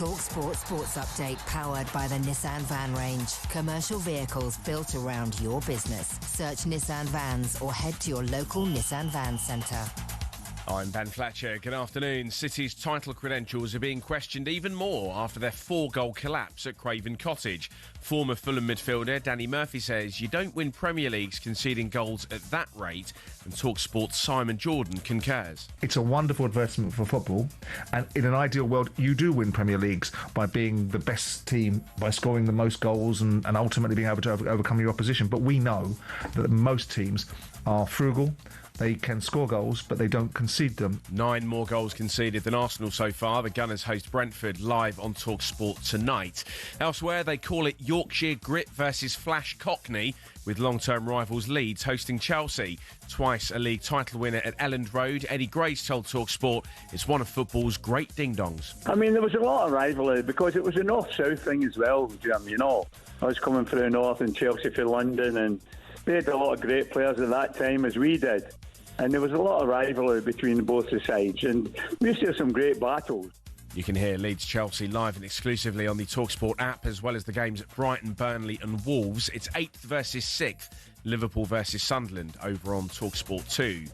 Speaker 2: talkSPORT Sports Update powered by the Nissan Van Range. Commercial vehicles built around your business. Search Nissan Vans or head to your local Nissan Van Centre.
Speaker 3: I'm Ben Fletcher. Good afternoon. City's title credentials are being questioned even more after their 4-goal collapse at Craven Cottage. Former Fulham midfielder Danny Murphy says you don't win Premier Leagues conceding goals at that rate, and talkSPORT's Simon Jordan concurs.
Speaker 4: It's a wonderful advertisement for football, and in an ideal world you do win Premier Leagues by being the best team, by scoring the most goals and ultimately being able to overcome your opposition. But we know that most teams are frugal, They can score goals, but they don't concede them.
Speaker 3: 9 more goals conceded than Arsenal so far. The Gunners host Brentford live on talkSPORT tonight. Elsewhere, they call it Yorkshire Grit versus Flash Cockney, with long-term rivals Leeds hosting Chelsea. Twice a league title winner at Elland Road, Eddie Grace told talkSPORT it's one of football's great ding-dongs.
Speaker 19: I mean, there was a lot of rivalry because it was a north-south thing as well, Jim, you know. I was coming through north and Chelsea for London, and we had a lot of great players at that time, as we did. And there was a lot of rivalry between both the sides, and we used to have some great battles.
Speaker 3: You can hear Leeds-Chelsea live and exclusively on the talkSPORT app, as well as the games at Brighton, Burnley and Wolves. It's 8th versus 6th, Liverpool versus Sunderland over on talkSPORT 2.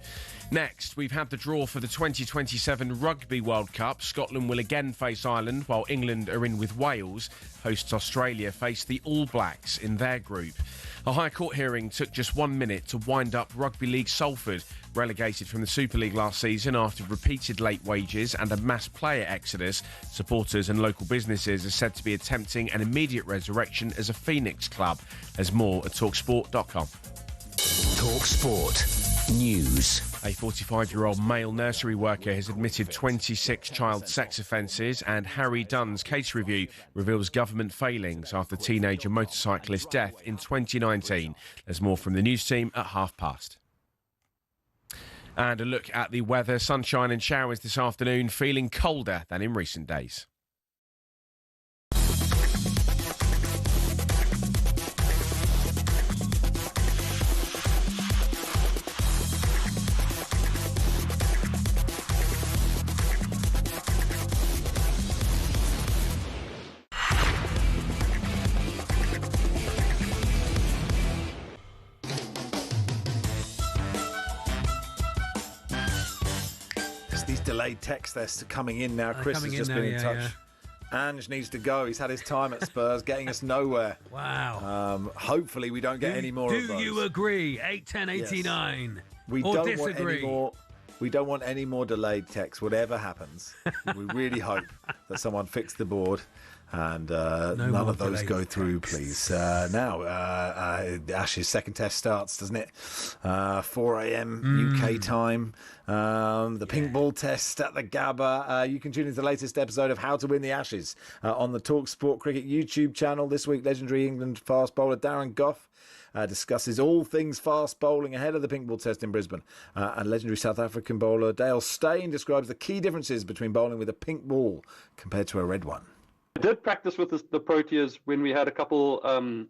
Speaker 3: Next, we've had the draw for the 2027 Rugby World Cup. Scotland will again face Ireland, while England are in with Wales. Hosts Australia face the All Blacks in their group. A High Court hearing took just 1 minute to wind up Rugby League Salford, relegated from the Super League last season after repeated late wages and a mass player exodus. Supporters and local businesses are said to be attempting an immediate resurrection as a Phoenix club. There's more at talksport.com.
Speaker 7: talkSPORT News.
Speaker 3: A 45-year-old male nursery worker has admitted 26 child sex offences, and Harry Dunn's case review reveals government failings after teenager motorcyclist death in 2019. There's more from the news team at past. And a look at the weather. Sunshine and showers this afternoon, feeling colder than in recent days.
Speaker 1: Delayed text that's coming in now. Chris has just been in touch. Ange needs to go. He's had his time at Spurs, getting us nowhere.
Speaker 12: Wow.
Speaker 1: Hopefully we don't get any more of those.
Speaker 12: Do you agree? 81089.
Speaker 1: Yes. We
Speaker 12: or
Speaker 1: don't
Speaker 12: disagree.
Speaker 1: want any more. We don't want any more delayed texts. Whatever happens, we really hope that someone fixed the board and none of those go through, please. Now, the Ashes second test starts, doesn't it? 4 a.m. UK time. The pink ball test at the Gabba. You can tune into the latest episode of How to Win the Ashes on the talkSPORT Cricket YouTube channel. This week, legendary England fast bowler Darren Gough discusses all things fast bowling ahead of the pink ball test in Brisbane. And legendary South African bowler Dale Steyn describes the key differences between bowling with a pink ball compared to a red one.
Speaker 20: I did practice with the Proteas when we had a couple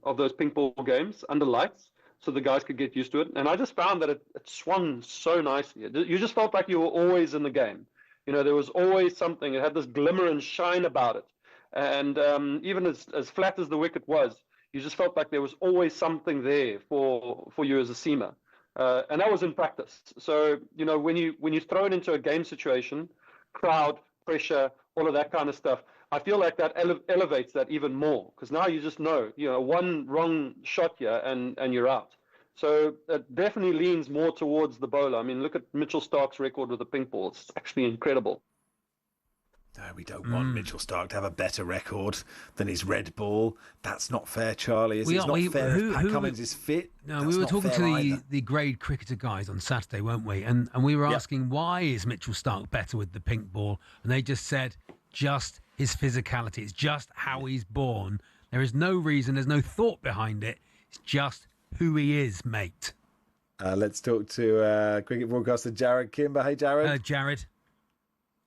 Speaker 20: of those pink ball games under lights, so the guys could get used to it. And I just found that it swung so nicely. You just felt like you were always in the game. You know, there was always something. It had this glimmer and shine about it. And even as flat as the wicket was, you just felt like there was always something there for you as a seamer. And that was in practice. So, you know, when you throw it into a game situation, crowd, pressure, all of that kind of stuff, I feel like that elevates that even more, because now you just know, you know, one wrong shot here and you're out. So it definitely leans more towards the bowler. I mean, look at Mitchell Starc's record with the pink ball. It's actually incredible.
Speaker 1: No, we don't want Mitchell Starc to have a better record than his red ball. That's not fair, Charlie. It's not fair if Pat Cummins is fit.
Speaker 12: No, we were talking to the grade cricketer guys on Saturday, weren't we? And we were asking, why is Mitchell Starc better with the pink ball? And they just said, just his physicality. It's just how he's born. There is no reason. There's no thought behind it. It's just who he is, mate.
Speaker 1: Let's talk to cricket broadcaster Jared Kimber. Hey, Jared.
Speaker 12: Jared.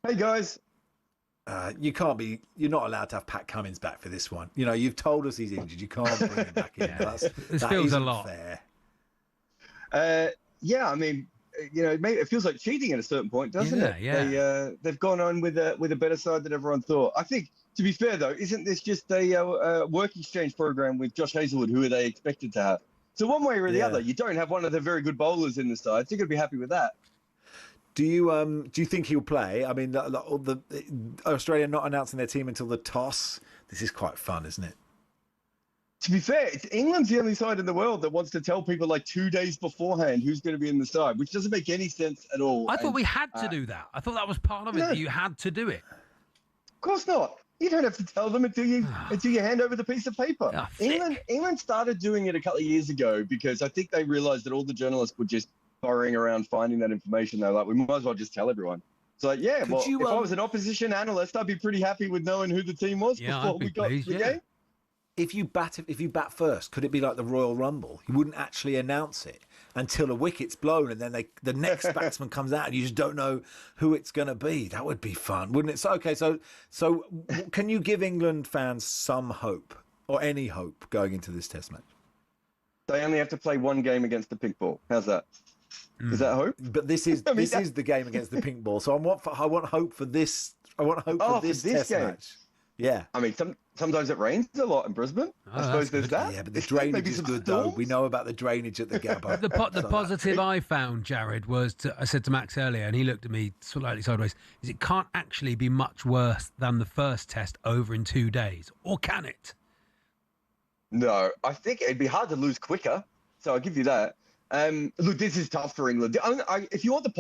Speaker 21: Hey, guys.
Speaker 1: You're not allowed to have Pat Cummins back for this one. You know, you've told us he's injured. You can't bring him back in.
Speaker 12: This feels a lot.
Speaker 21: Fair. I mean, you know, it feels like cheating at a certain point, doesn't it?
Speaker 12: Yeah.
Speaker 21: They've gone on with a better side than everyone thought. I think, to be fair, though, isn't this just a work exchange program with Josh Hazlewood? Who are they expected to have? So one way or the other, you don't have one of the very good bowlers in the side, so you're going to be happy with that.
Speaker 1: Do you think he'll play? I mean, the Australia not announcing their team until the toss. This is quite fun, isn't it?
Speaker 21: To be fair, England's the only side in the world that wants to tell people like 2 days beforehand who's going to be in the side, which doesn't make any sense at all.
Speaker 12: I thought we had to do that. I thought that was part of it. That you had to do it.
Speaker 21: Of course not. You don't have to tell them until you hand over the piece of paper. England started doing it a couple of years ago because I think they realised that all the journalists would just burrowing around finding that information. They're like, we might as well just tell everyone. So like, yeah, well, if I was an opposition analyst, I'd be pretty happy with knowing who the team was before we got to the game.
Speaker 1: If you bat first, could it be like the Royal Rumble? You wouldn't actually announce it until a wicket's blown, and then the next batsman comes out, and you just don't know who it's going to be. That would be fun, wouldn't it? So can you give England fans some hope, or any hope, going into this Test match?
Speaker 21: They only have to play one game against the pink ball. How's that? Is that hope?
Speaker 1: But this is the game against the pink ball. So I want hope for this. I want hope for this Test
Speaker 21: game.
Speaker 1: match. Yeah.
Speaker 21: I mean, sometimes it rains a lot in Brisbane. I suppose there's that.
Speaker 1: Yeah, but the drainage is good, though. We know about the drainage at the Gabba.
Speaker 12: The positive I found, Jared, was I said to Max earlier, and he looked at me slightly sideways, is it can't actually be much worse than the first Test over in 2 days. Or can it?
Speaker 21: No, I think it'd be hard to lose quicker. So I'll give you that. Look, this is tough for England. If you want the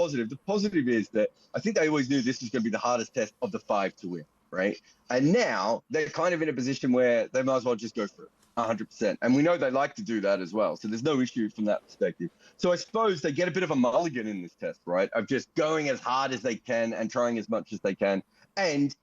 Speaker 21: positive is that I think they always knew this was going to be the hardest Test of the 5 to win, right? And now they're kind of in a position where they might as well just go for it 100%. And we know they like to do that as well. So there's no issue from that perspective. So I suppose they get a bit of a mulligan in this Test, right? Of just going as hard as they can and trying as much as they can. And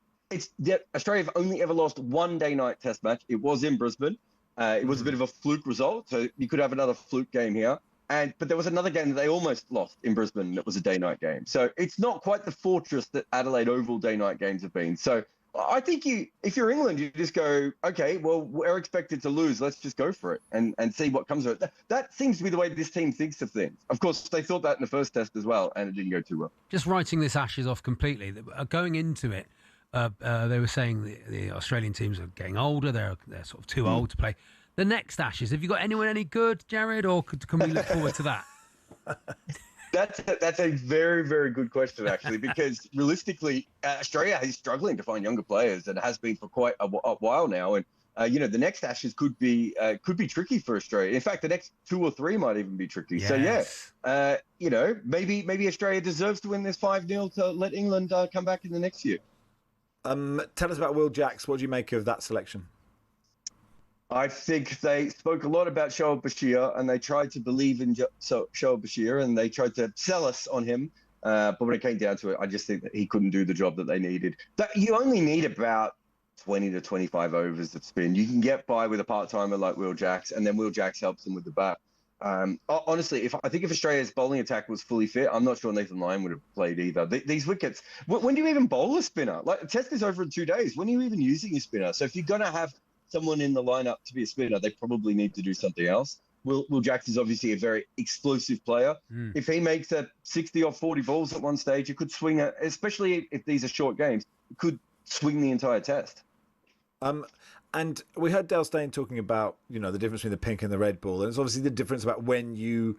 Speaker 21: Australia have only ever lost one day-night Test match. It was in Brisbane. It was a bit of a fluke result. So you could have another fluke game here. But there was another game that they almost lost in Brisbane that was a day-night game. So it's not quite the fortress that Adelaide Oval day-night games have been. So I think if you're England, you just go, okay, well, we're expected to lose. Let's just go for it and see what comes of it. That seems to be the way this team thinks of things. Of course, they thought that in the first Test as well, and it didn't go too well.
Speaker 12: Just writing this Ashes off completely. Going into it, they were saying the Australian teams are getting older. They're sort of too old to play. The next Ashes, have you got anyone any good, Jared, or can we look forward to that?
Speaker 21: That's a very, very good question, actually, because realistically, Australia is struggling to find younger players and has been for quite a while now. And, the next Ashes could be tricky for Australia. In fact, the next 2 or 3 might even be tricky. Yes. So, maybe Australia deserves to win this 5-0 to let England come back in the next year.
Speaker 1: Tell us about Will Jacks. What do you make of that selection?
Speaker 21: I think they spoke a lot about Shoaib Bashir, and they tried to believe in Shoaib Bashir, and they tried to sell us on him. But when it came down to it, I just think that he couldn't do the job that they needed. You only need about 20 to 25 overs of spin. You can get by with a part-timer like Will Jacks, and then Will Jacks helps them with the bat. Honestly, I think if Australia's bowling attack was fully fit, I'm not sure Nathan Lyon would have played either. These wickets, when do you even bowl a spinner? Like, the Test is over in 2 days. When are you even using a spinner? So if you're going to have someone in the lineup to be a spinner, they probably need to do something else. Will Jacks is obviously a very explosive player. If he makes 60 or 40 balls at one stage, it could swing, especially if these are short games, it could swing the entire Test.
Speaker 1: And we heard Dale Steyn talking about, the difference between the pink and the red ball. And it's obviously the difference about when you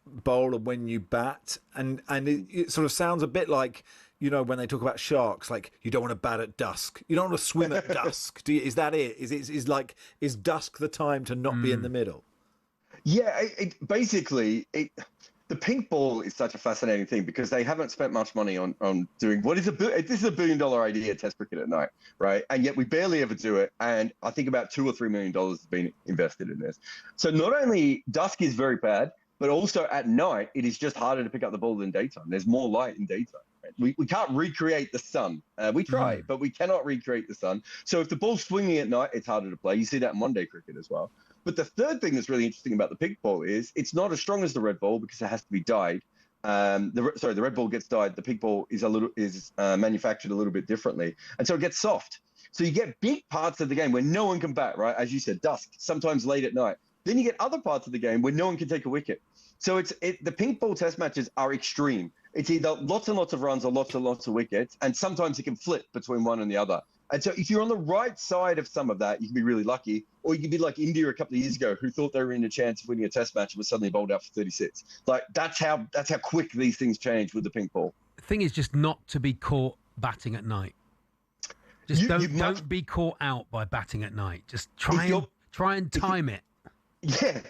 Speaker 1: bowl and when you bat. And it sort of sounds a bit like, when they talk about sharks, like you don't want to bat at dusk. You don't want to swim at dusk. Is that it? Is dusk the time to not be in the middle?
Speaker 21: Yeah, basically, the pink ball is such a fascinating thing because they haven't spent much money on doing this is $1 billion idea, Test cricket at night, right? And yet we barely ever do it. And I think about $2 or $3 million has been invested in this. So not only dusk is very bad, but also at night, it is just harder to pick up the ball than daytime. There's more light in daytime. Right? We can't recreate the sun. We try, but we cannot recreate the sun. So if the ball's swinging at night, it's harder to play. You see that in one-day cricket as well. But the third thing that's really interesting about the pink ball is it's not as strong as the red ball because it has to be dyed. The red ball gets dyed. The pink ball is manufactured a little bit differently, and so it gets soft. So you get big parts of the game where no one can bat, right? As you said, dusk, sometimes late at night. Then you get other parts of the game where no one can take a wicket. So the pink ball Test matches are extreme. It's either lots and lots of runs or lots and lots of wickets, and sometimes it can flip between one and the other. And so if you're on the right side of some of that, you can be really lucky, or you can be like India a couple of years ago, who thought they were in a chance of winning a Test match and was suddenly bowled out for 36. Like that's how quick these things change with the pink ball.
Speaker 12: The thing is just not to be caught batting at night. Just don't be caught out by batting at night. Just try and time it.
Speaker 21: Yeah,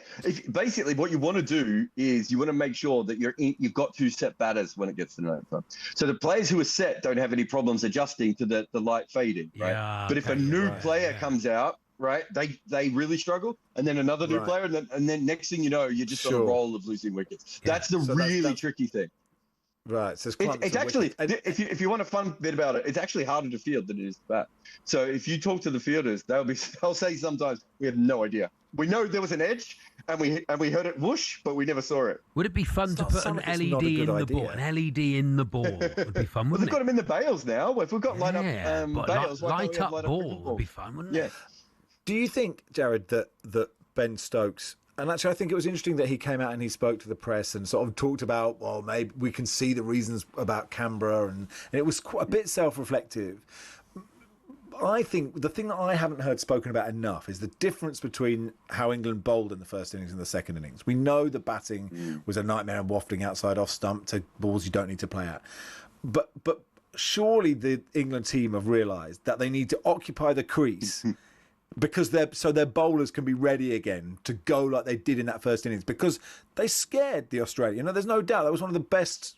Speaker 21: basically what you want to do is you want to make sure that you've got 2 set batters when it gets to night time. So the players who are set don't have any problems adjusting to the light fading, right? Yeah, but if a new player comes out, right? They really struggle, and then another new player, and then next thing you know, you're just on a roll of losing wickets. That's the really tricky thing.
Speaker 1: Right, so
Speaker 21: it's actually, if you want a fun bit about it, it's actually harder to field than it is to bat. So if you talk to the fielders, they'll say sometimes, we have no idea. We know there was an edge, and we heard it whoosh, but we never saw it.
Speaker 12: Would it be fun to put an LED in the ball? An LED in the ball would be fun, wouldn't
Speaker 21: They've got them in the bails now. If we've got light up bails,
Speaker 12: light up ball would be fun, wouldn't it?
Speaker 1: Do you think, Jared, that Ben Stokes? And actually, I think it was interesting that he came out and he spoke to the press and sort of talked about, well, maybe we can see the reasons about Canberra, and it was quite a bit self-reflective. I think the thing that I haven't heard spoken about enough is the difference between how England bowled in the first innings and the second innings. We know the batting was a nightmare and wafting outside off stump to balls you don't need to play at. But surely the England team have realised that they need to occupy the crease because their bowlers can be ready again to go like they did in that first innings, because they scared the Australian. There's no doubt that was one of the best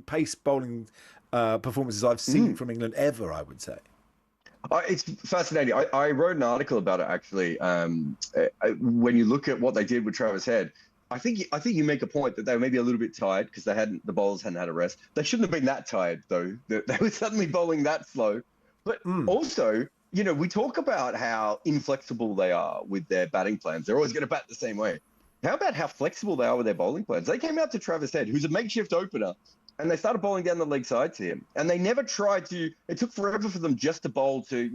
Speaker 1: pace bowling performances I've seen from England ever, I would say.
Speaker 21: It's fascinating. I wrote an article about it, actually. When you look at what they did with Travis Head, I think you make a point that they were maybe a little bit tired because the bowlers hadn't had a rest. They shouldn't have been that tired, though. They were suddenly bowling that slow. But also, we talk about how inflexible they are with their batting plans. They're always going to bat the same way. How about how flexible they are with their bowling plans? They came out to Travis Head, who's a makeshift opener, and they started bowling down the leg side to him. And they never tried to. It took forever for them just to bowl to,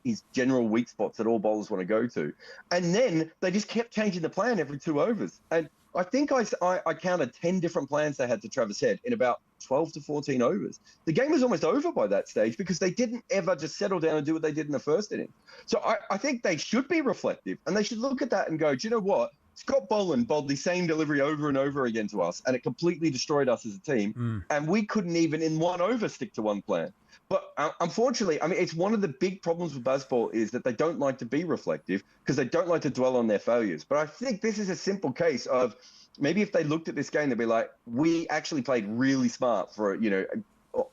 Speaker 21: his general weak spots that all bowlers want to go to. And then they just kept changing the plan every 2 overs. And I think I counted 10 different plans they had to Travis Head in about 12 to 14 overs. The game was almost over by that stage because they didn't ever just settle down and do what they did in the first inning. So I think they should be reflective, and they should look at that and go, do you know what? Scott Boland bowled the same delivery over and over again to us, and it completely destroyed us as a team. And we couldn't even in 1 over stick to one plan. But unfortunately, it's one of the big problems with baseball is that they don't like to be reflective because they don't like to dwell on their failures. But I think this is a simple case of maybe if they looked at this game, they'd be like, we actually played really smart for,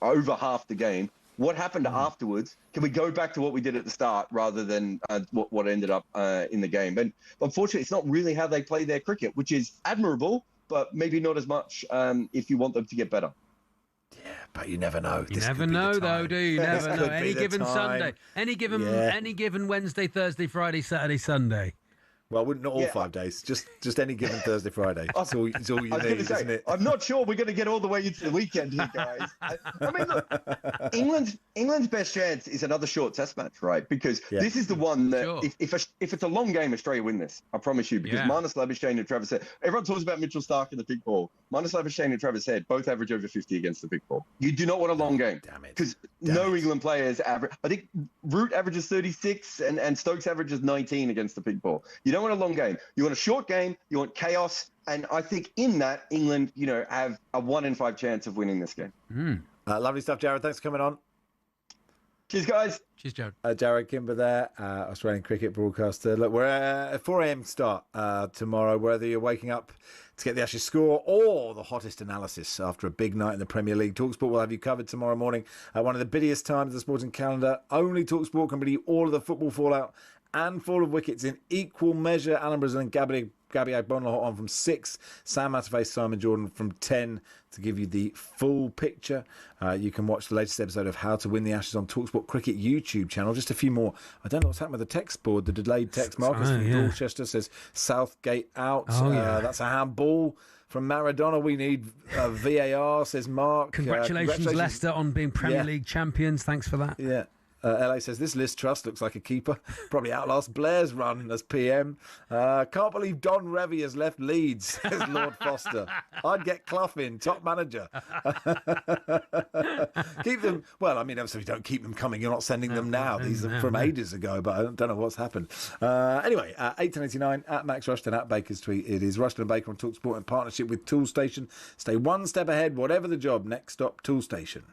Speaker 21: over half the game. What happened afterwards? Can we go back to what we did at the start rather than what ended up in the game? And unfortunately, it's not really how they play their cricket, which is admirable, but maybe not as much if you want them to get better.
Speaker 1: Yeah, but you never know.
Speaker 12: You never know, though, do you? You never know. Any given Sunday, any given Wednesday, Thursday, Friday, Saturday, Sunday.
Speaker 1: Well, not all 5 days, just any given Thursday, Friday. It's all you need, isn't it?
Speaker 21: I'm not sure we're going to get all the way into the weekend here, guys. Look, England's best chance is another short test match, right? Because this is the one that, if it's a long game, Australia win this. I promise you. Because Marnus Labuschagne and Travis Head, everyone talks about Mitchell Starc and the big ball. Marnus Labuschagne and Travis Head both average over 50 against the big ball. You do not want a long game. Damn it. Because no England players average. I think Root averages 36 and Stokes averages 19 against the big ball. You don't want a long game. You want a short game. You want chaos. And I think in that, England, have a 1 in 5 chance of winning this game.
Speaker 1: Lovely stuff, Jared. Thanks for coming on.
Speaker 21: Cheers, guys.
Speaker 12: Cheers, Jared.
Speaker 1: Jared Kimber there, Australian cricket broadcaster. Look, we're at 4 a.m. start tomorrow, whether you're waking up to get the Ashes score or the hottest analysis after a big night in the Premier League. talkSPORT will have you covered tomorrow morning at one of the busiest times of the sporting calendar. Only talkSPORT can bring you all of the football fallout and fall of wickets in equal measure. Alan Brazil and Gabby Agbonlahot on from 6. Sam Matterface, Simon Jordan from 10 to give you the full picture. You can watch the latest episode of How to Win the Ashes on talkSPORT Cricket YouTube channel. Just a few more. I don't know what's happened with the text board. The delayed text. Marcus from Dorchester says Southgate out. That's a handball. From Maradona, we need VAR, says Mark.
Speaker 12: Congratulations, Leicester, on being Premier League champions. Thanks for that.
Speaker 1: Yeah. LA says, this Liz Truss looks like a keeper. Probably outlasts Blair's run as PM. Can't believe Don Revie has left Leeds, says Lord Foster. I'd get Clough in, top manager. Keep them. Well, obviously you don't keep them coming. You're not sending them now. These are from ages ago, but I don't know what's happened. Anyway, 8:89 at Max Rushden, at Baker's tweet. It is Rushden Baker on talkSPORT in partnership with Toolstation. Stay one step ahead, whatever the job. Next stop, Toolstation.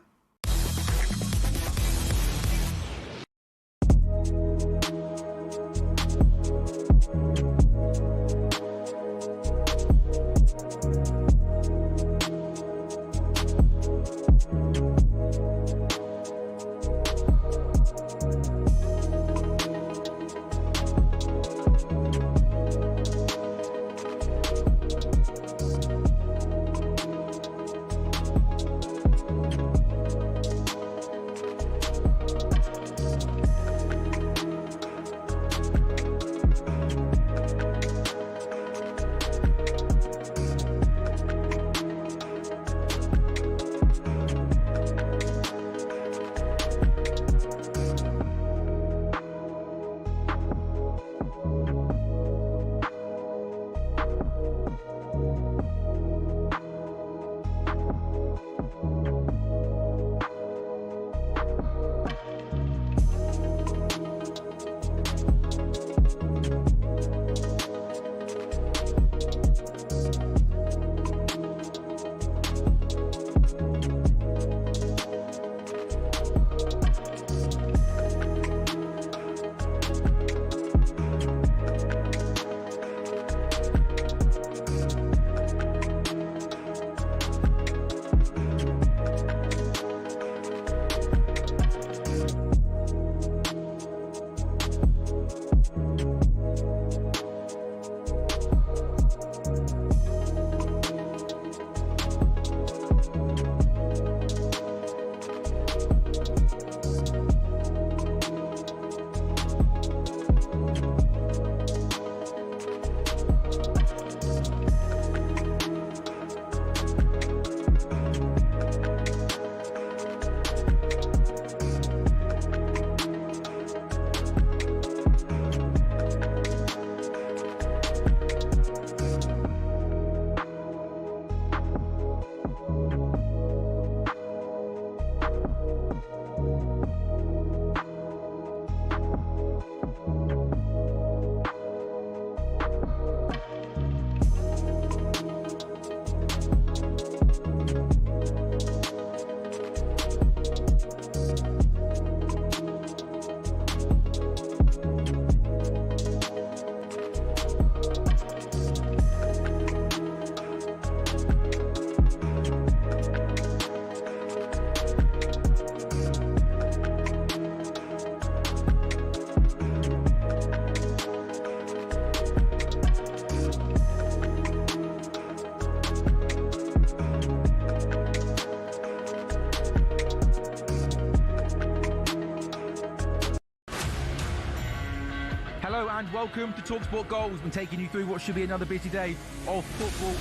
Speaker 9: Hello and welcome to talkSPORT Goals. We've been taking you through what should be another busy day of football.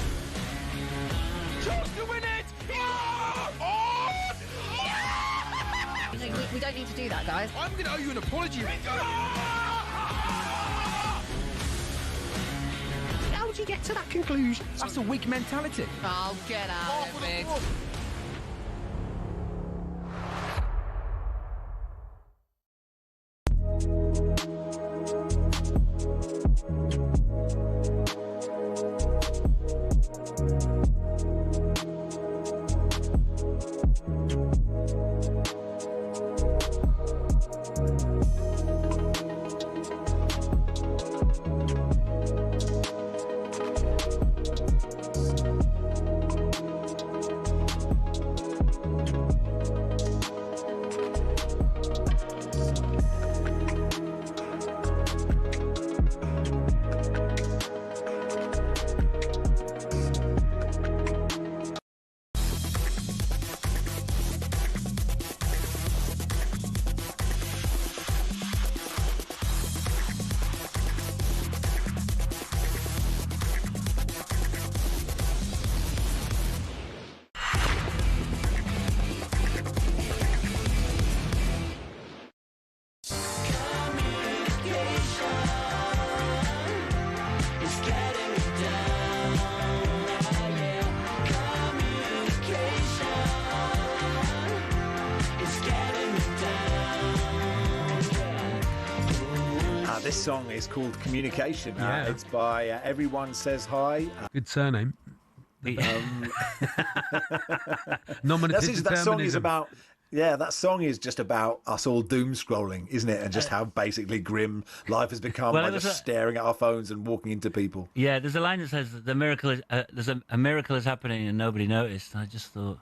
Speaker 9: Chance to win it!
Speaker 11: We don't need to do that, guys.
Speaker 9: I'm going to owe you an apology. How would you get to that conclusion? That's a weak mentality.
Speaker 11: Oh, get out of it.
Speaker 1: This song is called Communication.
Speaker 12: Yeah.
Speaker 1: It's by Everyone Says Hi.
Speaker 12: Good surname.
Speaker 1: Nominative that song is about. Yeah, that song is just about us all doom scrolling, isn't it? And just how basically grim life has become by just staring at our phones and walking into people.
Speaker 6: Yeah, there's a line that says the miracle is there's a miracle is happening and nobody noticed. I just thought,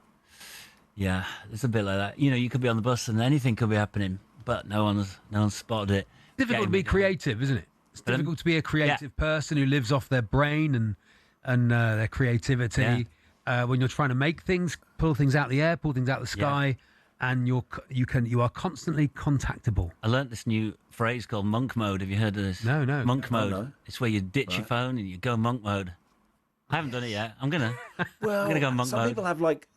Speaker 6: yeah, it's a bit like that. You know, you could be on the bus and anything could be happening, but no one's spotted it.
Speaker 12: Difficult to be creative, isn't it? It's difficult to be a creative person who lives off their brain and their creativity. When you're trying to make things, pull things out of the air, pull things out of the sky, and you are constantly contactable.
Speaker 6: I learnt this new phrase called monk mode. Have you heard of this?
Speaker 12: No.
Speaker 6: Monk mode.
Speaker 1: no.
Speaker 6: It's where you ditch your phone and you go monk mode. I haven't done it yet. I'm gonna go monk
Speaker 1: some
Speaker 6: mode.
Speaker 1: people have like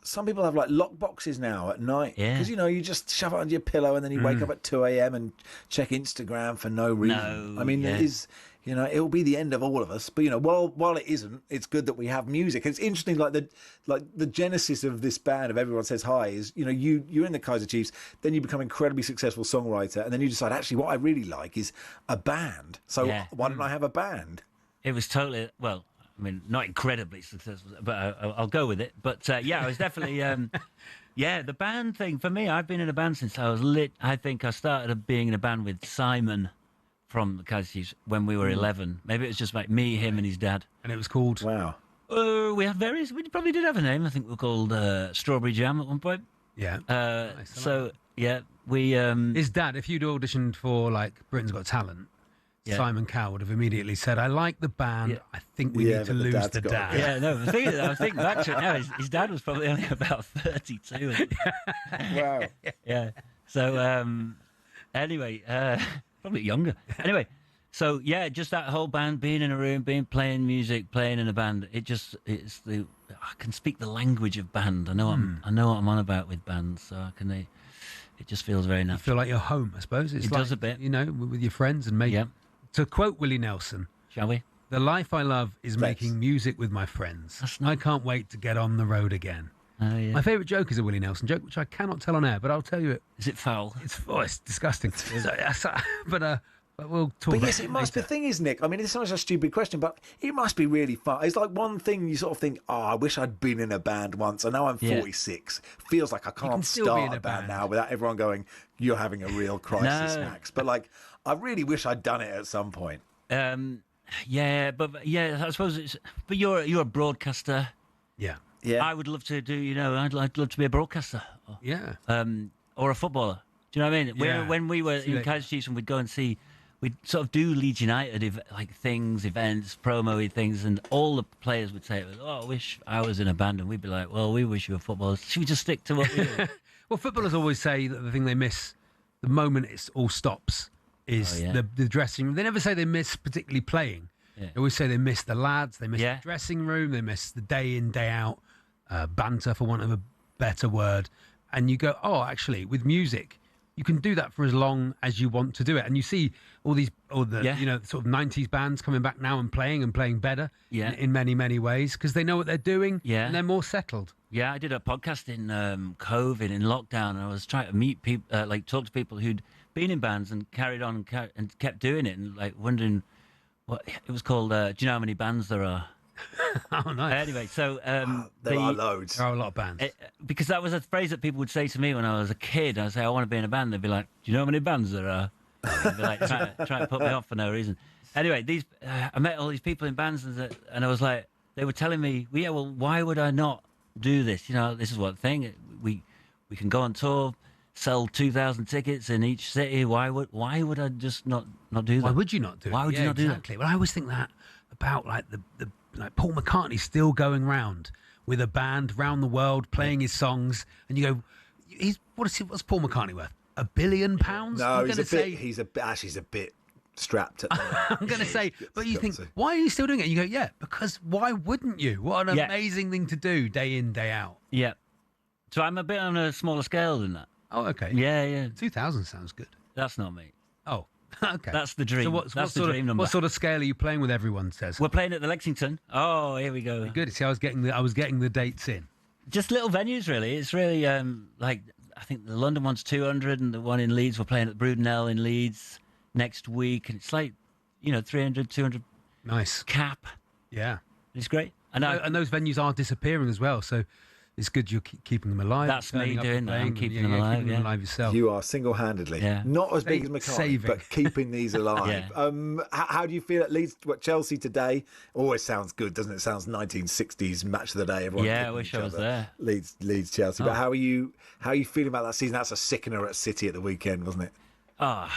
Speaker 1: lock boxes now at night.
Speaker 6: Yeah.
Speaker 1: Because you just shove it under your pillow and then you wake up at 2 a.m. and check Instagram for no reason.
Speaker 6: No,
Speaker 1: I mean, it is. It'll be the end of all of us. But while it isn't, it's good that we have music. It's interesting, like the genesis of this band of Everyone Says Hi is, you're in the Kaiser Chiefs, then you become an incredibly successful songwriter, and then you decide actually what I really like is a band. So why don't I have a band?
Speaker 6: It was totally I mean, not incredibly successful, but I'll go with it. But I was definitely, the band thing for me. I've been in a band since I was lit. I think I started being in a band with Simon from the Kaiser Chiefs when we were 11. Maybe it was just like me, him, and his dad.
Speaker 12: And it was called.
Speaker 1: Wow.
Speaker 6: We had various. We probably did have a name. I think we were called Strawberry Jam at one point.
Speaker 12: Yeah.
Speaker 6: Nice, we.
Speaker 12: His dad. If you'd auditioned for like Britain's Got Talent. Yeah. Simon Cowell would have immediately said, I like the band, I think we need to lose the dad.
Speaker 6: Yeah, no, I was thinking back to it now. His dad was probably only about 32.
Speaker 1: Wow.
Speaker 6: Yeah. So, anyway, probably younger. Anyway, so, just that whole band, being in a room, playing music, playing in a band, I can speak the language of band. I know what I'm on about with bands, so it just feels very natural.
Speaker 12: You feel like you're home, I suppose. It
Speaker 6: does a bit.
Speaker 12: With your friends and making...
Speaker 6: Yeah.
Speaker 12: To quote Willie Nelson,
Speaker 6: shall we?
Speaker 12: The life I love is making music with my friends. I can't wait to get on the road again.
Speaker 6: Oh, yeah.
Speaker 12: My favourite joke is a Willie Nelson joke, which I cannot tell on air, but I'll tell you it.
Speaker 6: Is it foul?
Speaker 12: It's disgusting. But we'll talk about
Speaker 1: yes, it must. The thing is, Nick, I mean, it's not a stupid question, but it must be really fun. It's like one thing you sort of think, I wish I'd been in a band once. I know I'm 46. Feels like I can't start a band now without everyone going, you're having a real crisis, Max. But I really wish I'd done it at some point.
Speaker 6: I suppose it's. But you're a broadcaster.
Speaker 12: Yeah.
Speaker 6: Yeah. I would love to do. I'd love to be a broadcaster.
Speaker 12: Yeah.
Speaker 6: Or a footballer. Do you know what I mean?
Speaker 12: Yeah.
Speaker 6: When we were in Kaiser Chiefs and we'd go and see, we'd sort of do Leeds United events, promo-y things, and all the players would say, I wish I was in a band, and we'd be like, well, we wish you were footballers. Should we just stick to what we do?
Speaker 12: Well, footballers always say that the thing they miss, the moment it all stops, is the dressing room. They never say they miss particularly playing.
Speaker 6: Yeah.
Speaker 12: They always say they miss the lads, they miss
Speaker 6: Yeah.
Speaker 12: the dressing room, they miss the day in, day out banter, for want of a better word. And you go, oh, actually, with music, you can do that for as long as you want to do it. And you see all the sort of 90s bands coming back now and playing better in many, many ways because they know what they're doing and they're more settled.
Speaker 6: Yeah, I did a podcast in COVID, in lockdown, and I was trying to meet people, talk to people who'd been in bands and carried on and kept doing it, and wondering what it was called. Do you know how many bands there are?
Speaker 12: Oh, nice.
Speaker 6: Anyway, so
Speaker 1: there are loads.
Speaker 12: There are a lot of bands.
Speaker 6: Because that was a phrase that people would say to me when I was a kid. I'd say, I want to be in a band. They'd be like, do you know how many bands there are? They'd be like, trying to put me off for no reason. Anyway, I met all these people in bands, and I was like, they were telling me, why would I not do this? This is one thing. We can go on tour, sell 2,000 tickets in each city. Why would I just not do that?
Speaker 12: Why would you not do it?
Speaker 6: Why would you not do that?
Speaker 12: Exactly. Well, I always think that about like Paul McCartney still going round with a band round the world playing his songs, and you go, what's Paul McCartney worth? £1 billion?
Speaker 1: No, he's a bit strapped.
Speaker 12: I'm going to say, but you think, why are you still doing it? And you go, yeah, because why wouldn't you? What an amazing thing to do, day in, day out.
Speaker 6: Yeah. So I'm a bit on a smaller scale than that.
Speaker 12: Oh, okay.
Speaker 6: Yeah.
Speaker 12: 2,000 sounds good.
Speaker 6: That's not me.
Speaker 12: Oh, okay.
Speaker 6: That's the dream.
Speaker 12: So
Speaker 6: that's the dream number.
Speaker 12: What sort of scale are you playing with? Everyone says
Speaker 6: we're playing at the Lexington. Oh, here we go.
Speaker 12: Good. See, I was getting the dates in.
Speaker 6: Just little venues, really. It's really I think the London one's 200, and the one in Leeds, we're playing at the Brudenell in Leeds next week, and it's 300, 200.
Speaker 12: Nice
Speaker 6: cap.
Speaker 12: Yeah,
Speaker 6: it's great.
Speaker 12: And those venues are disappearing as well, so it's good you're keeping them alive.
Speaker 6: That's me doing that. I'm keeping them alive.
Speaker 12: Keeping them alive yourself.
Speaker 1: You are single-handedly, not as big as McCartney, but keeping these alive. How do you feel at Leeds? Chelsea today always sounds good, doesn't it? Sounds 1960s match of the day. Everyone
Speaker 6: I wish I was there.
Speaker 1: Leeds, Chelsea. But how are you feeling about that season? That's a sickener at City at the weekend, wasn't it?
Speaker 6: I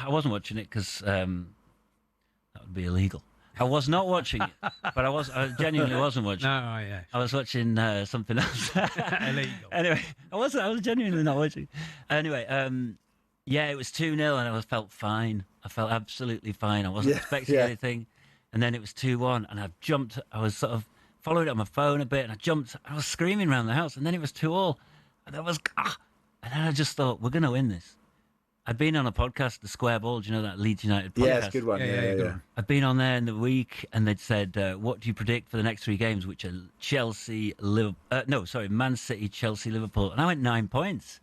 Speaker 6: wasn't watching it because that would be illegal. I was not watching it, but I genuinely wasn't watching.
Speaker 12: No, yeah.
Speaker 6: I was watching something else.
Speaker 12: Illegal.
Speaker 6: Anyway, I was genuinely not watching. Anyway, it was 2-0, and I felt fine. I felt absolutely fine. I wasn't expecting anything, and then it was 2-1, and I jumped. I was sort of following it on my phone a bit, and I jumped. I was screaming around the house, and then it was 2-2, and and then I just thought, we're going to win this. I'd been on a podcast, The Square Ball. Do you know that Leeds United podcast?
Speaker 1: Yeah, it's a good one. Yeah.
Speaker 6: I'd been on there in the week, and they'd said, what do you predict for the next 3 games, which are Man City, Chelsea, Liverpool. And I went 9 points.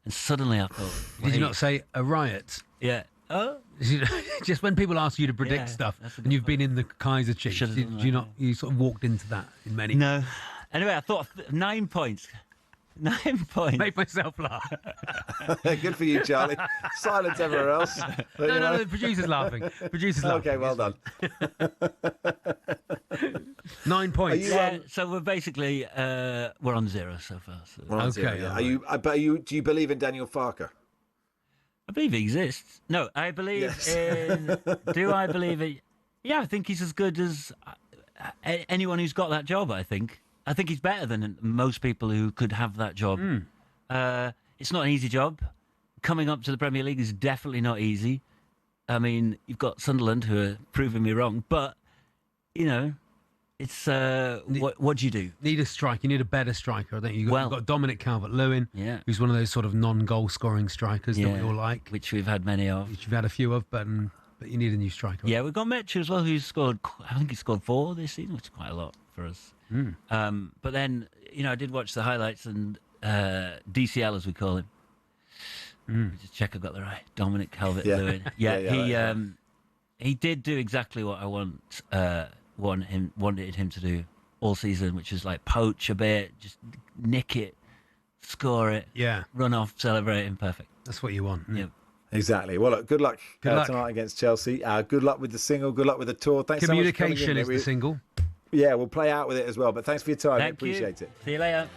Speaker 6: And suddenly I thought...
Speaker 12: Did you not say a riot?
Speaker 6: Yeah. Oh?
Speaker 12: Just when people ask you to predict stuff, and you've been in the Kaiser Chiefs, you sort of walked into that in many...
Speaker 6: No. Anyway, I thought 9 points... 9 points.
Speaker 12: Made myself laugh.
Speaker 1: Good for you, Charlie. Silence everywhere else.
Speaker 12: No, the producer's laughing.
Speaker 1: Okay, well done.
Speaker 12: 9 points.
Speaker 6: So we're basically we're on 0 so far. So.
Speaker 1: We're on 0, yeah. Do you believe in Daniel Farker?
Speaker 6: I believe he exists. No, I believe in... Do I believe it? Yeah, I think he's as good as anyone who's got that job, I think. I think he's better than most people who could have that job. It's not an easy job. Coming up to the Premier League is definitely not easy. I mean, you've got Sunderland who are proving me wrong, but, it's what do you do?
Speaker 12: Need a striker. You need a better striker, I think. You've got Dominic Calvert-Lewin, who's one of those sort of non-goal scoring strikers that we all like.
Speaker 6: Which we've had many of.
Speaker 12: Which we've had a few of, but you need a new striker.
Speaker 6: Yeah, we've got Metchu as well, who's scored, I think he scored 4 this season, which is quite a lot for us. But then, I did watch the highlights, and DCL, as we call him. Just check I've got the right. Dominic Calvert-Lewin. He did do exactly what I wanted him to do all season, which is like poach a bit, just nick it, score it, run off, celebrating, perfect.
Speaker 12: That's what you want.
Speaker 6: Yeah.
Speaker 1: Exactly. Well, look, good luck tonight against Chelsea. Good luck with the single. Good luck with the tour. Thanks so much for coming in.
Speaker 12: Communication is the single.
Speaker 1: Yeah, we'll play out with it as well. But thanks for your time.
Speaker 6: Thank
Speaker 1: I appreciate it.
Speaker 6: See you later.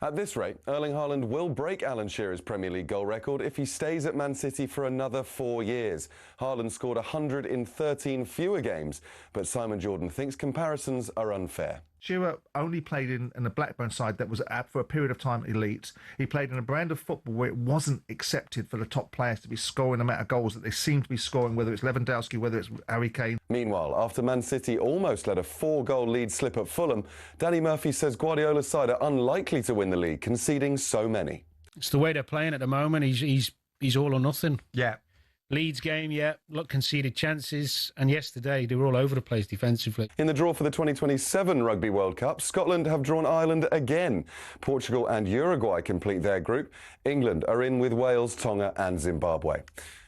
Speaker 14: At this rate, Erling Haaland will break Alan Shearer's Premier League goal record if he stays at Man City for another 4 years. Haaland scored 113 fewer games, but Simon Jordan thinks comparisons are unfair.
Speaker 4: Shearer only played in a Blackburn side that was for a period of time elite. He played in a brand of football where it wasn't accepted for the top players to be scoring the amount of goals that they seem to be scoring, whether it's Lewandowski, whether it's Harry Kane.
Speaker 14: Meanwhile, after Man City almost let a 4-goal lead slip at Fulham, Danny Murphy says Guardiola's side are unlikely to win the league, conceding so many.
Speaker 5: It's the way they're playing at the moment. He's all or nothing.
Speaker 12: Yeah.
Speaker 5: Leeds game, conceded chances, and yesterday they were all over the place defensively.
Speaker 14: In the draw for the 2027 Rugby World Cup, Scotland have drawn Ireland again. Portugal and Uruguay complete their group. England are in with Wales, Tonga and Zimbabwe.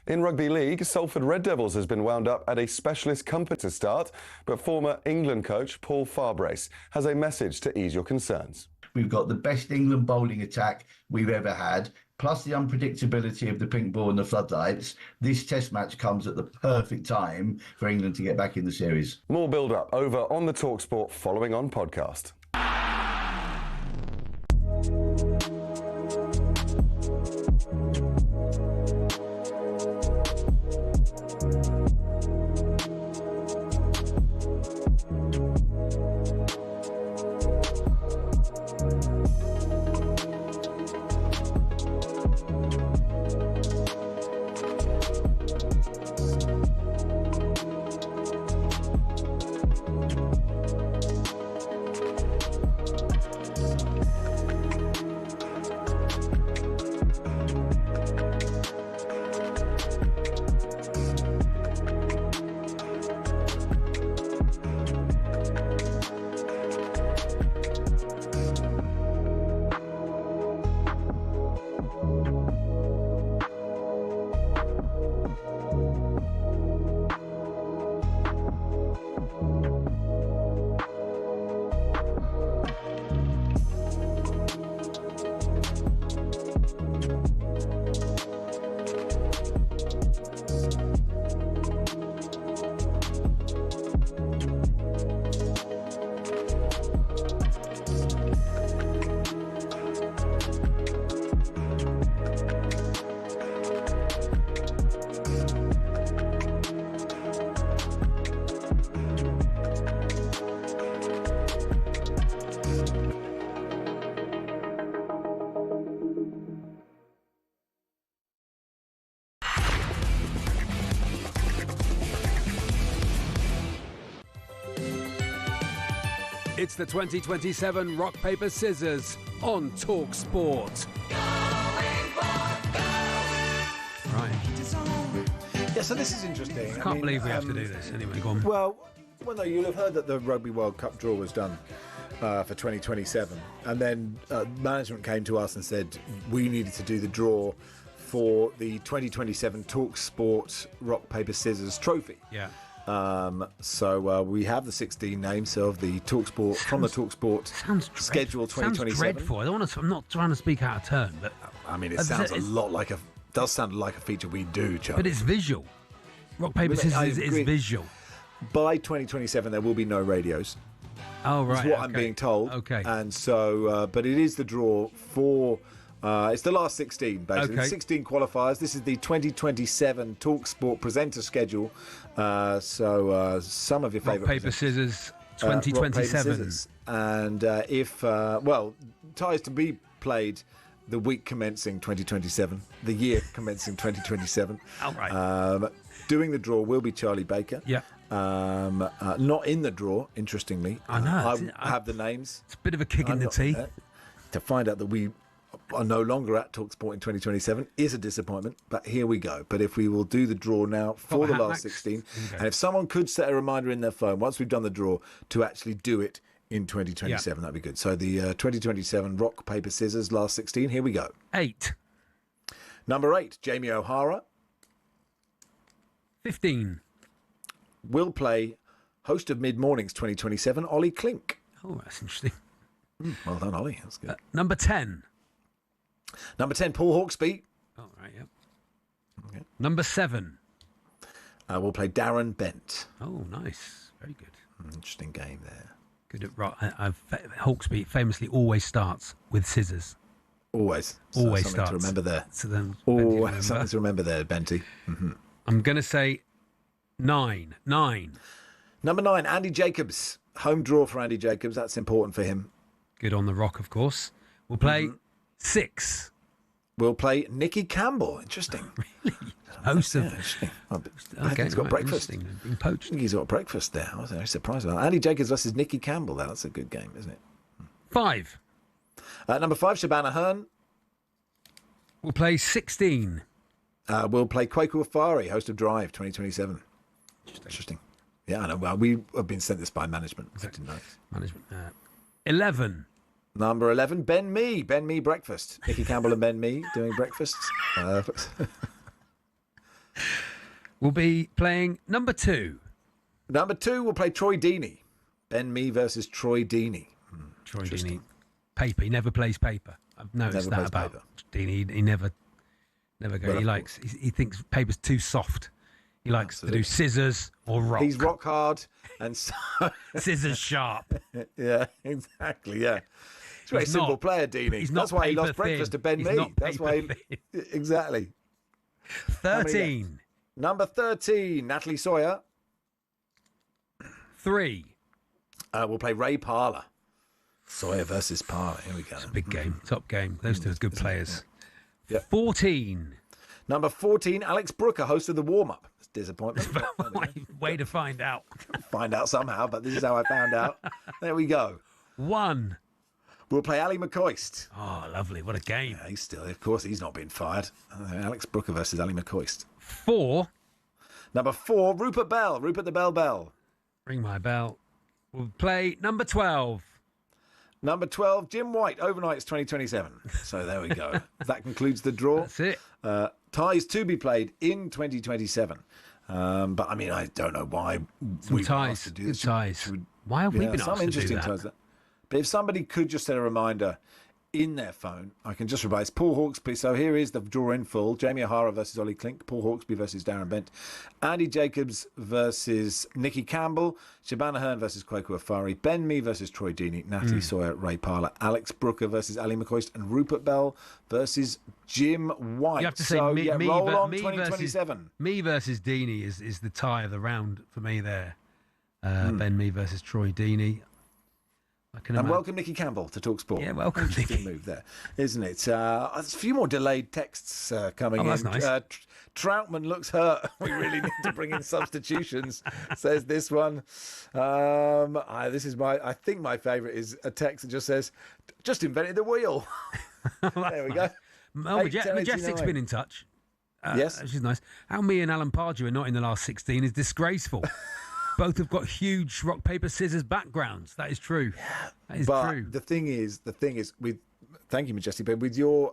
Speaker 14: In Rugby League, Salford Red Devils has been wound up at a specialist company to start, but former England coach Paul Farbrace has a message to ease your concerns.
Speaker 24: We've got the best England bowling attack we've ever had, plus the unpredictability of the pink ball and the floodlights. This test match comes at the perfect time for England to get back in the series.
Speaker 14: More build-up over on the talkSPORT Following On podcast.
Speaker 12: It's the 2027 Rock, Paper, Scissors on talkSPORT. Right.
Speaker 1: Yeah, so this is interesting.
Speaker 12: I can't believe we have to do this. Anyway, go on.
Speaker 1: Well, no, you'll have heard that the Rugby World Cup draw was done for 2027. And then management came to us and said we needed to do the draw for the 2027 talkSPORT Rock, Paper, Scissors trophy.
Speaker 12: Yeah.
Speaker 1: So we have the 16 names of the talkSPORT from the talkSPORT schedule 2027.
Speaker 12: Sounds dreadful. I'm not trying to speak out of turn, but
Speaker 1: I mean, it sounds does sound like a feature we do, Charlie.
Speaker 12: But it's visual. Rock, paper, scissors is visual.
Speaker 1: By 2027, there will be no radios.
Speaker 12: Oh, right.
Speaker 1: That's what I'm being told.
Speaker 12: Okay.
Speaker 1: And so, but it is the draw for. It's the last 16, basically.
Speaker 12: Okay.
Speaker 1: 16 qualifiers. This is the 2027 talkSPORT presenter schedule. So some of your favourite.
Speaker 12: Rock, paper, scissors, 2027.
Speaker 1: And ties to be played the week commencing 2027, the year commencing 2027.
Speaker 12: All right.
Speaker 1: Doing the draw will be Charlie Baker.
Speaker 12: Yeah.
Speaker 1: Not in the draw, interestingly.
Speaker 12: I know.
Speaker 1: I have the names.
Speaker 12: It's a bit of a kick in the teeth.
Speaker 1: To find out that we are no longer at talkSPORT in 2027 is a disappointment, but here we go. But if we will do the draw now for the last 16, and if someone could set a reminder in their phone once we've done the draw to actually do it in 2027, that'd be good. So the 2027 Rock, Paper, Scissors, last 16, here we go.
Speaker 12: 8.
Speaker 1: Number 8, Jamie O'Hara.
Speaker 12: 15.
Speaker 1: Will play host of Mid-Mornings 2027, Ollie Klink.
Speaker 12: Oh, that's interesting.
Speaker 1: Well done, Ollie. That's good.
Speaker 12: Number 10.
Speaker 1: Number 10, Paul Hawksby.
Speaker 12: Oh, right, yep. Okay. Number 7.
Speaker 1: We'll play Darren Bent.
Speaker 12: Oh, nice. Very good.
Speaker 1: Interesting game there.
Speaker 12: Good at Hawksby famously always starts with scissors.
Speaker 1: Always.
Speaker 12: Always
Speaker 1: something
Speaker 12: starts.
Speaker 1: to remember there.
Speaker 12: So then,
Speaker 1: Something to remember there, Benty. Mm-hmm.
Speaker 12: I'm going to say 9.
Speaker 1: Number 9, Andy Jacobs. Home draw for Andy Jacobs. That's important for him.
Speaker 12: Good on the rock, of course. We'll play 6.
Speaker 1: We'll play Nicky Campbell. Interesting.
Speaker 12: Really? Host of...
Speaker 1: I think he's got breakfast.
Speaker 12: Being poached.
Speaker 1: I think he's got breakfast there. I was very surprised about that. Andy Jacobs versus Nicky Campbell. That's a good game, isn't it?
Speaker 12: 5.
Speaker 1: Number 5, Shabana Hearn.
Speaker 12: We'll play 16.
Speaker 1: We'll play Kwaku Afari, host of Drive 2027. Interesting. Yeah, I know. Well, we have been sent this by management.
Speaker 12: Exactly. Management. 11.
Speaker 1: Number 11, Ben Mee. Ben Mee breakfast. Nicky Campbell and Ben Mee doing breakfasts.
Speaker 12: We'll be playing number 2.
Speaker 1: Number 2, we'll play Troy Deeney. Ben Mee versus Troy Deeney.
Speaker 12: Troy Deeney. Paper. He never plays paper. I've noticed that about Deeney. He never goes. He thinks paper's too soft. He likes to do scissors or rock.
Speaker 1: He's rock hard and so
Speaker 12: scissors sharp.
Speaker 1: Yeah, exactly. Yeah, he's a very simple player, Deeney. That's why he lost breakfast to Ben Mee. That's why. Exactly.
Speaker 12: 13.
Speaker 1: Number 13, Natalie Sawyer.
Speaker 12: 3.
Speaker 1: We'll play Ray Parler. Sawyer versus Parler. Here we go.
Speaker 12: It's a big game. Top game. Those two are good players.
Speaker 1: Yeah.
Speaker 12: 14.
Speaker 1: Number 14, Alex Brooker, host of the warm-up. It's disappointment.
Speaker 12: Way to find out.
Speaker 1: Find out somehow, but this is how I found out. There we go.
Speaker 12: 1.
Speaker 1: We'll play Ali McCoist.
Speaker 12: Oh, lovely. What a game.
Speaker 1: Yeah, of course, he's not been fired. Alex Brooker versus Ali McCoist.
Speaker 12: 4.
Speaker 1: Number 4, Rupert Bell. Rupert the Bell.
Speaker 12: Ring my bell. We'll play number 12.
Speaker 1: Number 12, Jim White, overnights 2027. So there we go. That concludes the draw.
Speaker 12: That's it.
Speaker 1: Ties to be played in 2027. But I mean, I don't know why
Speaker 12: we ties to do this. Ties. Why have we been asked to do that?
Speaker 1: Ties. But if somebody could just set a reminder in their phone, I can just revise. Paul Hawksby. So here is the draw in full. Jamie O'Hara versus Ollie Klink. Paul Hawksby versus Darren Bent. Andy Jacobs versus Nicky Campbell. Shabana Hearn versus Kwaku Afari. Ben Mee versus Troy Deeney. Natalie Sawyer, Ray Parler. Alex Brooker versus Ali McCoist. And Rupert Bell versus Jim White.
Speaker 12: You have to say
Speaker 1: roll on
Speaker 12: me
Speaker 1: 2027.
Speaker 12: Me versus Deeney is the tie of the round for me there. Ben Mee versus Troy Deeney.
Speaker 1: And welcome Nicky Campbell to talkSPORT.
Speaker 12: Yeah, welcome Nicky.
Speaker 1: Move there, isn't it? There's a few more delayed texts coming in.
Speaker 12: That's nice.
Speaker 1: Troutman looks hurt. We really need to bring in substitutions, says this one. This is I think my favourite is a text that just says, just invented the wheel. There we go.
Speaker 12: Majestic's been in touch.
Speaker 1: Yes.
Speaker 12: Which is nice. How me and Alan Pardew are not in the last 16 is disgraceful. Both have got huge rock, paper, scissors backgrounds. That is true. That is true.
Speaker 1: The thing is, thank you, Majestic, but with your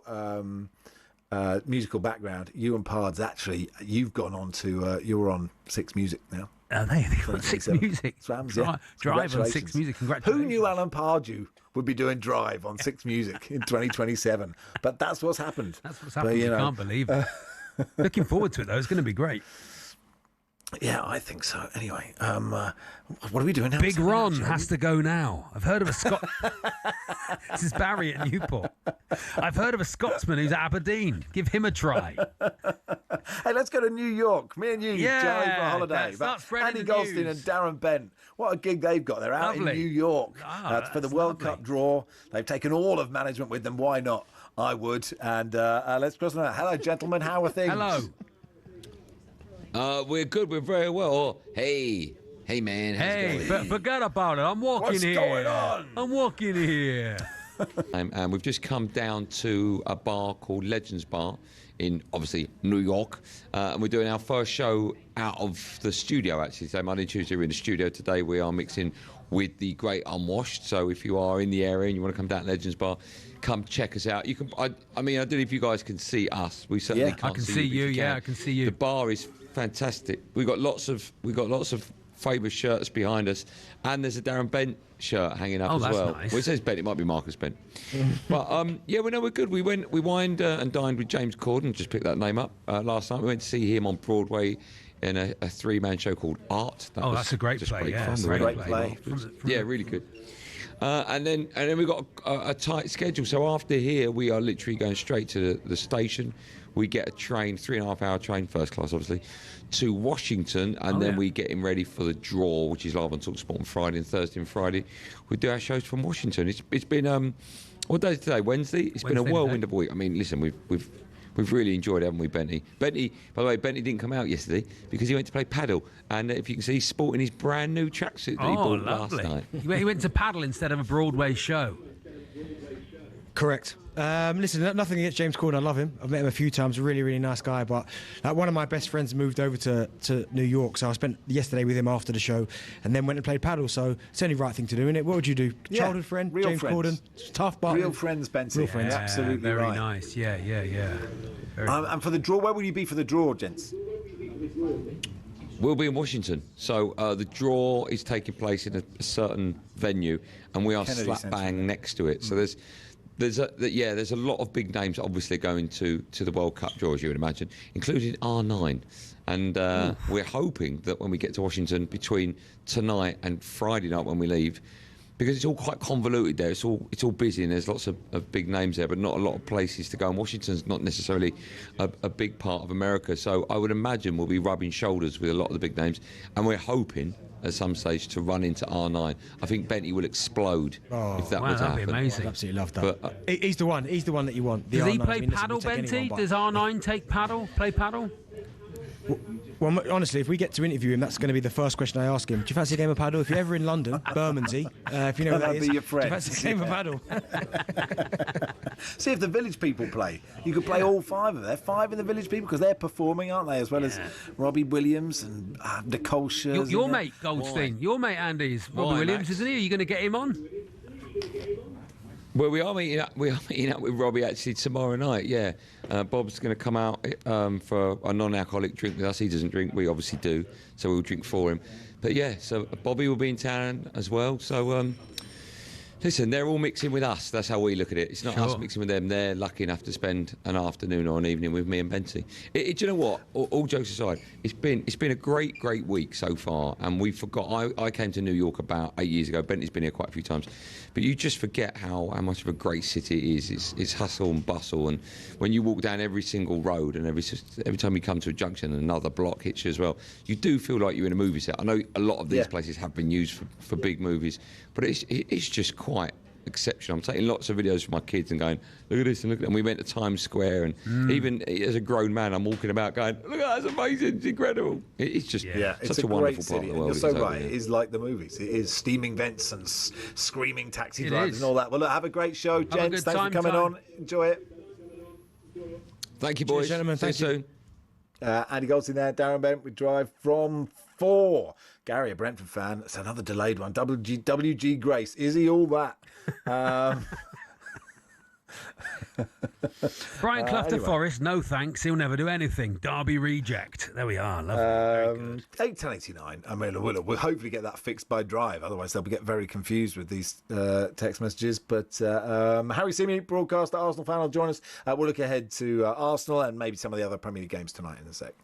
Speaker 1: musical background, you and Pards, actually, you've gone on to, you're on Six Music now.
Speaker 12: They've got Six Music.
Speaker 1: Swams,
Speaker 12: Drive on Six Music. Congratulations.
Speaker 1: Who knew Alan Pardew would be doing Drive on Six Music in 2027? But that's what's happened.
Speaker 12: That's what's happened. I can't believe it. Looking forward to it, though. It's going to be great.
Speaker 1: Yeah, I think so. Anyway, what are we doing now?
Speaker 12: Big Ron has to go now. I've heard of a Scot. This is Barry at Newport. I've heard of a Scotsman who's at Aberdeen. Give him a try.
Speaker 1: Hey, let's go to New York. Me and you, Johnny, for a holiday. Andy Goldstein and Darren Bent. What a gig they've got. They're out in New York for the World Cup draw. They've taken all of management with them. Why not? I would. And let's cross them out. Hello, gentlemen. How are things?
Speaker 12: Hello.
Speaker 8: We're good. We're very well. Oh, hey, man. How's it going?
Speaker 12: Forget about it. I'm walking here.
Speaker 1: What's going on?
Speaker 12: I'm walking here.
Speaker 8: And we've just come down to a bar called Legends Bar in, obviously, New York. And we're doing our first show out of the studio, actually. So Monday and Tuesday, we're in the studio. Today, we are mixing with the Great Unwashed. So if you are in the area and you want to come down to Legends Bar, come check us out. You can. I mean, I don't know if you guys can see us. We certainly can't.
Speaker 12: I can see you. Yeah, I can see you.
Speaker 8: The bar is fantastic. We've got lots of famous shirts behind us, and there's a Darren Bent shirt hanging up as well.
Speaker 12: Nice.
Speaker 8: Well, it says Bent. It might be Marcus Bent. But we're good. We wined and dined with James Corden. Just picked that name up last night. We went to see him on Broadway in a 3-man show called Art.
Speaker 12: That's a great play. Yeah,
Speaker 8: fun.
Speaker 12: it's a great play.
Speaker 8: Yeah, really good. And then we've got a tight schedule. So after here, we are literally going straight to the station. We get a train, 3.5-hour train, first class, obviously, to Washington, and then we get him ready for the draw, which is live on talkSPORT on Friday and Thursday and Friday. We do our shows from Washington. It's been what day is today? Wednesday. It's been a whirlwind of a week. I mean, listen, we've really enjoyed it, haven't we, Benty? Benty, by the way, Benty didn't come out yesterday because he went to play paddle, and if you can see, he's sporting his brand new tracksuit that he bought last night.
Speaker 12: He went to paddle instead of a Broadway show.
Speaker 10: Correct. Listen, nothing against James Corden. I love him. I've met him a few times. A really, really nice guy. But one of my best friends moved over to New York, so I spent yesterday with him after the show, and then went and played paddle. So it's the only right thing to do, isn't it? What would you do? Childhood friend,
Speaker 1: real
Speaker 10: James
Speaker 1: friends.
Speaker 10: Corden. It's tough, but
Speaker 1: real friends, Benty.
Speaker 10: Real friends.
Speaker 1: Absolutely
Speaker 12: very
Speaker 1: right.
Speaker 12: nice. Yeah.
Speaker 1: And for the draw, where will you be for the draw, gents?
Speaker 8: We'll be in Washington. So the draw is taking place in a certain venue, and we are
Speaker 1: Kennedy
Speaker 8: slap
Speaker 1: Centre.
Speaker 8: bang next to it. So there's a lot of big names obviously going to the World Cup draw, as you would imagine, including R9. And we're hoping that when we get to Washington between tonight and Friday night when we leave, because it's all quite convoluted there, it's all busy and there's lots of big names there, but not a lot of places to go. And Washington's not necessarily a big part of America, so I would imagine we'll be rubbing shoulders with a lot of the big names, and we're hoping at some stage to run into R9. I think Benty will explode if that would happen.
Speaker 12: That'd be amazing.
Speaker 10: I'd absolutely love that. But, he's the one that you want.
Speaker 12: Does he
Speaker 10: R9.
Speaker 12: play
Speaker 10: I mean, listen,
Speaker 12: paddle,
Speaker 10: we'll take
Speaker 12: Benty?
Speaker 10: anyone, but-
Speaker 12: Does R9 play paddle?
Speaker 10: Well, honestly, if we get to interview him, that's going to be the first question I ask him. Do you fancy a game of paddle? If you're ever in London, Bermondsey, if you know where that
Speaker 1: That'd
Speaker 10: is,
Speaker 1: be your
Speaker 10: do you
Speaker 1: friend.
Speaker 10: fancy a game of paddle?
Speaker 1: See if the village people play. You could play all 5 of them. 5 in the village people, because they're performing, aren't they? As well as Robbie Williams and Nicole Scherzer.
Speaker 12: Your mate Goldstein, your mate Andy's Robbie Williams, isn't he? Are you going to get him on?
Speaker 8: Well, we are meeting up with Robbie actually tomorrow night. Yeah, Bob's going to come out for a non-alcoholic drink with us. He doesn't drink, we obviously do, so we'll drink for him. But yeah, so Bobby will be in town as well. So listen, they're all mixing with us. That's how we look at it. It's not us mixing with them. They're lucky enough to spend an afternoon or an evening with me and Benty. Do you know what? All jokes aside, it's been a great week so far, and we forgot. I came to New York about 8 years ago. Benty's been here quite a few times, but you just forget how much of a great city it is. It's hustle and bustle, and when you walk down every single road, and every time you come to a junction, another block hits you as well. You do feel like you're in a movie set. I know a lot of these places have been used for big movies, but it's just quite exceptional. I'm taking lots of videos from my kids and going, look at this and look at that. And we went to Times Square, and even as a grown man, I'm walking about going, look at that, it's amazing, it's incredible. It's just
Speaker 1: it's
Speaker 8: such a wonderful part
Speaker 1: city.
Speaker 8: of the world.
Speaker 1: You're so right. It is like the movies. It is steaming vents and screaming taxi drivers and all that. Well, look, have a great show, gents. Thanks for coming on. Enjoy it.
Speaker 8: Thank you, boys.
Speaker 10: Cheers, gentlemen. Thank you.
Speaker 8: Soon.
Speaker 1: Andy Goldstein there, Darren Bent. We drive from 4. Gary, a Brentford fan. It's another delayed one. WG Grace. Is he all that?
Speaker 12: Brian Clough to Forest, no thanks. He'll never do anything. Derby reject. There we are. Lovely.
Speaker 1: 8:10:89. I mean, we'll hopefully get that fixed by drive. Otherwise, they'll get very confused with these text messages. But Harry Simi, broadcaster, Arsenal fan, will join us. We'll look ahead to Arsenal and maybe some of the other Premier League games tonight in a sec.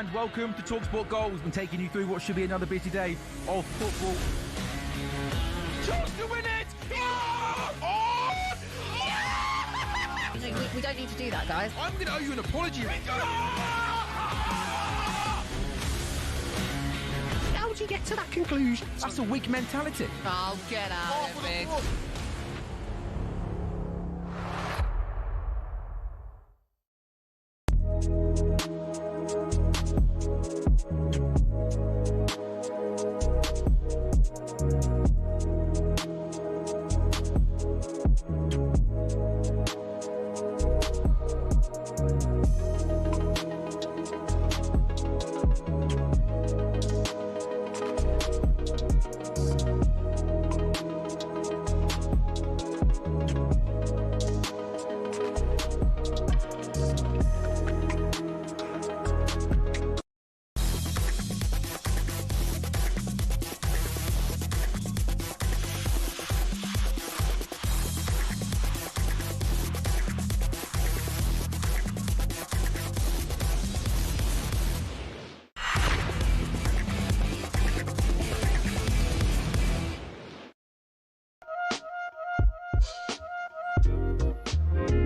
Speaker 9: And welcome to talkSPORT Goals. We're taking you through what should be another busy day of football. Chance to win it!
Speaker 11: We don't need to do that, guys.
Speaker 9: I'm going to owe you an apology. How would you get to that conclusion? That's a weak mentality.
Speaker 11: Oh, get out of it, Biggs.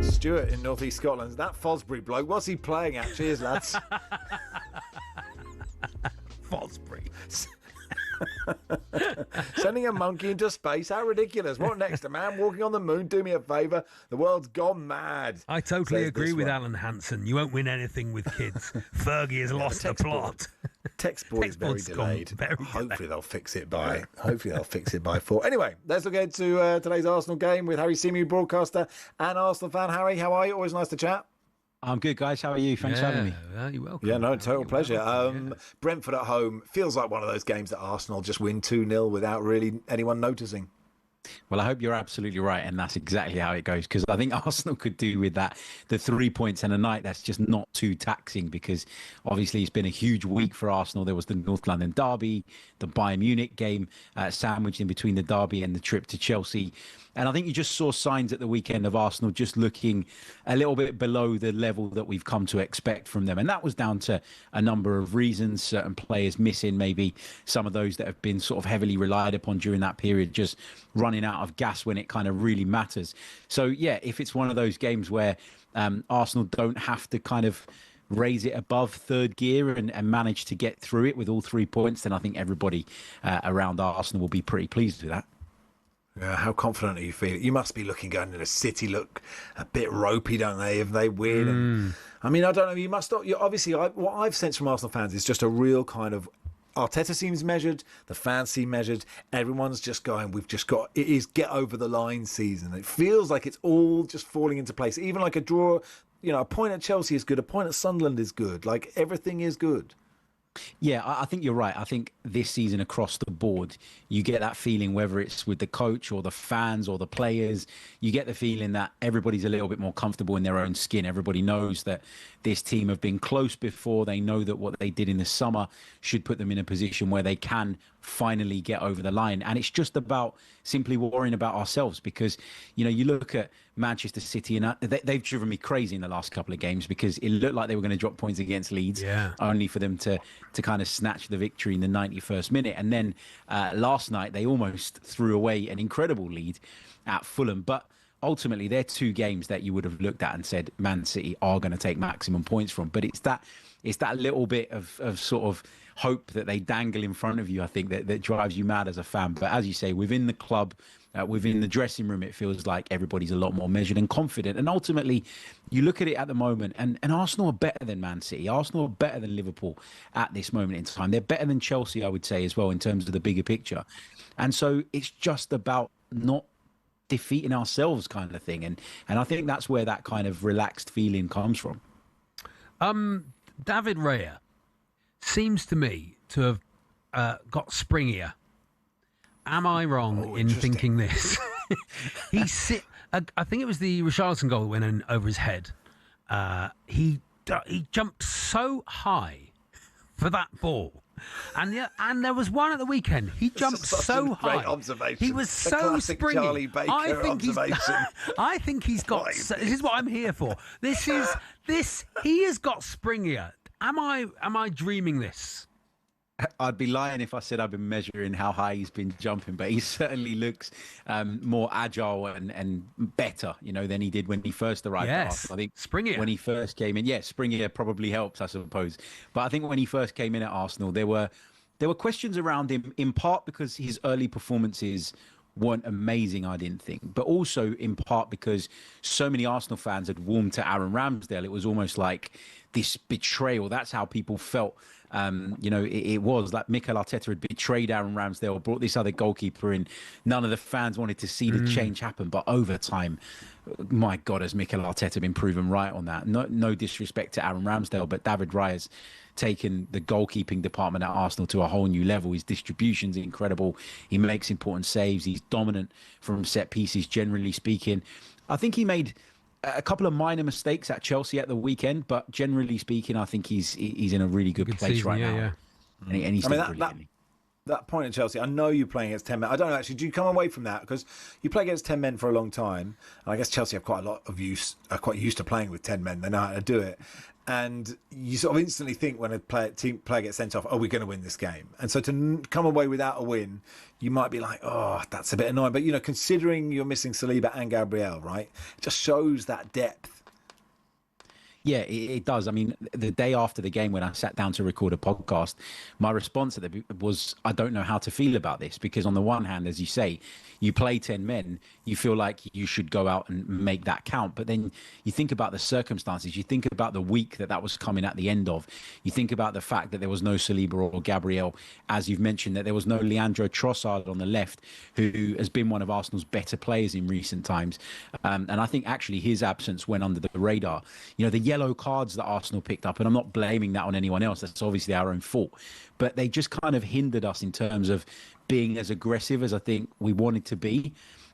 Speaker 1: Stuart in North East Scotland. That Fosbury bloke, what's he playing at? Cheers, lads.
Speaker 12: Fosbury.
Speaker 1: Sending a monkey into space, how ridiculous. What next? A man walking on the moon? Do me a favour. The world's gone mad.
Speaker 12: I totally agree with Alan Hansen. You won't win anything with kids. Fergie has lost the plot.
Speaker 1: talkSPORT is very delayed. Hopefully they'll fix it by 4. Anyway, let's look ahead to today's Arsenal game with Harry Seamew, broadcaster and Arsenal fan. Harry, how are you? Always nice to chat.
Speaker 15: I'm good, guys. How are you? Thanks for having me.
Speaker 12: You're welcome.
Speaker 1: Yeah, no, total pleasure. Brentford at home feels like one of those games that Arsenal just win 2-0 without really anyone noticing.
Speaker 15: Well, I hope you're absolutely right, and that's exactly how it goes, because I think Arsenal could do with that, the 3 points and a night that's just not too taxing, because obviously it's been a huge week for Arsenal. There was the North London derby, the Bayern Munich game, sandwiched in between the derby and the trip to Chelsea. And I think you just saw signs at the weekend of Arsenal just looking a little bit below the level that we've come to expect from them. And that was down to a number of reasons, certain players missing, maybe some of those that have been sort of heavily relied upon during that period, just running out of gas when it kind of really matters. So, yeah, if it's one of those games where Arsenal don't have to kind of raise it above third gear and manage to get through it with all 3 points, then I think everybody around Arsenal will be pretty pleased with that.
Speaker 1: Yeah, how confident are you feeling? You must be going into City look a bit ropey, don't they, if they win? And, I mean, I don't know. You must not. Obviously, what I've sensed from Arsenal fans is just a real kind of Arteta seems measured, the fans seem measured. Everyone's just going, it is get over the line season. It feels like it's all just falling into place. Even like a draw, a point at Chelsea is good, a point at Sunderland is good. Like everything is good.
Speaker 15: Yeah, I think you're right. I think this season across the board, you get that feeling, whether it's with the coach or the fans or the players, you get the feeling that everybody's a little bit more comfortable in their own skin. Everybody knows that this team have been close before. They know that what they did in the summer should put them in a position where they can finally get over the line. And it's just about simply worrying about ourselves, because, you look at Manchester City and they've driven me crazy in the last couple of games, because it looked like they were going to drop points against Leeds, only for them to kind of snatch the victory in the 91st minute. And then last night, they almost threw away an incredible lead at Fulham. But ultimately, they're two games that you would have looked at and said Man City are going to take maximum points from. But it's that little bit of sort of hope that they dangle in front of you, I think, that drives you mad as a fan. But as you say, within the club, within the dressing room, it feels like everybody's a lot more measured and confident. And ultimately, you look at it at the moment, and Arsenal are better than Man City. Arsenal are better than Liverpool at this moment in time. They're better than Chelsea, I would say, as well, in terms of the bigger picture. And so it's just about not defeating ourselves kind of thing. And I think that's where that kind of relaxed feeling comes from.
Speaker 12: David Raya seems to me to have got springier. Am I wrong in thinking this? I think it was the Richarlison goal that went in over his head. He jumped so high for that ball. And there was one at the weekend. He jumped so high.
Speaker 1: Observation.
Speaker 12: He was so springy.
Speaker 1: Charlie Baker
Speaker 12: I think he's got. This is what I'm here for. He has got springier. Am I dreaming this?
Speaker 15: I'd be lying if I said I've been measuring how high he's been jumping, but he certainly looks more agile and better, than he did when he first arrived at Arsenal. I think
Speaker 12: springier.
Speaker 15: When he first came in, springier probably helps, I suppose. But I think when he first came in at Arsenal, there were questions around him, in part because his early performances weren't amazing, I didn't think, but also in part because so many Arsenal fans had warmed to Aaron Ramsdale. It was almost like this betrayal. That's how people felt. It was like Mikel Arteta had betrayed Aaron Ramsdale, brought this other goalkeeper in. None of the fans wanted to see the change happen, but over time, my God, has Mikel Arteta been proven right on that? No disrespect to Aaron Ramsdale, but David Raya's taken the goalkeeping department at Arsenal to a whole new level. His distribution's incredible. He makes important saves. He's dominant from set pieces, generally speaking. I think he made a couple of minor mistakes at Chelsea at the weekend, but generally speaking, I think he's in a really good place
Speaker 12: season,
Speaker 15: right now.
Speaker 12: Yeah.
Speaker 15: And he's
Speaker 1: that point at Chelsea, I know you're playing against 10 men. I don't know, actually, do you come away from that? Because you play against 10 men for a long time, and I guess Chelsea have quite a lot of are quite used to playing with 10 men. They know how to do it. And you sort of instantly think when a player gets sent off, oh, we're going to win this game. And so to come away without a win, you might be like, oh, that's a bit annoying. But, considering you're missing Saliba and Gabriel, right, it just shows that depth.
Speaker 15: Yeah, it does. I mean, the day after the game when I sat down to record a podcast, my response was, I don't know how to feel about this, because on the one hand, as you say, you play 10 men, you feel like you should go out and make that count. But then you think about the circumstances, you think about the week that was coming at the end of, you think about the fact that there was no Saliba or Gabriel, as you've mentioned, that there was no Leandro Trossard on the left, who has been one of Arsenal's better players in recent times. And I think actually his absence went under the radar. The yellow cards that Arsenal picked up, and I'm not blaming that on anyone else, that's obviously our own fault, but they just kind of hindered us in terms of being as aggressive as I think we wanted to be.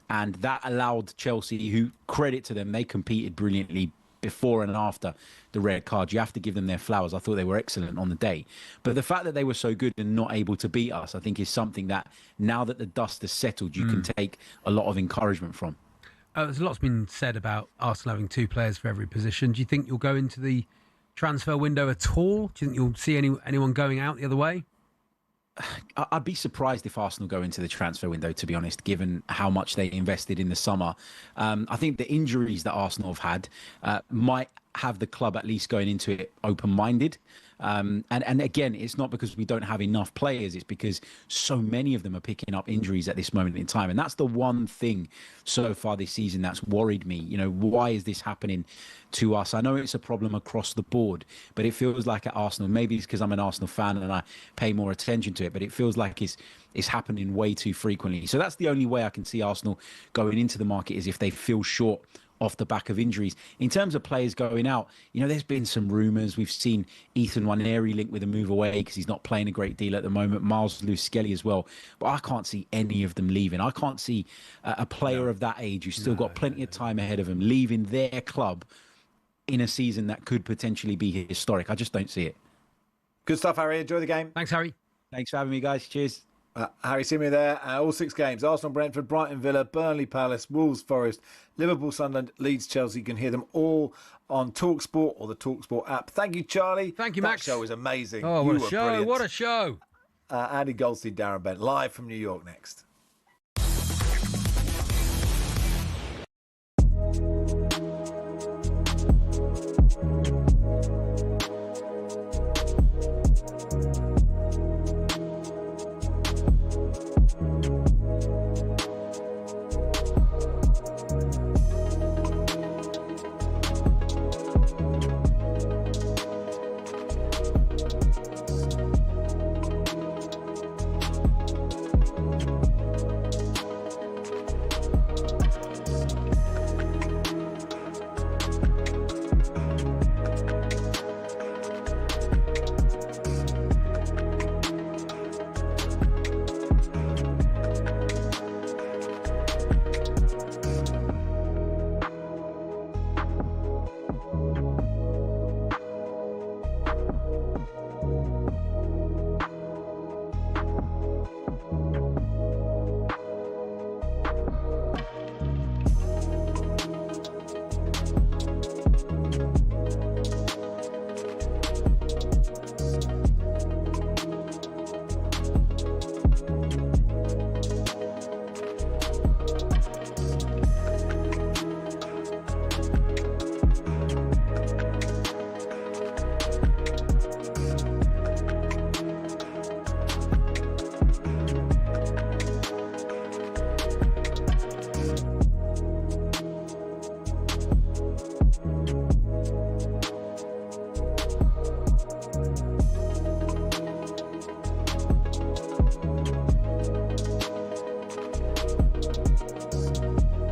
Speaker 15: And that allowed Chelsea, who, credit to them, they competed brilliantly before and after the red card. You have to give them their flowers. I thought they were excellent on the day. But the fact that they were so good and not able to beat us, I think is something that, now that the dust has settled, you can take a lot of encouragement from.
Speaker 12: There's a lot's been said about Arsenal having two players for every position. Do you think you'll go into the transfer window at all? Do you think you'll see anyone going out the other way?
Speaker 15: I'd be surprised if Arsenal go into the transfer window, to be honest, given how much they invested in the summer. I think the injuries that Arsenal have had might have the club at least going into it open-minded. And again, it's not because we don't have enough players, it's because so many of them are picking up injuries at this moment in time. And that's the one thing so far this season that's worried me. Why is this happening to us? I know it's a problem across the board, but it feels like at Arsenal, maybe it's because I'm an Arsenal fan and I pay more attention to it, but it feels like it's happening way too frequently. So that's the only way I can see Arsenal going into the market, is if they feel short off the back of injuries. In terms of players going out, there's been some rumours. We've seen Ethan Nwaneri linked with a move away because he's not playing a great deal at the moment. Miles Lewis-Skelly as well. But I can't see any of them leaving. I can't see a player of that age who's still got plenty of time ahead of him leaving their club in a season that could potentially be historic. I just don't see it.
Speaker 1: Good stuff, Harry. Enjoy the game.
Speaker 12: Thanks, Harry.
Speaker 15: Thanks for having me, guys. Cheers.
Speaker 1: Harry Simi there. All 6 games: Arsenal, Brentford, Brighton, Villa, Burnley, Palace, Wolves, Forest, Liverpool, Sunderland, Leeds, Chelsea. You can hear them all on talkSPORT or the talkSPORT app. Thank you, Charlie.
Speaker 12: Thank you, Max.
Speaker 1: That show was amazing.
Speaker 12: Oh, what a show.
Speaker 1: Brilliant.
Speaker 12: What a show.
Speaker 1: Andy Goldstein, Darren Bent, live from New York next.